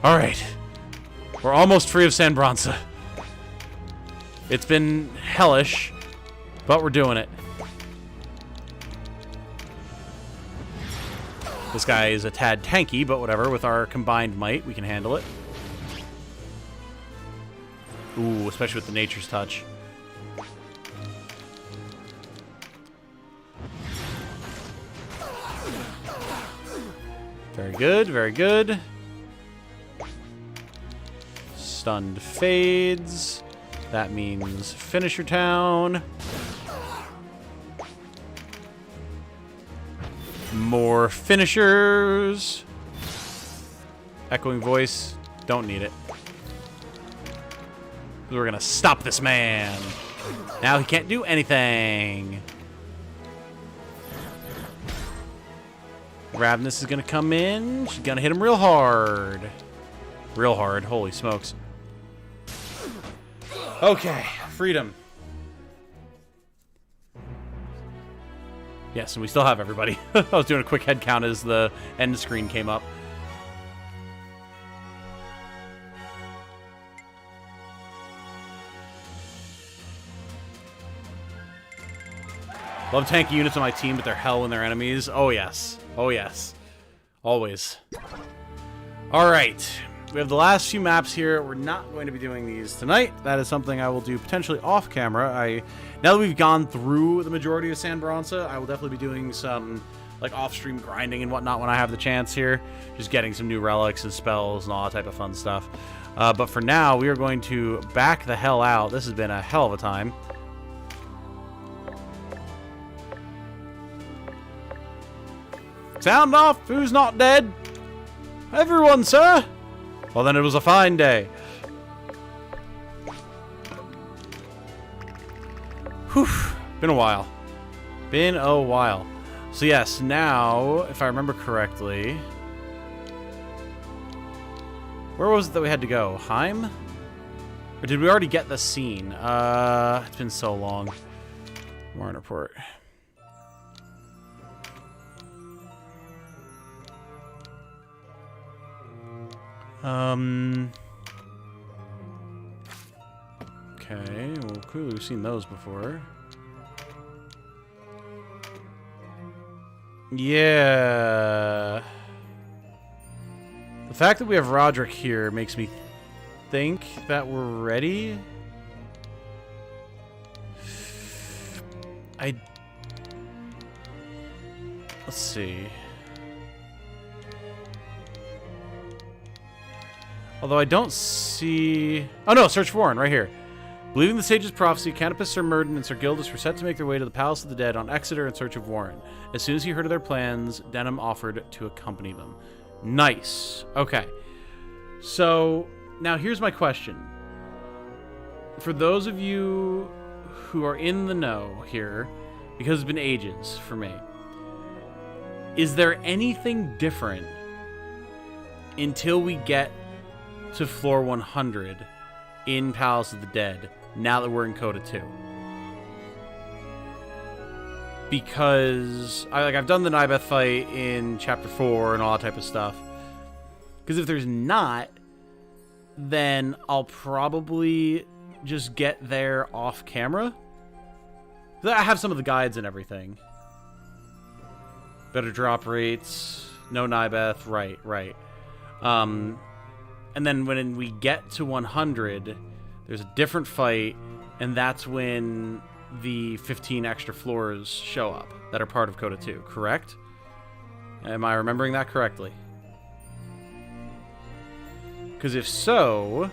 S2: Alright. We're almost free of San Bronsa. It's been hellish, but we're doing it. This guy is a tad tanky, but whatever. With our combined might, we can handle it. Ooh, especially with the Nature's Touch. Very good, very good. Stunned fades. That means Finisher Town. More finishers. Echoing voice. Don't need it. We're gonna stop this man. Now he can't do anything. Ravnus is gonna come in. She's gonna hit him real hard. Real hard. Holy smokes. Okay, freedom. Yes, and we still have everybody. I was doing a quick head count as the end screen came up. Love tanky units on my team, but they're hell when they're enemies. Oh, yes. Oh, yes. Always. All right. We have the last few maps here. We're not going to be doing these tonight. That is something I will do potentially off camera. Now that we've gone through the majority of San Bronsa, I will definitely be doing some like off-stream grinding and whatnot when I have the chance here. Just getting some new relics and spells and all that type of fun stuff. But for now, we are going to back the hell out. This has been a hell of a time. Sound off! Who's not dead? Everyone, sir! Well, then it was a fine day. Whew. Been a while. Been a while. So yes, now, if I remember correctly... Where was it that we had to go? Heim? Or did we already get the scene? It's been so long. Warren report. Okay, well, clearly we've seen those before. Yeah. The fact that we have Roderick here makes me think that we're ready. Let's see. Although I don't see... Oh no, search for Warren, right here. Believing the sage's prophecy, Canopus, Sir Murden, and Sir Gildus were set to make their way to the Palace of the Dead on Exeter in search of Warren. As soon as he heard of their plans, Denham offered to accompany them. Nice. Okay. So, now here's my question. For those of you who are in the know here, because it's been ages for me, is there anything different until we get to floor 100 in Palace of the Dead now that we're in CODA 2. Because I've done the Nibeth fight in Chapter 4 and all that type of stuff. Because if there's not, then I'll probably just get there off camera. I have some of the guides and everything. Better drop rates, no Nibeth, right. And then when we get to 100, there's a different fight, and that's when the 15 extra floors show up that are part of CODA 2, correct? Am I remembering that correctly? Because if so,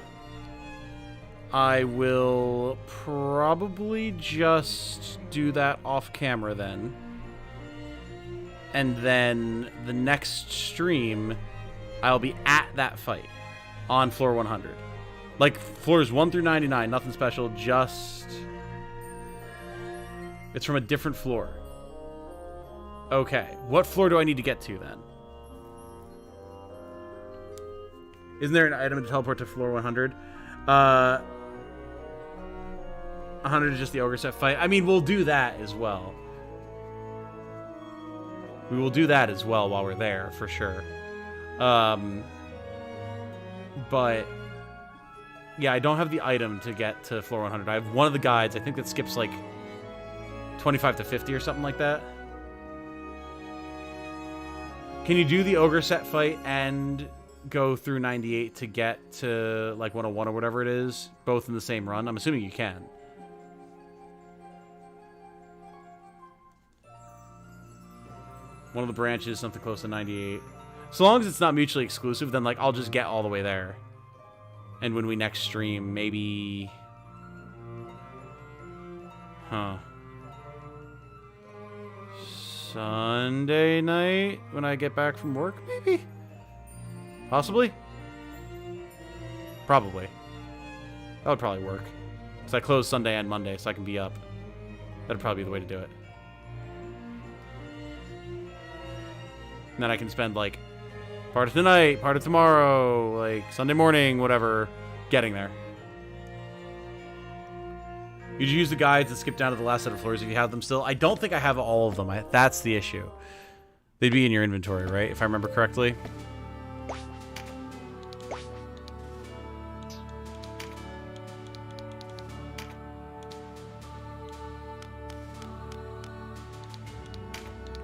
S2: I will probably just do that off camera then. And then the next stream, I'll be at that fight on floor 100. Like, floors 1 through 99, nothing special, just... It's from a different floor. Okay, what floor do I need to get to then? Isn't there an item to teleport to floor 100? 100 is just the ogre set fight. I mean, we'll do that as well. We will do that as well while we're there, for sure. But yeah, I don't have the item to get to floor 100. I have one of the guides. I think that skips like 25 to 50 or something like that. Can you do the ogre set fight and go through 98 to get to like 101 or whatever it is, both in the same run? I'm assuming you can. One of the branches, something close to 98. So long as it's not mutually exclusive, then like I'll just get all the way there. And when we next stream, maybe... Huh. Sunday night when I get back from work, maybe? Possibly? Probably. That would probably work. Because I close Sunday and Monday, so I can be up. That'd probably be the way to do it. And then I can spend, like, part of tonight, part of tomorrow, like, Sunday morning, whatever, getting there. You use the guides and skip down to the last set of floors if you have them still. I don't think I have all of them. That's the issue. They'd be in your inventory, right? If I remember correctly.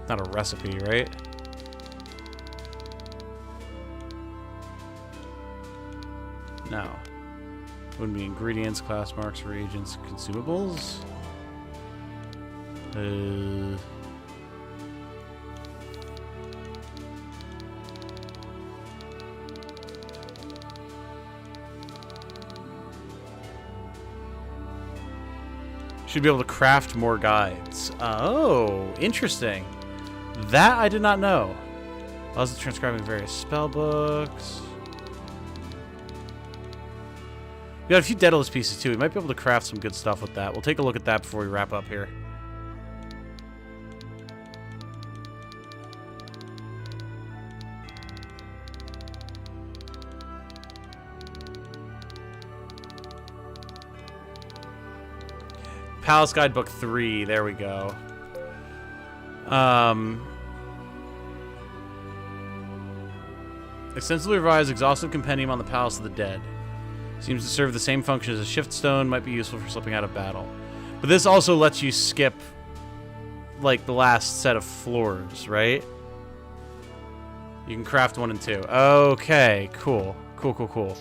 S2: Not a recipe, right? No. Wouldn't be ingredients, class marks, reagents, consumables. Should be able to craft more guides. Oh, interesting. That I did not know. Also transcribing various spell books. We got a few Daedalus pieces too. We might be able to craft some good stuff with that. We'll take a look at that before we wrap up here. Palace Guidebook 3. There we go. Extensively revised exhaustive compendium on the Palace of the Dead. Seems to serve the same function as a shift stone, might be useful for slipping out of battle. But this also lets you skip, like, the last set of floors, right? You can craft 1 and 2. Okay, cool. Cool.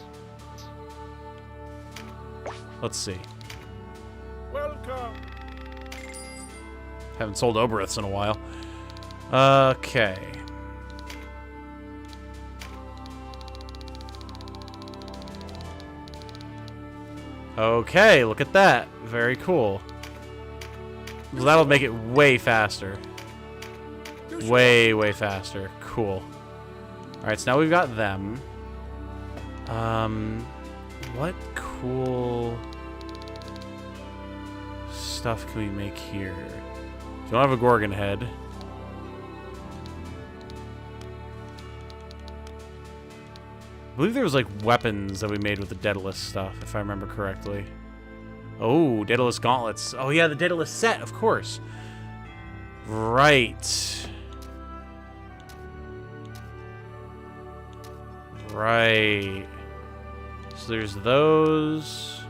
S2: Let's see.
S3: Welcome.
S2: Haven't sold Oberiths in a while. Okay. Okay, look at that. Very cool. So that'll make it way faster. Way faster. Cool. Alright, so now we've got them. What cool stuff can we make here? We don't have a Gorgon head. I believe there was like weapons that we made with the Daedalus stuff, if I remember correctly. Oh, Daedalus gauntlets. Oh yeah, the Daedalus set, of course. Right. Right. So there's those.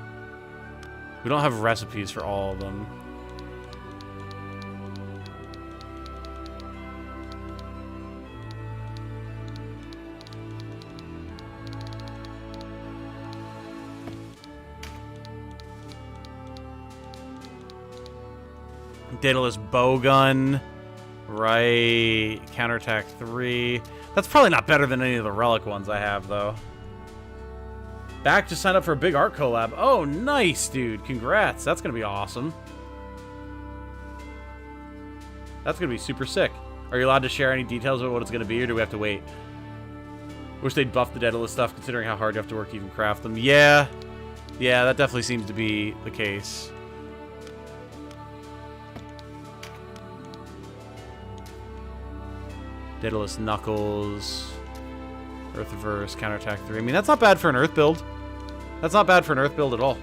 S2: We don't have recipes for all of them. Daedalus bowgun. Right. Counterattack 3. That's probably not better than any of the relic ones I have, though. Back to sign up for a big art collab. Oh, nice, dude. Congrats. That's going to be awesome. That's going to be super sick. Are you allowed to share any details about what it's going to be, or do we have to wait? Wish they'd buff the Daedalus stuff, considering how hard you have to work to even craft them. Yeah. Yeah, that definitely seems to be the case. Daedalus Knuckles, Earthverse, Counterattack 3. I mean, that's not bad for an Earth build. That's not bad for an Earth build at all.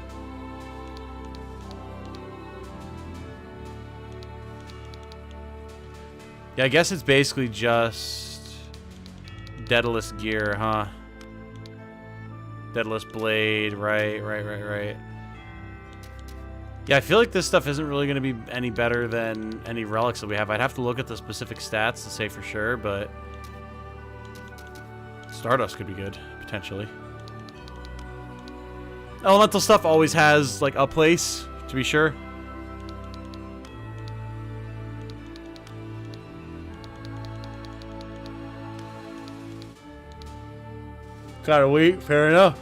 S2: Yeah, I guess it's basically just Daedalus gear, huh? Daedalus blade, right. Yeah, I feel like this stuff isn't really going to be any better than any relics that we have. I'd have to look at the specific stats to say for sure, but Stardust could be good, potentially. Elemental stuff always has, like, a place, to be sure. Gotta wait, fair enough.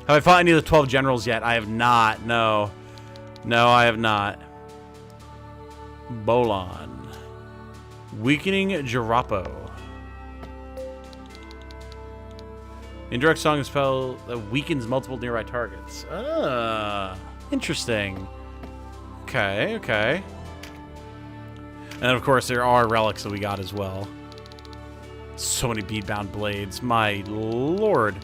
S2: Have I fought any of the 12 generals yet? I have not, no. No, I have not. Bolon. Weakening Jirapo. Indirect song and spell that weakens multiple nearby targets. Ah, interesting. Okay. And then, of course, there are relics that we got as well. So many beadbound blades. My lord.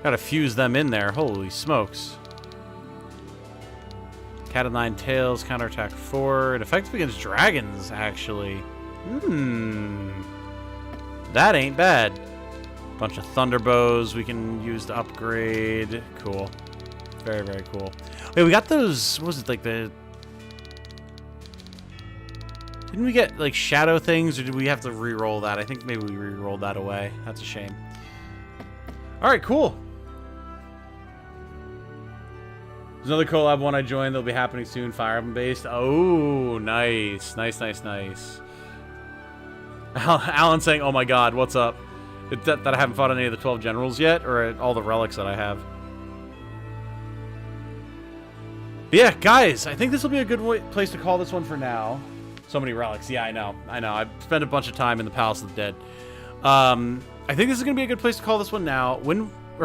S2: Gotta fuse them in there. Holy smokes. Cat of 9 Tails, counterattack 4. It effective against dragons, actually. That ain't bad. Bunch of thunderbows we can use to upgrade. Cool. Very, very cool. Wait, we got those... What was it, like the... Didn't we get, like, shadow things, or did we have to re-roll that? I think maybe we re-rolled that away. That's a shame. Alright, cool. There's another collab one I joined that'll be happening soon, Fire Emblem based. Oh, nice. Nice. Alan saying, oh my god, what's up? That I haven't fought any of the 12 generals yet, or all the relics that I have. But yeah, guys, I think this will be a good place to call this one for now. So many relics. Yeah, I know. I've spent a bunch of time in the Palace of the Dead. I think this is going to be a good place to call this one now.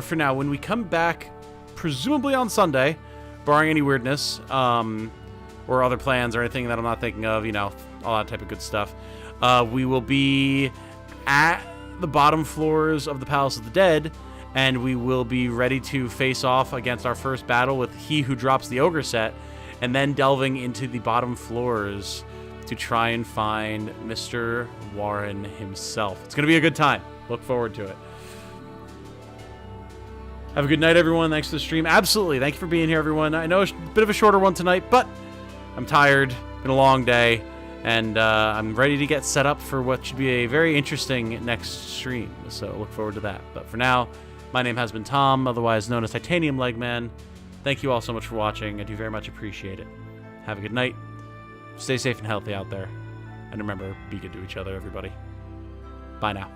S2: For now, when we come back, presumably on Sunday, barring any weirdness, or other plans or anything that I'm not thinking of, you know, all that type of good stuff, we will be at the bottom floors of the Palace of the Dead, and we will be ready to face off against our first battle with He Who Drops the Ogre set, and then delving into the bottom floors to try and find Mr. Warren himself. It's going to be a good time. Look forward to it. Have a good night, everyone. Thanks for the stream. Absolutely. Thank you for being here, everyone. I know it's a bit of a shorter one tonight, but I'm tired. Been a long day, and I'm ready to get set up for what should be a very interesting next stream. So look forward to that. But for now, my name has been Tom, otherwise known as Titanium Legman. Thank you all so much for watching. I do very much appreciate it. Have a good night. Stay safe and healthy out there. And remember, be good to each other, everybody. Bye now.